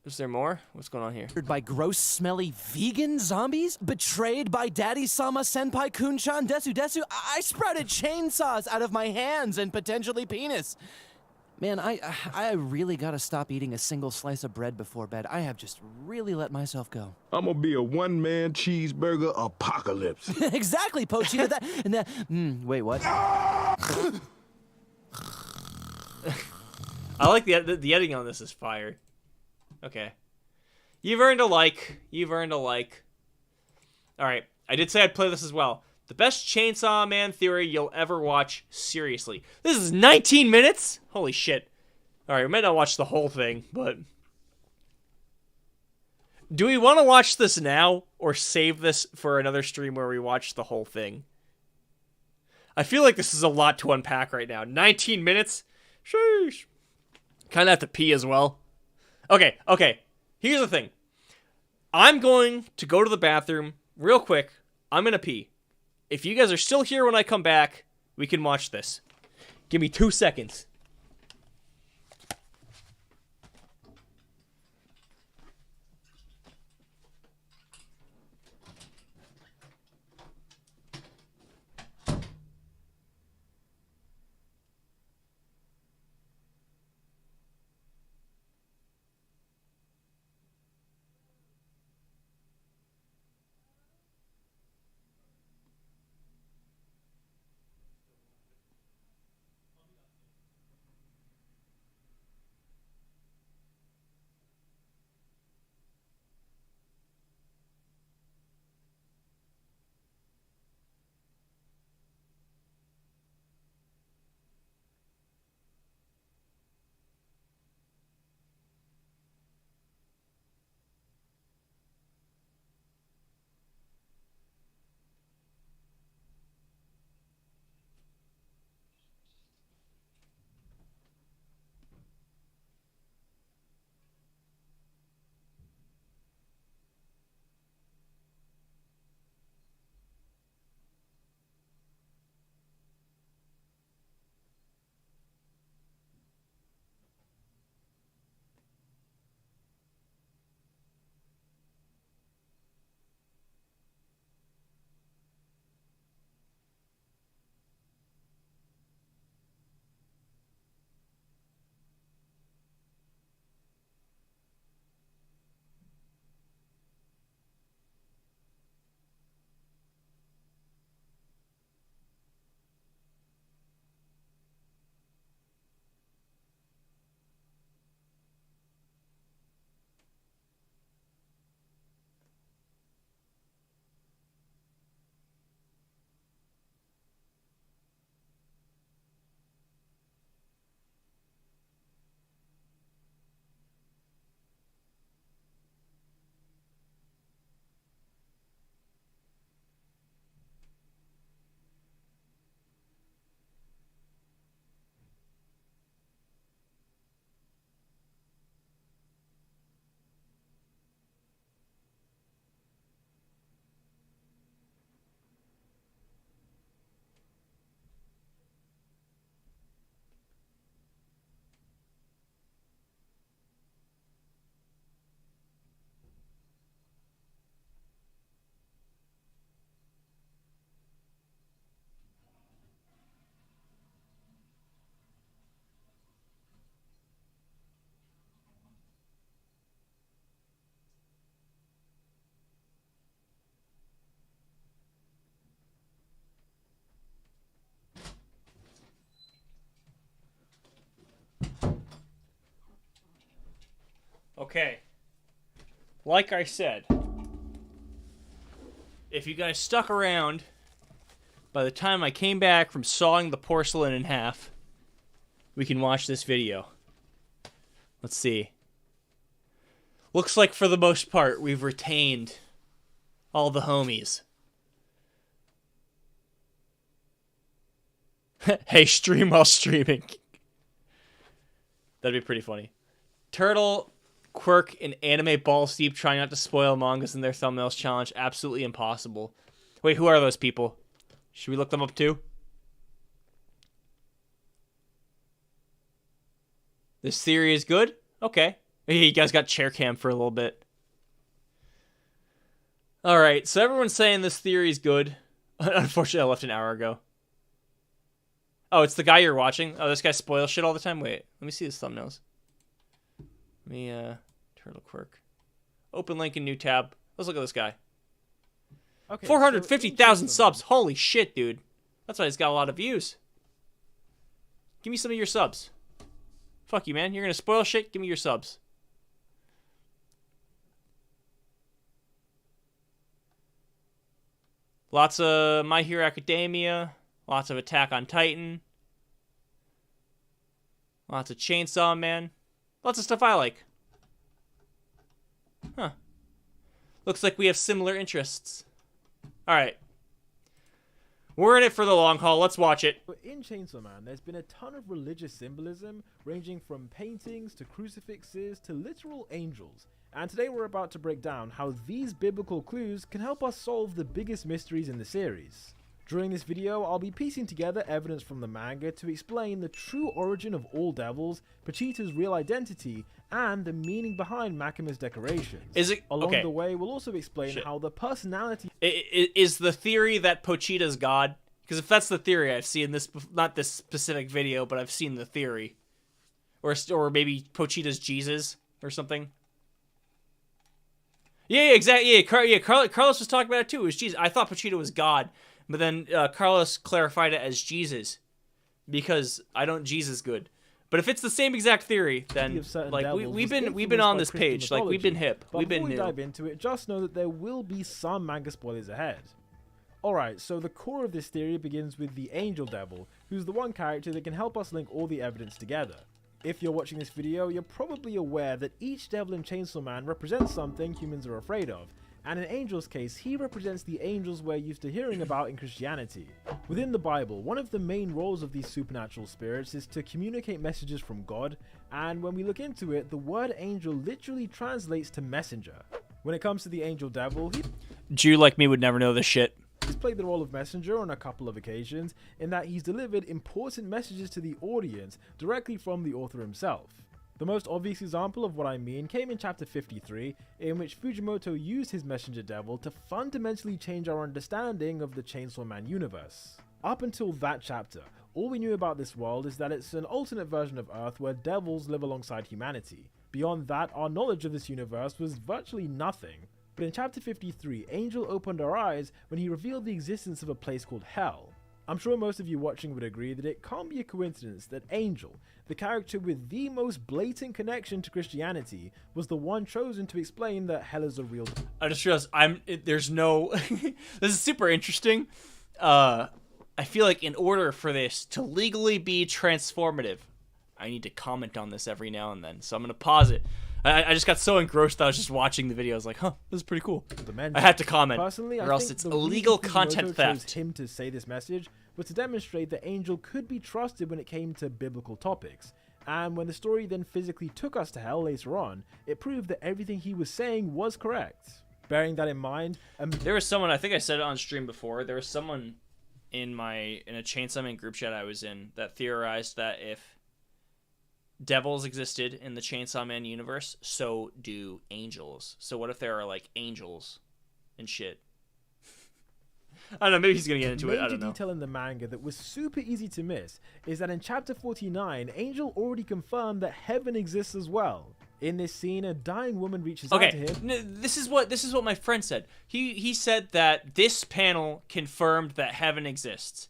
Is there more? What's going on here? By gross, smelly vegan zombies? Betrayed by Daddy Sama Senpai Kunchan Desu Desu? I sprouted chainsaws out of my hands and potentially penis. Man, I really gotta stop eating a single slice of bread before bed. I have just really let myself go. I'm gonna be a one-man cheeseburger apocalypse. Exactly, Pochita. Wait, what? I like the editing on this is fire. Okay. You've earned a like. You've earned a like. Alright, I did say I'd play this as well. The best Chainsaw Man theory you'll ever watch, seriously. This is 19 minutes? Holy shit. Alright, we might not watch the whole thing, but... Do we want to watch this now, or save this for another stream where we watch the whole thing? I feel like this is a lot to unpack right now. 19 minutes? Sheesh. Kinda have to pee as well. Okay. Here's the thing. I'm going to go to the bathroom real quick. I'm gonna pee. If you guys are still here when I come back, we can watch this. Give me 2 seconds. Okay. Like I said, if you guys stuck around, by the time I came back from sawing the porcelain in half, we can watch this video. Let's see. Looks like for the most part, we've retained all the homies. Hey, stream while streaming. That'd be pretty funny. Turtle Quirk and Anime Balls Deep trying not to spoil mangas in their thumbnails challenge. Absolutely impossible. Wait, who are those people? Should we look them up too? This theory is good? Okay. Hey, you guys got chair cam for a little bit. Alright, so everyone's saying this theory is good. Unfortunately, I left an hour ago. Oh, it's the guy you're watching? Oh, this guy spoils shit all the time? Wait, let me see his thumbnails. Let me, Turtle Quirk. Open link in new tab. Let's look at this guy. Okay, 450,000 subs. Holy shit, dude. That's why he's got a lot of views. Give me some of your subs. Fuck you, man. You're gonna spoil shit? Give me your subs. Lots of My Hero Academia. Lots of Attack on Titan. Lots of Chainsaw Man. Lots of stuff I like. Huh. Looks like we have similar interests. Alright. We're in it for the long haul. Let's watch it. In Chainsaw Man, there's been a ton of religious symbolism, ranging from paintings to crucifixes to literal angels. And today we're about to break down how these biblical clues can help us solve the biggest mysteries in the series. During this video, I'll be piecing together evidence from the manga to explain the true origin of all devils, Pochita's real identity, and the meaning behind Makima's decorations. Along the way, we'll also explain how the personality... Is the theory that Pochita's God? Because if that's the theory, I've seen this, not this specific video, but I've seen the theory. Or maybe Pochita's Jesus or something. Yeah, exactly. Yeah, Carlos was talking about it too. It was Jesus. I thought Pochita was God. But then Carlos clarified it as Jesus, because I don't Jesus good. But if it's the same exact theory, then like we've been on this page, like we've been hip, we've been new. Before we dive into it, just know that there will be some manga spoilers ahead. Alright, so the core of this theory begins with the Angel Devil, who's the one character that can help us link all the evidence together. If you're watching this video, you're probably aware that each devil in Chainsaw Man represents something humans are afraid of. And in Angel's case, he represents the angels we're used to hearing about in Christianity. Within the Bible, one of the main roles of these supernatural spirits is to communicate messages from God, and when we look into it, the word angel literally translates to messenger. When it comes to the Angel Devil, Jew like me would never know this shit. He's played the role of messenger on a couple of occasions, in that he's delivered important messages to the audience directly from the author himself. The most obvious example of what I mean came in chapter 53, in which Fujimoto used his messenger devil to fundamentally change our understanding of the Chainsaw Man universe. Up until that chapter, all we knew about this world is that it's an alternate version of Earth where devils live alongside humanity. Beyond that, our knowledge of this universe was virtually nothing. But in chapter 53, Angel opened our eyes when he revealed the existence of a place called Hell. I'm sure most of you watching would agree that it can't be a coincidence that Angel, the character with the most blatant connection to Christianity, was the one chosen to explain that hell is a real... I just realized there's no... This is super interesting. I feel like in order for this to legally be transformative, I need to comment on this every now and then. So I'm going to pause it. I just got so engrossed that I was just watching the video. I was like, huh, this is pretty cool. I had to comment, Personally, or else it's illegal content theft. Chose him to say this message was to demonstrate that Angel could be trusted when it came to biblical topics. And when the story then physically took us to hell later on, it proved that everything he was saying was correct. Bearing that in mind, there was someone, I think I said it on stream before, there was someone in a Chainsaw Man group chat I was in that theorized that if devils existed in the Chainsaw Man universe, so do angels. So what if there are like angels and shit? I don't know, maybe he's gonna get into it, I don't know. Major detail in the manga that was super easy to miss is that in chapter 49, Angel already confirmed that heaven exists as well. In this scene, a dying woman reaches out to him. This is what my friend said. He said that this panel confirmed that heaven exists.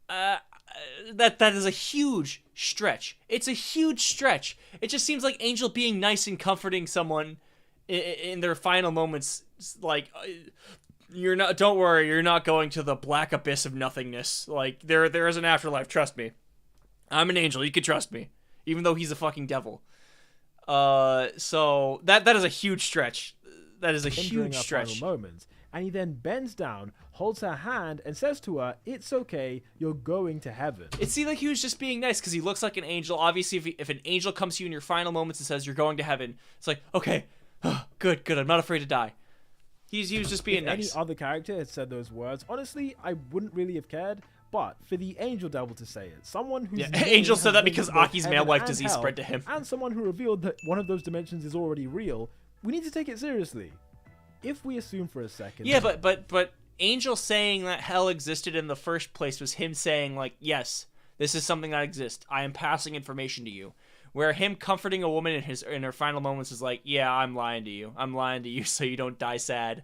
That is a huge stretch. It's a huge stretch. It just seems like Angel being nice and comforting someone in their final moments, like, don't worry, you're not going to the black abyss of nothingness. Like, there is an afterlife, trust me. I'm an angel, you can trust me. Even though he's a fucking devil. So that is a huge stretch. That is a huge stretch. Moments, and he then bends down, holds her hand, and says to her, "It's okay, you're going to heaven." It seemed like he was just being nice because he looks like an angel. Obviously, if an angel comes to you in your final moments and says you're going to heaven, it's like, okay, good, I'm not afraid to die. He was just being If nice. any other character had said those words, honestly, I wouldn't really have cared. But for the angel devil to say it, someone who's Angel said that because Aki's male male-wife disease spread to him. and someone who revealed that one of those dimensions is already real, we need to take it seriously. If we assume for a second, Yeah, but Angel saying that hell existed in the first place was him saying, like, yes, this is something that exists. I am passing information to you. Where him comforting a woman in her final moments is like, yeah, I'm lying to you. I'm lying to you so you don't die sad.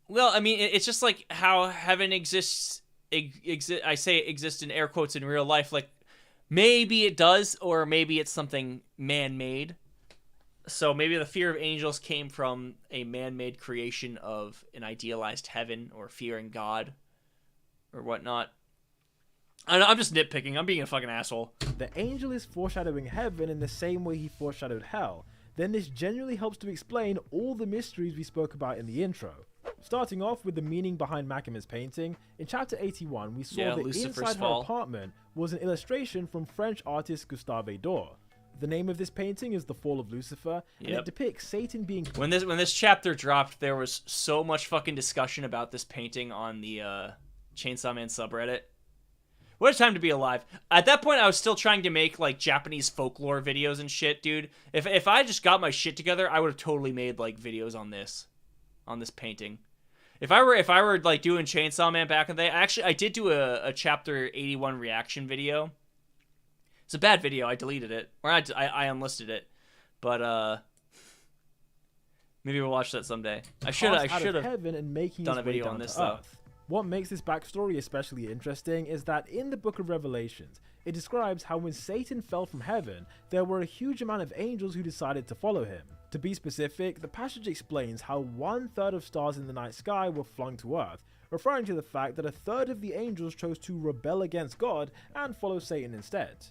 Well, I mean, it's just like how heaven exists. I say it exists in air quotes in real life. Like, maybe it does, or maybe it's something man-made. So maybe the fear of angels came from a man-made creation of an idealized heaven or fearing God or whatnot. I'm just nitpicking. I'm being a fucking asshole. the angel is foreshadowing heaven in the same way he foreshadowed hell, then this genuinely helps to explain all the mysteries we spoke about in the intro. Starting off with the meaning behind Makima's painting, in chapter 81 we saw that Lucifer's inside fall. her apartment was an illustration from French artist Gustave Doré. The name of this painting is The Fall of Lucifer, and Yep. it depicts Satan being... When this chapter dropped, there was so much fucking discussion about this painting on the Chainsaw Man subreddit. What a time to be alive. At that point, I was still trying to make, like, Japanese folklore videos and shit, dude. If I just got my shit together, I would have totally made, like, videos on this painting. If I were like, doing Chainsaw Man back in the day, I did do a Chapter 81 reaction video. It's a bad video. I deleted it. Or I unlisted it. But, maybe we'll watch that someday. I should have heaven and making done his a way video down on this, to though. earth. What makes this backstory especially interesting is that in the book of Revelations, it describes how when Satan fell from heaven, there were a huge amount of angels who decided to follow him. To be specific, the passage explains how 1/3 of stars in the night sky were flung to earth, referring to the fact that 1/3 of the angels chose to rebel against God and follow Satan instead.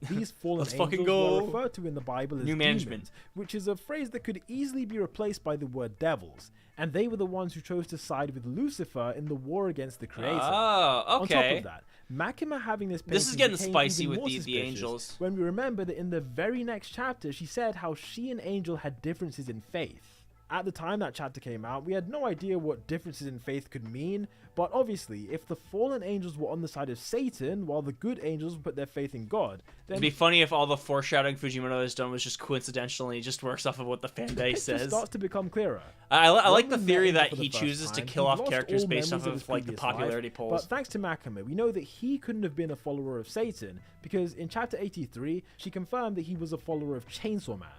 These fallen Let's angels fucking go. were referred to in the Bible as New demons, management. which is a phrase that could easily be replaced by the word devils, and they were the ones who chose to side with Lucifer in the war against the Creator. Oh, okay. On top of that, Makima having this This is painting getting became spicy even with more the suspicious angels. when we remember that in the very next chapter she said how she and Angel had differences in faith. At the time that chapter came out, we had no idea what differences in faith could mean, but obviously, if the fallen angels were on the side of Satan, while the good angels put their faith in God, then It'd be funny if all the foreshadowing Fujimoto has done was just coincidentally just works off of what the fan the base picture says. starts to become clearer. I like When the we met theory Angel that for the he first chooses to time, kill he off lost characters all based off memories of like the his previous life, popularity polls. But thanks to Makima, we know that he couldn't have been a follower of Satan, because in chapter 83, she confirmed that he was a follower of Chainsaw Man.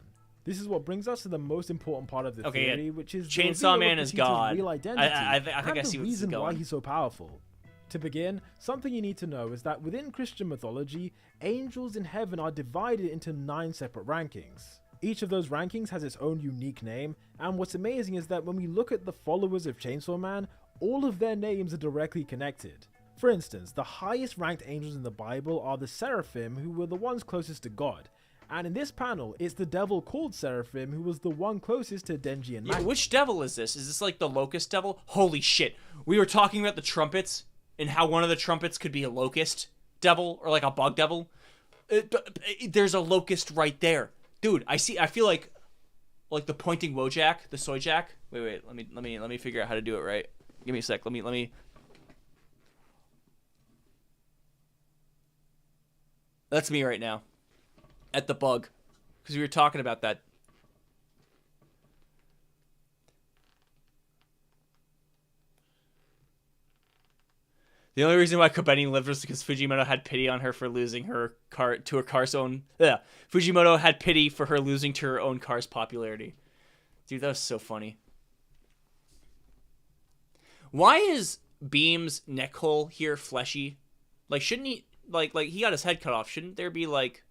This is what brings us to the most important part of the Okay, theory, which is the Chainsaw reveal Man of is Petita's God. real identity I think I and see the where this is reason why going. he's so powerful. To begin, something you need to know is that within Christian mythology, angels in heaven are divided into 9 separate rankings. Each of those rankings has its own unique name, and what's amazing is that when we look at the followers of Chainsaw Man, all of their names are directly connected. For instance, the highest ranked angels in the Bible are the Seraphim, who were the ones closest to God. And in this panel, it's the devil called Seraphim who was the one closest to Denji and Yeah, Makima. which devil is this? Is this like the locust devil? Holy shit. We were talking about the trumpets and how one of the trumpets could be a locust devil or like a bug devil. There's a locust right there. Dude, I feel like the pointing Wojak, the Sojak. Wait, let me figure out how to do it right. Give me a sec. Let me That's me right now. At the bug. Because we were talking about that. The only reason why Kobeni lived was because Fujimoto had pity on her for losing her car to her car's own... Yeah. Fujimoto had pity for her losing to her own car's popularity. Dude, that was so funny. Why is Beam's neck hole here fleshy? Like, shouldn't he... Like he got his head cut off. Shouldn't there be, like...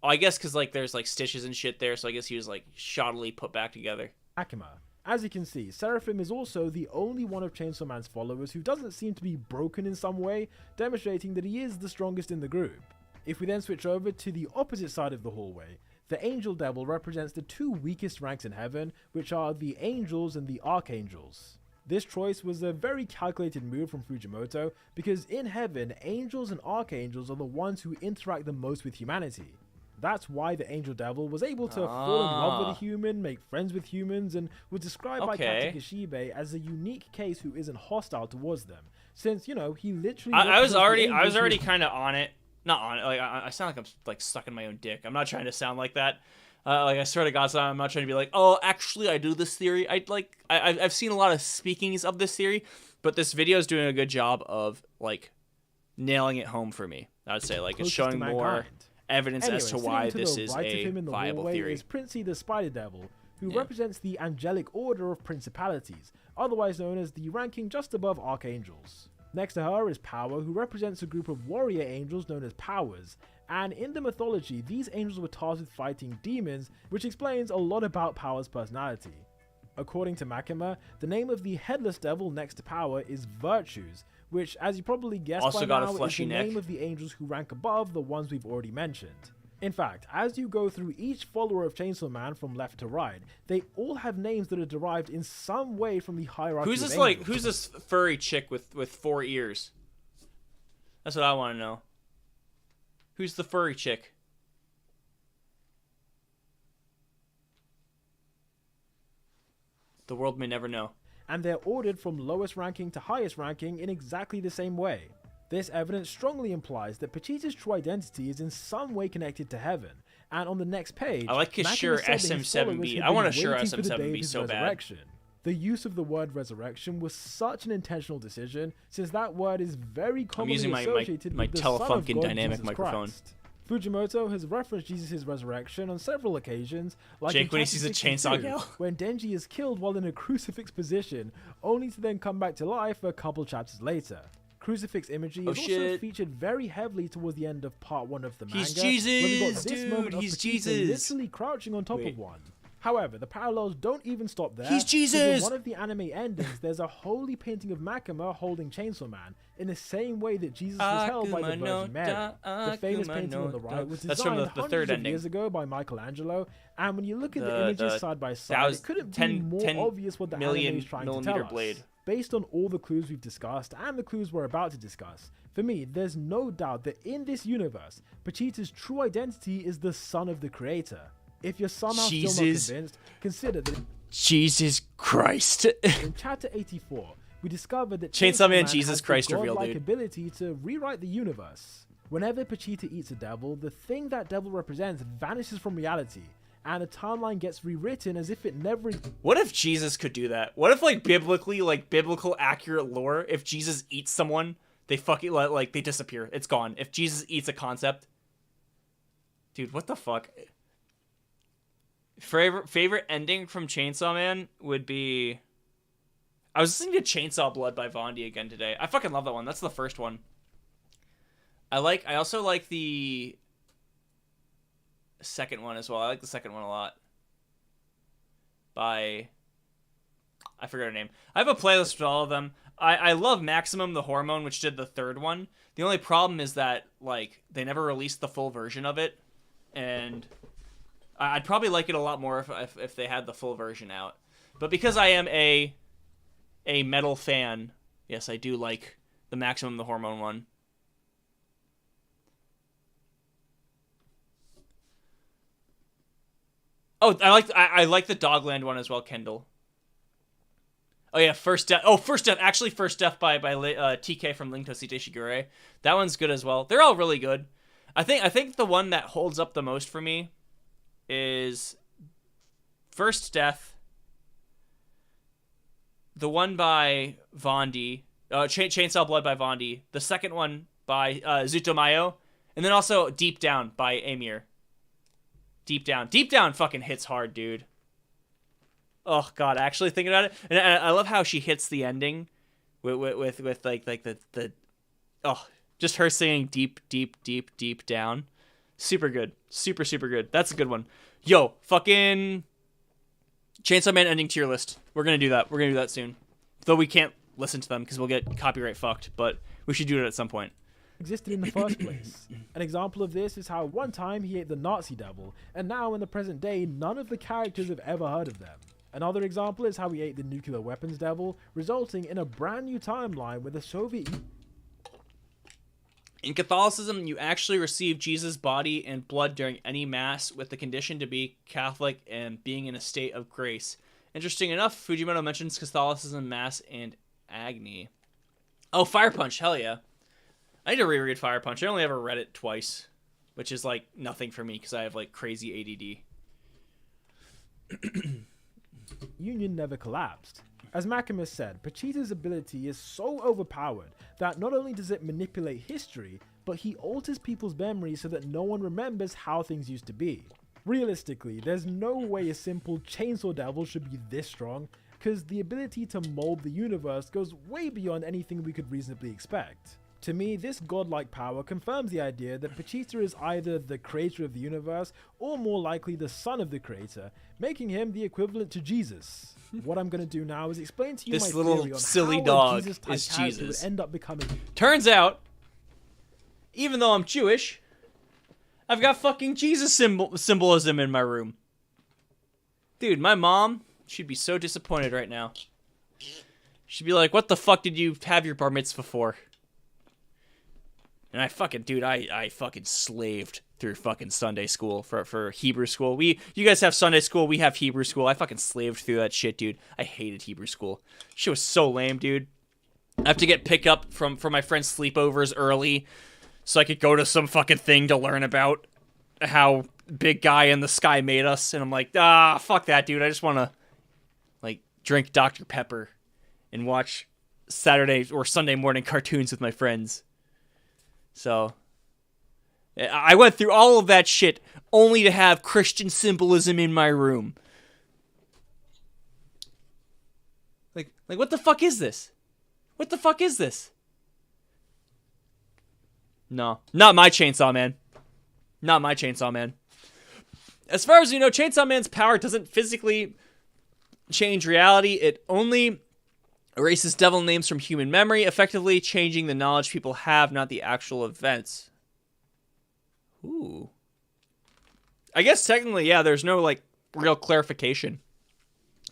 Oh, I guess because, like, there's, like, stitches and shit there, so I guess he was, like, shoddily put back together. Makima. As you can see, Seraphim is also the only one of Chainsaw Man's followers who doesn't seem to be broken in some way, demonstrating that he is the strongest in the group. If we then switch over to the opposite side of the hallway, the Angel Devil represents the two weakest ranks in heaven, which are the Angels and the Archangels. This choice was a very calculated move from Fujimoto because in heaven, angels and archangels are the ones who interact the most with humanity. That's why the Angel Devil was able to fall in love with a human, make friends with humans, and was described by Captain Kishibe as a unique case who isn't hostile towards them, since, you know, he literally... I was already kind of on it. Not on it. Like, I sound like I'm like sucking my own dick. I'm not trying to sound like that. Like, I swear to God, I'm not trying to be like, oh, actually, I do this theory. I've seen a lot of speakings of this theory, but this video is doing a good job of, like, nailing it home for me. I would say, like, it's showing more evidence as to why this is a viable theory. Is Princey the Spider Devil, who represents the angelic order of principalities, otherwise known as the ranking just above archangels. Next to her is Power, who represents a group of warrior angels known as Powers, and in the mythology, these angels were tasked with fighting demons, which explains a lot about Power's personality. According to Makima, the name of the headless devil next to Power is Virtues, which, as you probably guessed also by got now, a fleshy is the neck. name of the angels who rank above the ones we've already mentioned. In fact, as you go through each follower of Chainsaw Man from left to right, they all have names that are derived in some way from the hierarchy Who's of this angels. who's this furry chick with 4 ears? That's what I want to know. Who's the furry chick? The world may never know. And they're ordered from lowest ranking to highest ranking in exactly the same way. This evidence strongly implies that Pachita's true identity is in some way connected to heaven, and on the next page, I like his Makima Shure said that his SM7B. followers had I want been a Shure waiting for the day of SM7B his so bad. resurrection. The use of the word resurrection was such an intentional decision, since that word is very commonly using my associated with the Son of Telefunken God, dynamic Jesus microphone. Christ. Fujimoto has referenced Jesus' resurrection on several occasions, like Jake in when he chapter sees a 62, chainsaw kill. when Denji is killed while in a crucifix position, only to then come back to life a couple chapters later. Crucifix imagery is also featured very heavily towards the end of part 1 of the manga. He's where we got Jesus, this moment dude. of He's Pachita Jesus. literally crouching on top of one. However, the parallels don't even stop there. He's 'cause Jesus! In one of the anime endings, there's a holy painting of Makima holding Chainsaw Man, in the same way that Jesus was held by the Virgin Mary. The famous painting on the right was That's from designed the hundreds third of ending. years ago by Michelangelo, and when you look at the The images side by side, it couldn't be more 10 obvious what the anime is trying to tell us. blade. Based on all the clues we've discussed, and the clues we're about to discuss, for me, there's no doubt that in this universe, Pachita's true identity is the son of the creator. If you're somehow still not convinced, consider that Jesus Christ. in chapter 84, we discovered that Chainsaw Man has Jesus the Christ revealed, godlike dude. ability to rewrite the universe. Whenever Pachita eats a devil, the thing that devil represents vanishes from reality, and a timeline gets rewritten as if it never... What if Jesus could do that? What if, like, biblical accurate lore, if Jesus eats someone, they fucking, like, they disappear. It's gone. If Jesus eats a concept. Dude, what the fuck? Favorite ending from Chainsaw Man would be... I was listening to Chainsaw Blood by Vondi again today. I fucking love that one. That's the first one. I also like the second one as well. I like the second one a lot. I forget her name. I have a playlist with all of them. I love Maximum the Hormone, which did the third one. The only problem is that, like, they never released the full version of it, and I'd probably like it a lot more if they had the full version out. But because I am a metal fan, yes, I do like the Maximum the Hormone one. Oh, I like the Dogland one as well, Kendall. Oh yeah, First Death. Oh, First Death. Actually, First Death by TK from Link to Shigure. That one's good as well. They're all really good. I think the one that holds up the most for me is First Death. The one by Vondi, Chainsaw Blood by Vondi. The second one by Zutomayo, and then also Deep Down by Amir. Deep Down fucking hits hard, dude. Oh god, actually thinking about it, and I love how she hits the ending with like the just her singing deep down. Super good, super good. That's a good one. Yo, fucking Chainsaw Man ending tier list. We're gonna do that. We're gonna do that soon. Though we can't listen to them because we'll get copyright fucked, but we should do it at some point. existed in the first place. An example of this is how one time he ate the Nazi devil, and now in the present day, none of the characters have ever heard of them. Another example is how he ate the nuclear weapons devil, resulting in a brand new timeline where the Soviet... In Catholicism, you actually receive Jesus' body and blood during any mass with the condition to be Catholic and being in a state of grace. Interesting enough, Fujimoto mentions Catholicism, Mass, and Agni. Oh, Fire Punch, hell yeah. I need to reread Fire Punch. I only ever read it twice, which is like nothing for me because I have like crazy ADD. Union never collapsed. As Maximus said, Pachita's ability is so overpowered that not only does it manipulate history, but he alters people's memories so that no one remembers how things used to be. Realistically, there's no way a simple chainsaw devil should be this strong, because the ability to mold the universe goes way beyond anything we could reasonably expect. To me, this godlike power confirms the idea that Pachita is either the creator of the universe, or more likely the son of the creator, making him the equivalent to Jesus. What I'm going to do now is explain to you This my little theory on silly how dog a Jesus-type is character Jesus. would end up becoming... Turns out, even though I'm Jewish, I've got fucking Jesus symbolism in my room. Dude, my mom, she'd be so disappointed right now. She'd be like, what the fuck did you have your bar mitzvah for? And I fucking slaved through fucking Sunday school for Hebrew school. You guys have Sunday school, we have Hebrew school. I fucking slaved through that shit, dude. I hated Hebrew school. Shit was so lame, dude. I have to get pick up from my friends' sleepovers early so I could go to some fucking thing to learn about how big guy in the sky made us. And I'm like, fuck that, dude. I just want to, like, drink Dr. Pepper and watch Saturday or Sunday morning cartoons with my friends. So, I went through all of that shit only to have Christian symbolism in my room. Like what the fuck is this? What the fuck is this? No, not my Chainsaw Man. Not my Chainsaw Man. As far as you know, Chainsaw Man's power doesn't physically change reality. It only erases devil names from human memory, effectively changing the knowledge people have, not the actual events. Ooh. I guess technically, yeah, there's no, like, real clarification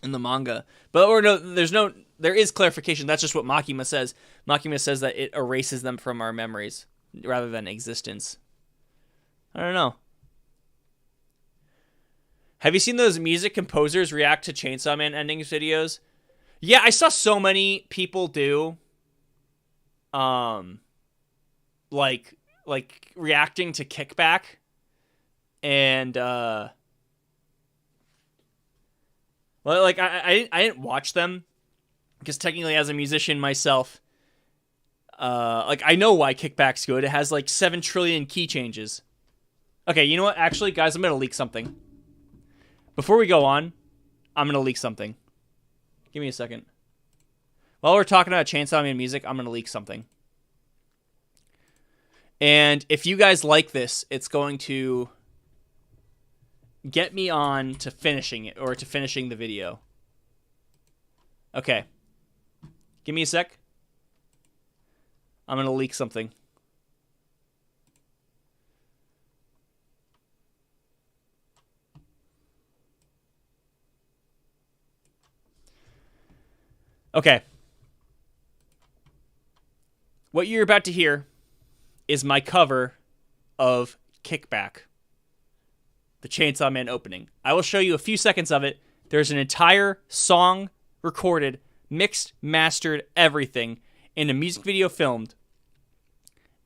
in the manga. There is clarification. That's just what Makima says. Makima says that it erases them from our memories rather than existence. I don't know. Have you seen those music composers react to Chainsaw Man endings videos? Yeah, I saw so many people do, like reacting to Kickback, and I didn't watch them because technically, as a musician myself, I know why Kickback's good. It has like 7 trillion key changes. Okay, you know what? Actually, guys, I'm gonna leak something. Before we go on, I'm gonna leak something. Give me a second. While we're talking about Chainsaw Man music, I'm going to leak something. And if you guys like this, it's going to get me on to finishing it, or to finishing the video. Okay. Give me a sec. I'm going to leak something. Okay. What you're about to hear is my cover of Kickback, the Chainsaw Man opening. I will show you a few seconds of it. There's an entire song recorded, mixed, mastered, everything, in a music video filmed.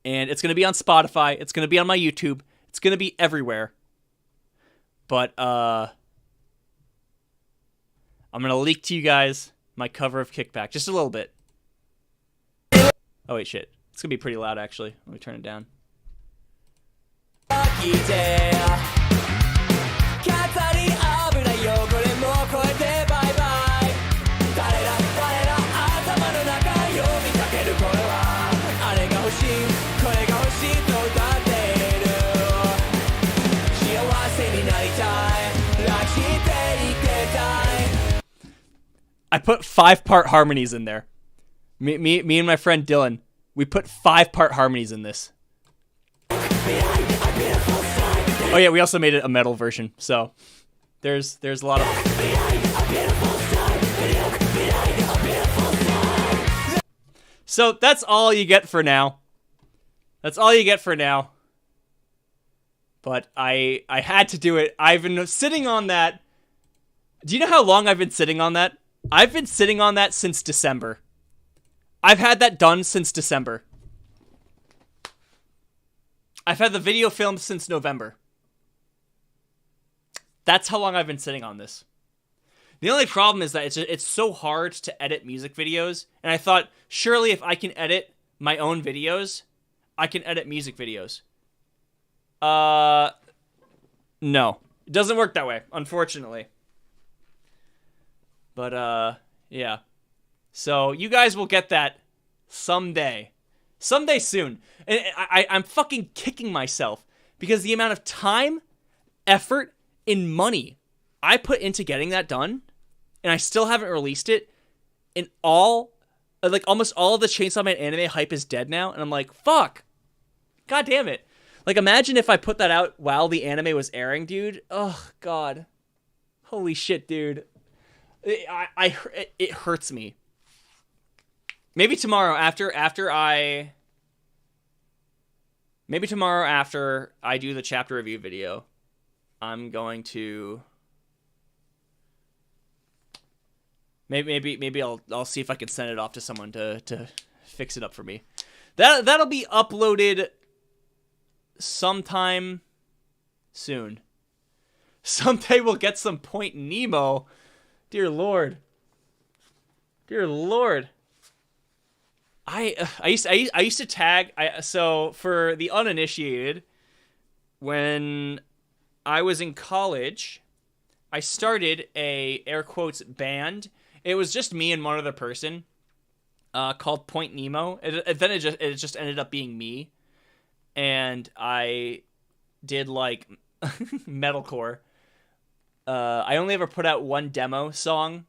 And it's going to be on Spotify. It's going to be on my YouTube. It's going to be everywhere. But, I'm going to leak to you guys my cover of Kickback. Just a little bit. Oh, wait, shit. It's going to be pretty loud, actually. Let me turn it down. I put 5-part harmonies in there. Me and my friend Dylan, we put 5-part harmonies in this. Oh yeah, we also made it a metal version, so there's a lot of. So that's all you get for now. That's all you get for now. But I had to do it. I've been sitting on that. Do you know how long I've been sitting on that? I've been sitting on that since December. I've had that done since December. I've had the video filmed since November. That's how long I've been sitting on this. The only problem is that it's so hard to edit music videos, and I thought, surely if I can edit my own videos, I can edit music videos. No. It doesn't work that way, unfortunately. But, yeah. So, you guys will get that someday. Someday soon. And I'm fucking kicking myself because the amount of time, effort, and money I put into getting that done, and I still haven't released it, and almost all of the Chainsaw Man anime hype is dead now, and I'm like, fuck. God damn it. Like, imagine if I put that out while the anime was airing, dude. Oh, God. Holy shit, dude. It hurts me. Maybe tomorrow after I do the chapter review video, I'm going to maybe I'll see if I can send it off to someone to fix it up for me. That'll be uploaded sometime soon. Someday we'll get some Point Nemo. Dear Lord. Dear Lord. I used to tag. So for the uninitiated, when I was in college, I started a air quotes band. It was just me and one other person, called Point Nemo. Then it just ended up being me, and I did like metalcore. I only ever put out one demo song,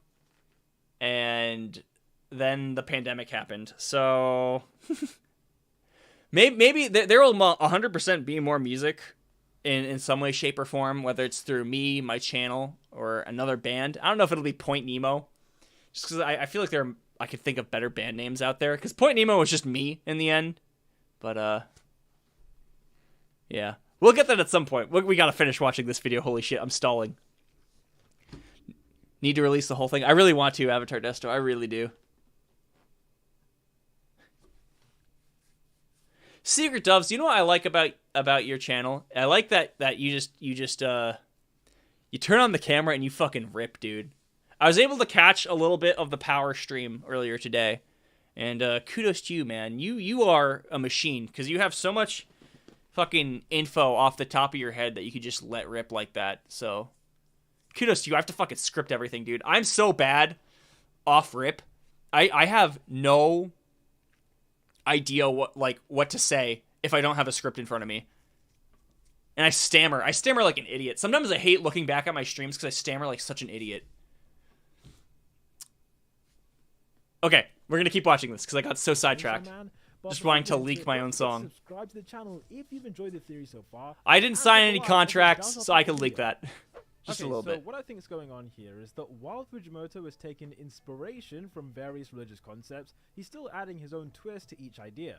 and then the pandemic happened. So maybe there will 100% be more music in some way, shape, or form, whether it's through me, my channel, or another band. I don't know if it'll be Point Nemo, just because I feel like I could think of better band names out there, because Point Nemo was just me in the end. But yeah, we'll get that at some point. We gotta finish watching this video. Holy shit, I'm stalling. Need to release the whole thing. I really want to, Avatar Desto. I really do. Secret Doves, you know what I like about your channel? I like that you turn on the camera and you fucking rip, dude. I was able to catch a little bit of the power stream earlier today, and kudos to you, man. You are a machine, because you have so much fucking info off the top of your head that you could just let rip like that. So kudos to you. I have to fucking script everything, dude. I'm so bad off rip. I have no idea what to say if I don't have a script in front of me. And I stammer like an idiot. Sometimes I hate looking back at my streams because I stammer like such an idiot. Okay, we're gonna keep watching this because I got so sidetracked. Just wanting to leak my own song. Subscribe to the channel if you've enjoyed the theory so far. I didn't sign any contracts, so I could leak that. Just a little bit. What I think is going on here is that while Fujimoto has taken inspiration from various religious concepts, he's still adding his own twist to each idea.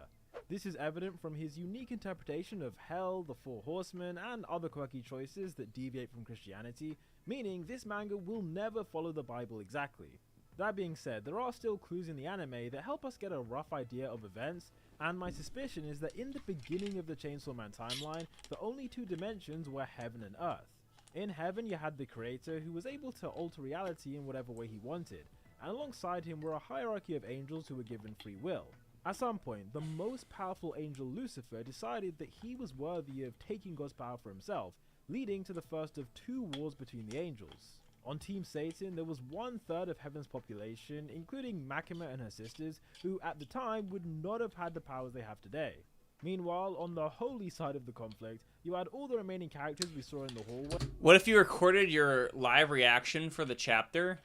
This is evident from his unique interpretation of hell, the Four Horsemen, and other quirky choices that deviate from Christianity, meaning this manga will never follow the Bible exactly. That being said, there are still clues in the anime that help us get a rough idea of events, and my suspicion is that in the beginning of the Chainsaw Man timeline, the only two dimensions were heaven and earth. In heaven, you had the creator who was able to alter reality in whatever way he wanted, and alongside him were a hierarchy of angels who were given free will. At some point, the most powerful angel Lucifer decided that he was worthy of taking God's power for himself, leading to the first of two wars between the angels. On Team Satan, there was 1/3 of heaven's population, including Makima and her sisters, who at the time would not have had the powers they have today. Meanwhile, on the holy side of the conflict, you had all the remaining characters we saw in the hallway. What if you recorded your live reaction for the chapter?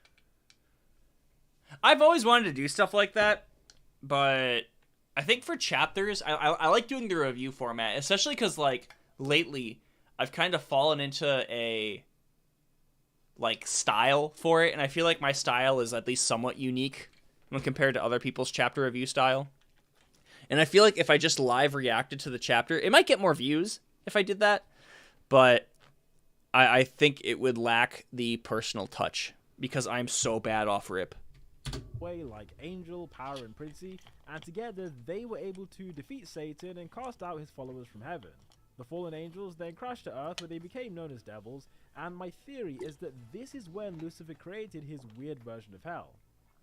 I've always wanted to do stuff like that, but I think for chapters, I like doing the review format, especially because, like, lately, I've kind of fallen into a, like, style for it, and I feel like my style is at least somewhat unique when compared to other people's chapter review style. And I feel like if I just live reacted to the chapter, it might get more views if I did that, but I think it would lack the personal touch because I'm so bad off rip. Way like Angel, Power, and Princey, and together they were able to defeat Satan and cast out his followers from heaven. The fallen angels then crashed to earth where they became known as devils, and my theory is that this is when Lucifer created his weird version of hell.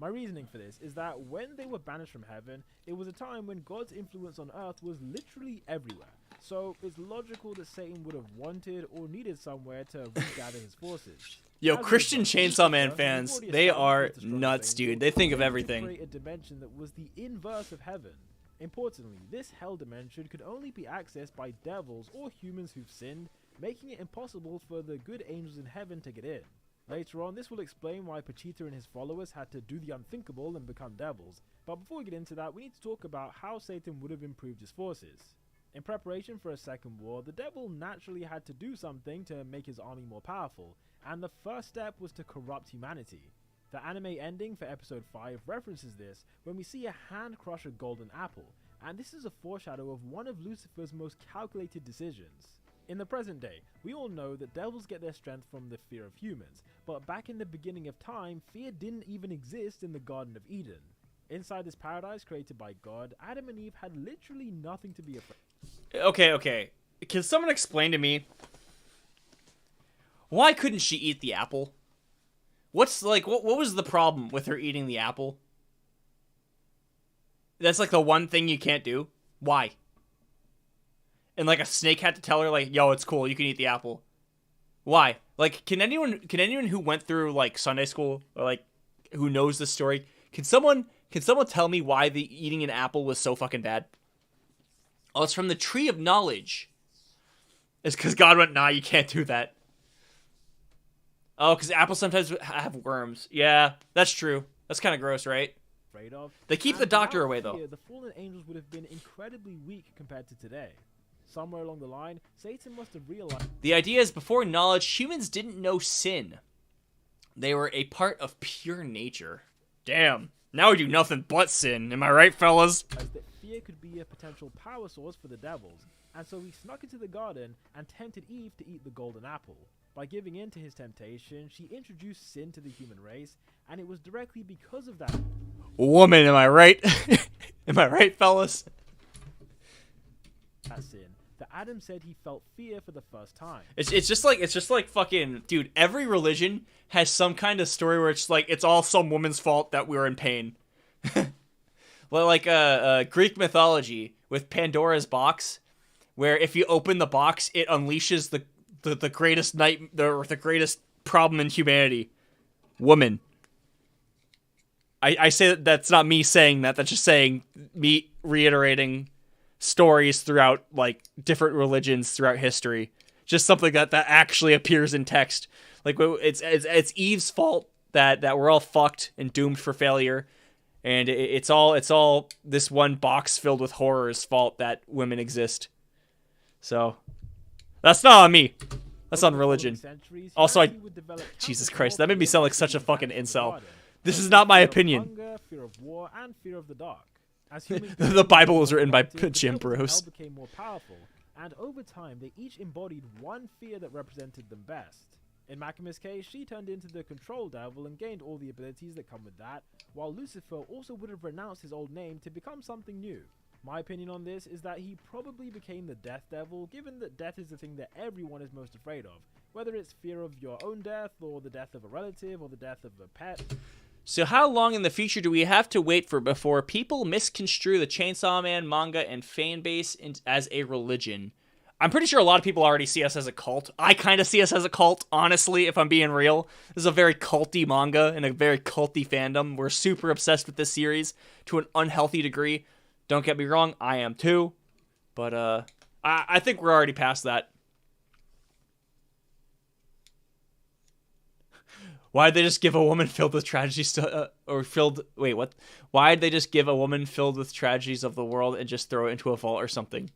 My reasoning for this is that when they were banished from heaven, it was a time when God's influence on earth was literally everywhere. So it's logical that Satan would have wanted or needed somewhere to regather his forces. Yo, As a Christian result, Chainsaw Man Lucifer, fans, who's already they established are as the strongest nuts, angel, dude. They think of wanted to everything. create a dimension that was the inverse of heaven. Importantly, this hell dimension could only be accessed by devils or humans who've sinned, making it impossible for the good angels in heaven to get in. Later on, this will explain why Pachita and his followers had to do the unthinkable and become devils, but before we get into that, we need to talk about how Satan would have improved his forces. In preparation for a second war, the devil naturally had to do something to make his army more powerful, and the first step was to corrupt humanity. The anime ending for episode 5 references this when we see a hand crush a golden apple, and this is a foreshadow of one of Lucifer's most calculated decisions. In the present day, we all know that devils get their strength from the fear of humans, but back in the beginning of time, fear didn't even exist in the Garden of Eden. Inside this paradise created by God, Adam and Eve had literally nothing to be afraid. Okay. Can someone explain to me why couldn't she eat the apple? What was the problem with her eating the apple? That's like the one thing you can't do. Why? And like a snake had to tell her like, "Yo, it's cool. You can eat the apple." Why? Like, can anyone who went through like Sunday school or like who knows this story, can someone tell me why the eating an apple was so fucking bad? Oh, it's from the tree of knowledge. It's because God went, "Nah, you can't do that." Oh, because apples sometimes have worms. Yeah, that's true. That's kind of gross, right? Of. They keep the doctor away, though. The fallen angels would have been incredibly weak compared to today. Somewhere along the line, Satan must have realized... The idea is, before knowledge, humans didn't know sin. They were a part of pure nature. Damn. Now we do nothing but sin. Am I right, fellas? ...that fear could be a potential power source for the devils, and so he snuck into the garden and tempted Eve to eat the golden apple. By giving in to his temptation, she introduced sin to the human race, and it was directly because of that... Woman, am I right? Am I right, fellas? ...that sin, that Adam said he felt fear for the first time. It's just like fucking, dude, every religion has some kind of story where it's like, it's all some woman's fault that we're in pain. Well, like Greek mythology with Pandora's box, where if you open the box, it unleashes the greatest the greatest problem in humanity. Woman. I say that's not me saying that, that's just saying me reiterating stories throughout like different religions throughout history. Just something that actually appears in text. Like it's Eve's fault that we're all fucked and doomed for failure. And it's all this one box filled with horror's fault that women exist. So that's not on me. That's on religion. Also, Jesus Christ, that made me sound like such a fucking incel. This is not my opinion. Fear of war, and fear of the dark. As humans The Bible was written by Jim Bruce. became more powerful, and over time they each embodied one fear that represented them best. In Maximus' case, she turned into the control devil and gained all the abilities that come with that, while Lucifer also would have renounced his old name to become something new. My opinion on this is that he probably became the death devil, given that death is the thing that everyone is most afraid of, whether it's fear of your own death, or the death of a relative, or the death of a pet. So how long in the future do we have to wait for before people misconstrue the Chainsaw Man manga and fan base as a religion? I'm pretty sure a lot of people already see us as a cult. I kind of see us as a cult, honestly, if I'm being real. This is a very culty manga and a very culty fandom. We're super obsessed with this series to an unhealthy degree. Don't get me wrong, I am too. But I think we're already past that. Why'd they just give a woman filled with tragedies wait, what? Why'd they just give a woman filled with tragedies of the world and just throw it into a vault or something?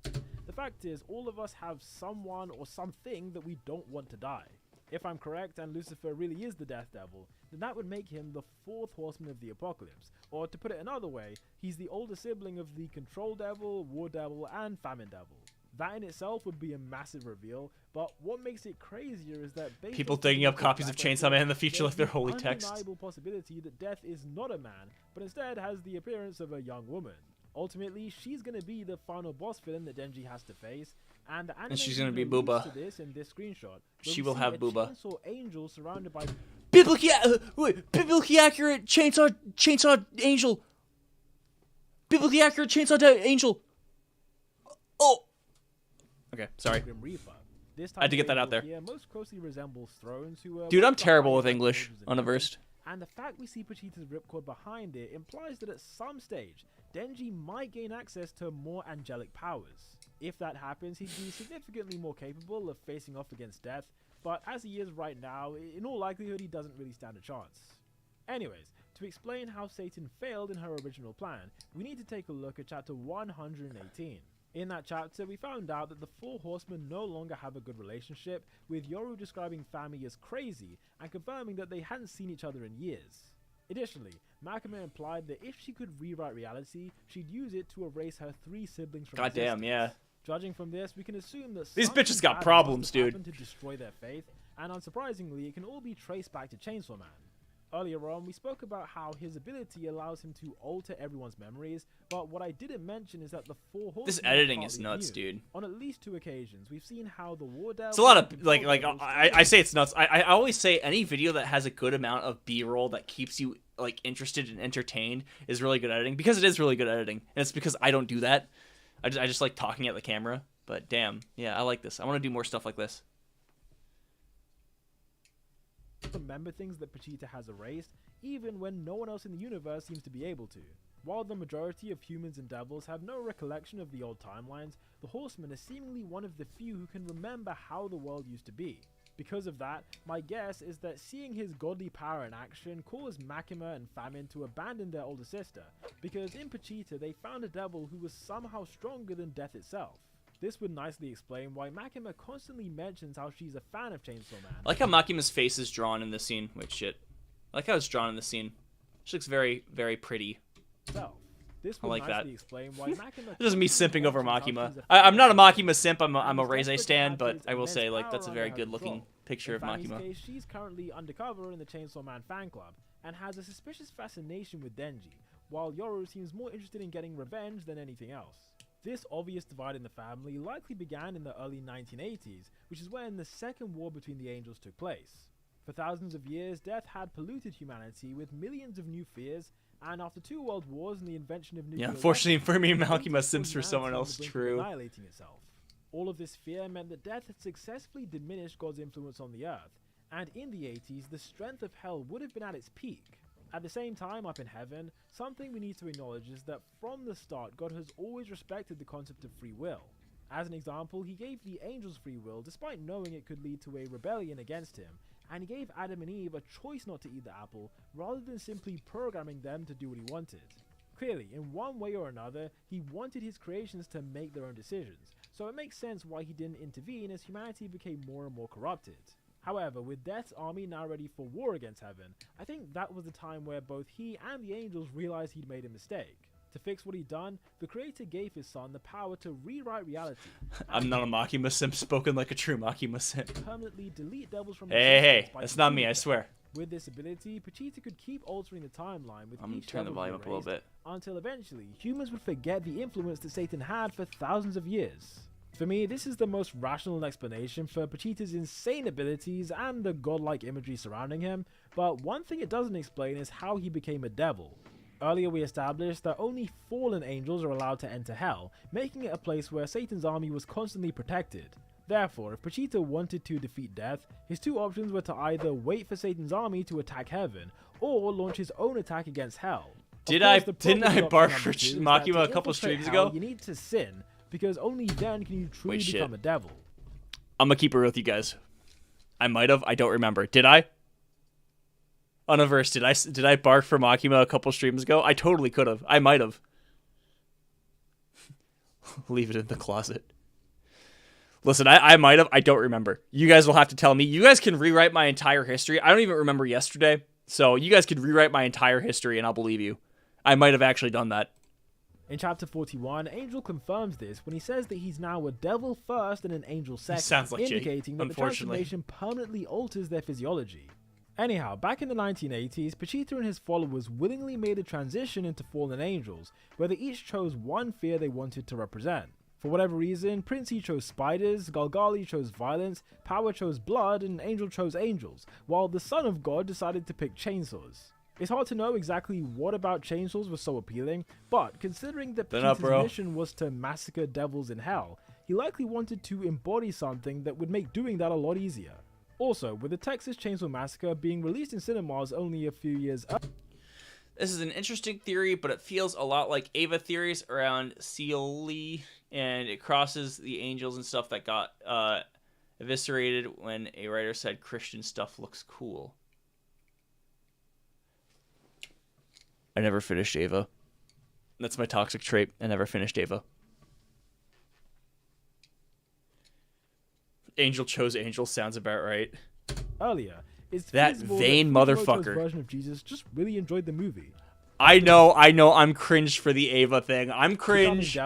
The fact is, all of us have someone or something that we don't want to die. If I'm correct and Lucifer really is the Death Devil, then that would make him the fourth horseman of the apocalypse. Or to put it another way, he's the older sibling of the Control Devil, War Devil, and Famine Devil. That in itself would be a massive reveal, but what makes it crazier is that people digging up copies of Chainsaw Man in the future like they're holy texts. There's the undeniable possibility that Death is not a man, but instead has the appearance of a young woman. Ultimately, she's going to be the final boss villain that Denji has to face, and she's going to be Booba. To this in this screenshot, She will have Booba. Chainsaw Angel surrounded by biblically accurate chainsaw angel. Biblically accurate chainsaw angel. Oh. Okay, sorry. Grim Reaper. This I had to get that out there. Most closely resembles Thrones, who Dude, I'm terrible with English, unversed. And the fact we see Vegeta's ripcord behind it implies that at some stage, Denji might gain access to more angelic powers. If that happens, he'd be significantly more capable of facing off against Death, but as he is right now, in all likelihood he doesn't really stand a chance. Anyways, to explain how Satan failed in her original plan, we need to take a look at chapter 118. In that chapter, we found out that the four horsemen no longer have a good relationship, with Yoru describing Fami as crazy and confirming that they hadn't seen each other in years. Additionally, Makima implied that if she could rewrite reality, she'd use it to erase her three siblings from Goddamn, yeah. Judging from this, we can assume that these bitches got problems, dude. To destroy their faith, and unsurprisingly, it can all be traced back to Chainsaw Man. Earlier on, we spoke about how his ability allows him to alter everyone's memories, but what I didn't mention is that the four horsemen... This editing is nuts, dude. On at least 2 occasions, we've seen how the War Devil... It's a lot of, I say it's nuts. I always say any video that has a good amount of B-roll that keeps you, interested and entertained is really good editing, because it is really good editing. And it's because I don't do that. I just like talking at the camera, but damn, yeah, I like this. I want to do more stuff like this. Remember things that Vegeta has erased, even when no one else in the universe seems to be able to. While the majority of humans and devils have no recollection of the old timelines, the Horseman is seemingly one of the few who can remember how the world used to be. Because of that, my guess is that seeing his godly power in action caused Makima and Famine to abandon their older sister, because in Vegeta they found a devil who was somehow stronger than death itself. This would nicely explain why Makima constantly mentions how she's a fan of Chainsaw Man. I like how Makima's face is drawn in this scene. Wait, shit. I like how it's drawn in this scene. She looks very, very pretty. This I like that. Explain why Makima this is me simping over Makima. I'm not a Makima simp. I'm a Reze stan, but I will say that's a very good-looking picture of Makima. Case, she's currently undercover in the Chainsaw Man fan club and has a suspicious fascination with Denji, while Yoru seems more interested in getting revenge than anything else. This obvious divide in the family likely began in the early 1980s, which is when the second war between the angels took place. For thousands of years, death had polluted humanity with millions of new fears, and after 2 world wars and the invention of nuclear unfortunately for me, weapons, Makima sims for someone else. True. Annihilating itself. All of this fear meant that death had successfully diminished God's influence on the earth, and in the 80s, the strength of hell would have been at its peak. At the same time, up in heaven, something we need to acknowledge is that from the start, God has always respected the concept of free will. As an example, he gave the angels free will despite knowing it could lead to a rebellion against him, and he gave Adam and Eve a choice not to eat the apple, rather than simply programming them to do what he wanted. Clearly, in one way or another, he wanted his creations to make their own decisions, so it makes sense why he didn't intervene as humanity became more and more corrupted. However, with Death's army now ready for war against heaven, I think that was the time where both he and the angels realized he'd made a mistake. To fix what he'd done, the creator gave his son the power to rewrite reality. I'm not a Makima simp, spoken like a true Makima simp. Permanently delete devils from Hey, that's not me, I swear. With this ability, Vegeta could keep altering the timeline with I'm gonna each turn the volume up a little bit. Until eventually, humans would forget the influence that Satan had for thousands of years. For me, this is the most rational explanation for Vegeta's insane abilities and the godlike imagery surrounding him, but one thing it doesn't explain is how he became a devil. Earlier we established that only fallen angels are allowed to enter hell, making it a place where Satan's army was constantly protected. Therefore, if Vegeta wanted to defeat Death, his 2 options were to either wait for Satan's army to attack heaven, or launch his own attack against hell. Didn't I bark for Makima a couple streams ago? You need to sin, because only then can you truly become a devil. I'm gonna keep it real with you guys. I might have. I don't remember. Did I? Universe, did I bark for Makima a couple streams ago? I totally could have. I might have. Leave it in the closet. Listen, I might have. I don't remember. You guys will have to tell me. You guys can rewrite my entire history. I don't even remember yesterday. So you guys could rewrite my entire history and I'll believe you. I might have actually done that. In chapter 41, Angel confirms this when he says that he's now a devil first and an angel second, Sounds like indicating that the transformation permanently alters their physiology. Anyhow, back in the 1980s, Pachita and his followers willingly made a transition into fallen angels, where they each chose one fear they wanted to represent. For whatever reason, Princey chose spiders, Galgali chose violence, Power chose blood, and Angel chose angels, while the Son of God decided to pick chainsaws. It's hard to know exactly what about chainsaws was so appealing, but considering that Pachita's mission was to massacre devils in hell, he likely wanted to embody something that would make doing that a lot easier. Also, with the Texas Chainsaw Massacre being released in cinemas only a few years earlier. This is an interesting theory, but it feels a lot like Ava theories around Seoli, and it crosses the angels and stuff that got eviscerated when a writer said Christian stuff looks cool. I never finished Ava. That's my toxic trait. I never finished Ava. Angel chose angel sounds about right. Earlier, it's that vain motherfucker. Version of Jesus just really enjoyed the movie. I know. I'm cringed for the Ava thing. I'm cringe.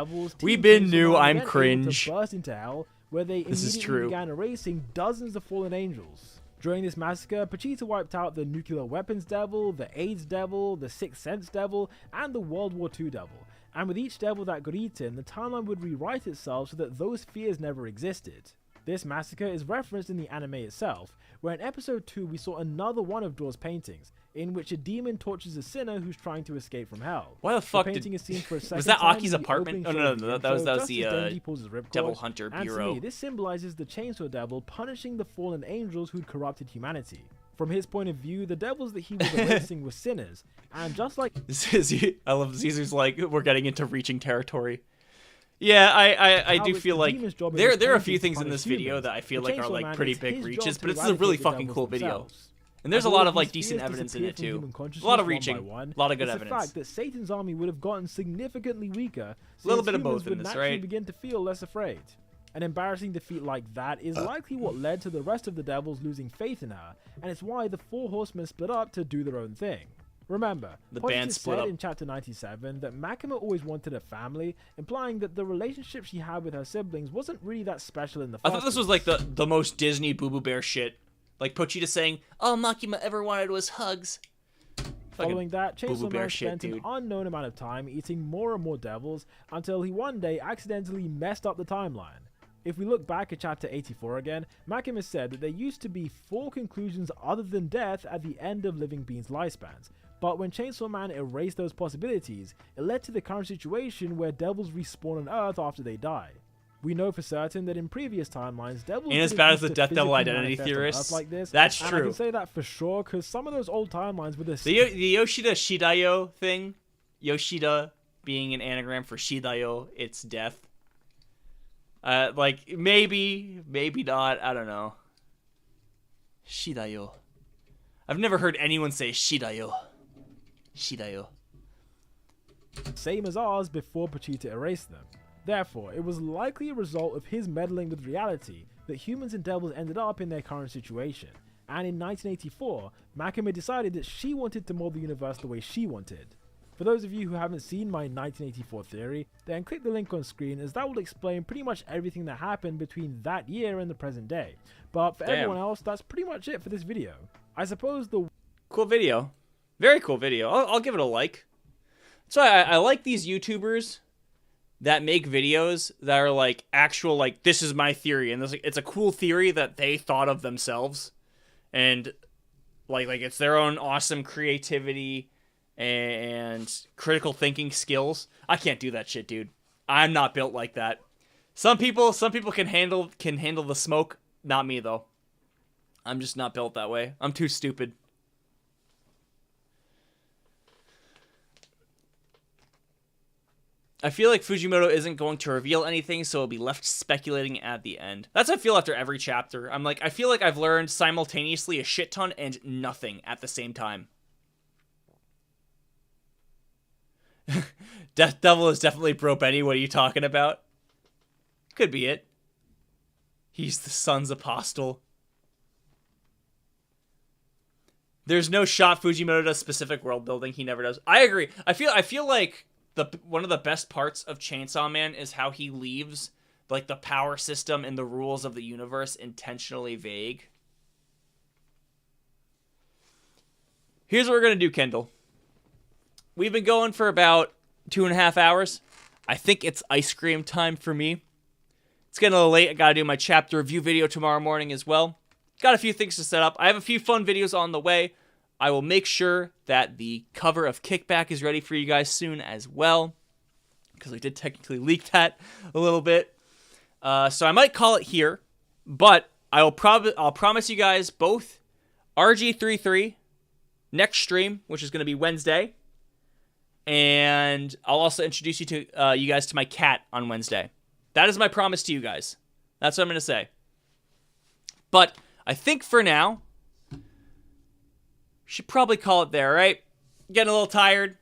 We've been new. I'm cringe. Burst into hell, where they immediately began erasing dozens of fallen angels. During this massacre, Pachita wiped out the nuclear weapons devil, the AIDS devil, the Sixth Sense devil, and the World War II devil. And with each devil that got eaten, the timeline would rewrite itself so that those fears never existed. This massacre is referenced in the anime itself, where in episode 2 we saw another one of Draw's paintings, in which a demon tortures a sinner who's trying to escape from hell. Why the fuck painting is seen for a second was that time Aki's in the apartment? Oh opening no, shot no, of that was just the as Denji pulls his ripcord. Devil Hunter Bureau. And to me, this symbolizes the Chainsaw Devil punishing the fallen angels who'd corrupted humanity. From his point of view, the devils that he was erasing were sinners, and just like I love Caesar's like we're getting into reaching territory. Yeah, I do feel like there are a few things in this video that I feel like are like pretty big reaches, but it's a really fucking cool video. And there's a lot of like decent evidence in it too. A lot of reaching, a lot of good evidence. The fact that Satan's army would have gotten significantly weaker, a little bit of both in this, right? Begin to feel less afraid. An embarrassing defeat like that is likely what led to the rest of the devils losing faith in her, and it's why the four horsemen split up to do their own thing. Remember, the band split up in chapter 97 that Makima always wanted a family, implying that the relationship she had with her siblings wasn't really that special in the first I thought this was like the most Disney Boo Boo Bear shit. Like Pochita saying, all Makima ever wanted was hugs. Following that, Chainsaw Man spent an unknown amount of time eating more and more devils until he one day accidentally messed up the timeline. If we look back at chapter 84 again, Makima said that there used to be 4 conclusions other than death at the end of living beings' lifespans. But when Chainsaw Man erased those possibilities, it led to the current situation where devils respawn on Earth after they die. We know for certain that in previous timelines, devils ain't as bad as the Death Devil identity theorists. Like this, that's and true. I can say that for sure because some of those old timelines were the Yoshida Shidayo thing. Yoshida being an anagram for Shidayo, it's death. Like maybe not. I don't know. Shidayo. I've never heard anyone say Shidayo. Shidayo. Same as ours before Pachita erased them. Therefore, it was likely a result of his meddling with reality that humans and devils ended up in their current situation. And in 1984, Makima decided that she wanted to mold the universe the way she wanted. For those of you who haven't seen my 1984 theory, then click the link on screen as that will explain pretty much everything that happened between that year and the present day. But for everyone else, that's pretty much it for this video. I suppose the... Cool video. Very cool video. I'll give it a like. So I like these YouTubers that make videos that are like actual, like, this is my theory. And it's a cool theory that they thought of themselves. And like it's their own awesome creativity and critical thinking skills. I can't do that shit, dude. I'm not built like that. Some people can handle the smoke. Not me though. I'm just not built that way. I'm too stupid. I feel like Fujimoto isn't going to reveal anything, so it'll be left speculating at the end. That's how I feel after every chapter. I feel like I've learned simultaneously a shit ton and nothing at the same time. Death Devil is definitely Bro Benny. What are you talking about? Could be it. He's the sun's apostle. There's no shot Fujimoto does specific world building. He never does. I agree. I feel like one of the best parts of Chainsaw Man is how he leaves like the power system and the rules of the universe intentionally vague. Here's what we're gonna do, Kendall. We've been going for about 2.5 hours. I think it's ice cream time for me. It's getting a little late. I gotta do my chapter review video tomorrow morning as well. Got a few things to set up. I have a few fun videos on the way. I will make sure that the cover of Kickback is ready for you guys soon as well, because we did technically leak that a little bit. So I might call it here, but I'll promise you guys both RG33 next stream, which is going to be Wednesday, and I'll also introduce you to you guys to my cat on Wednesday. That is my promise to you guys. That's what I'm going to say. But I think for now, should probably call it there, right? Getting a little tired.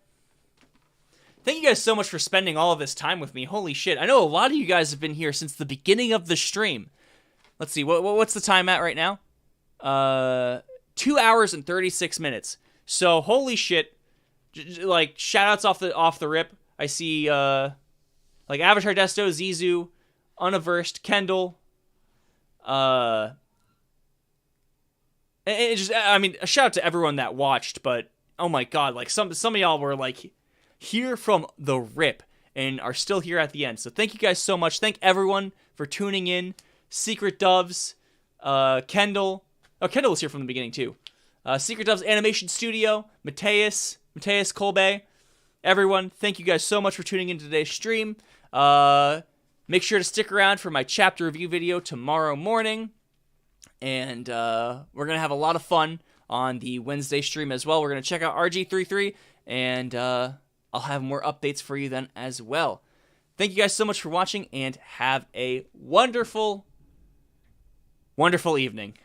Thank you guys so much for spending all of this time with me. Holy shit. I know a lot of you guys have been here since the beginning of the stream. Let's see. What's the time at right now? 2 hours and 36 minutes. So, holy shit. Like, shout-outs off the rip. I see, like, Avatar Desto, Zizu, Unaversed, Kendall, and just, I mean, a shout out to everyone that watched, but oh my god, like some of y'all were like here from the rip and are still here at the end. So thank you guys so much. Thank everyone for tuning in. Secret Doves, Kendall. Oh, Kendall was here from the beginning too. Secret Doves Animation Studio, Mateus Kolbe. Everyone, thank you guys so much for tuning in to today's stream. Make sure to stick around for my chapter review video tomorrow morning. And we're going to have a lot of fun on the Wednesday stream as well. We're going to check out RG33, and I'll have more updates for you then as well. Thank you guys so much for watching, and have a wonderful, wonderful evening.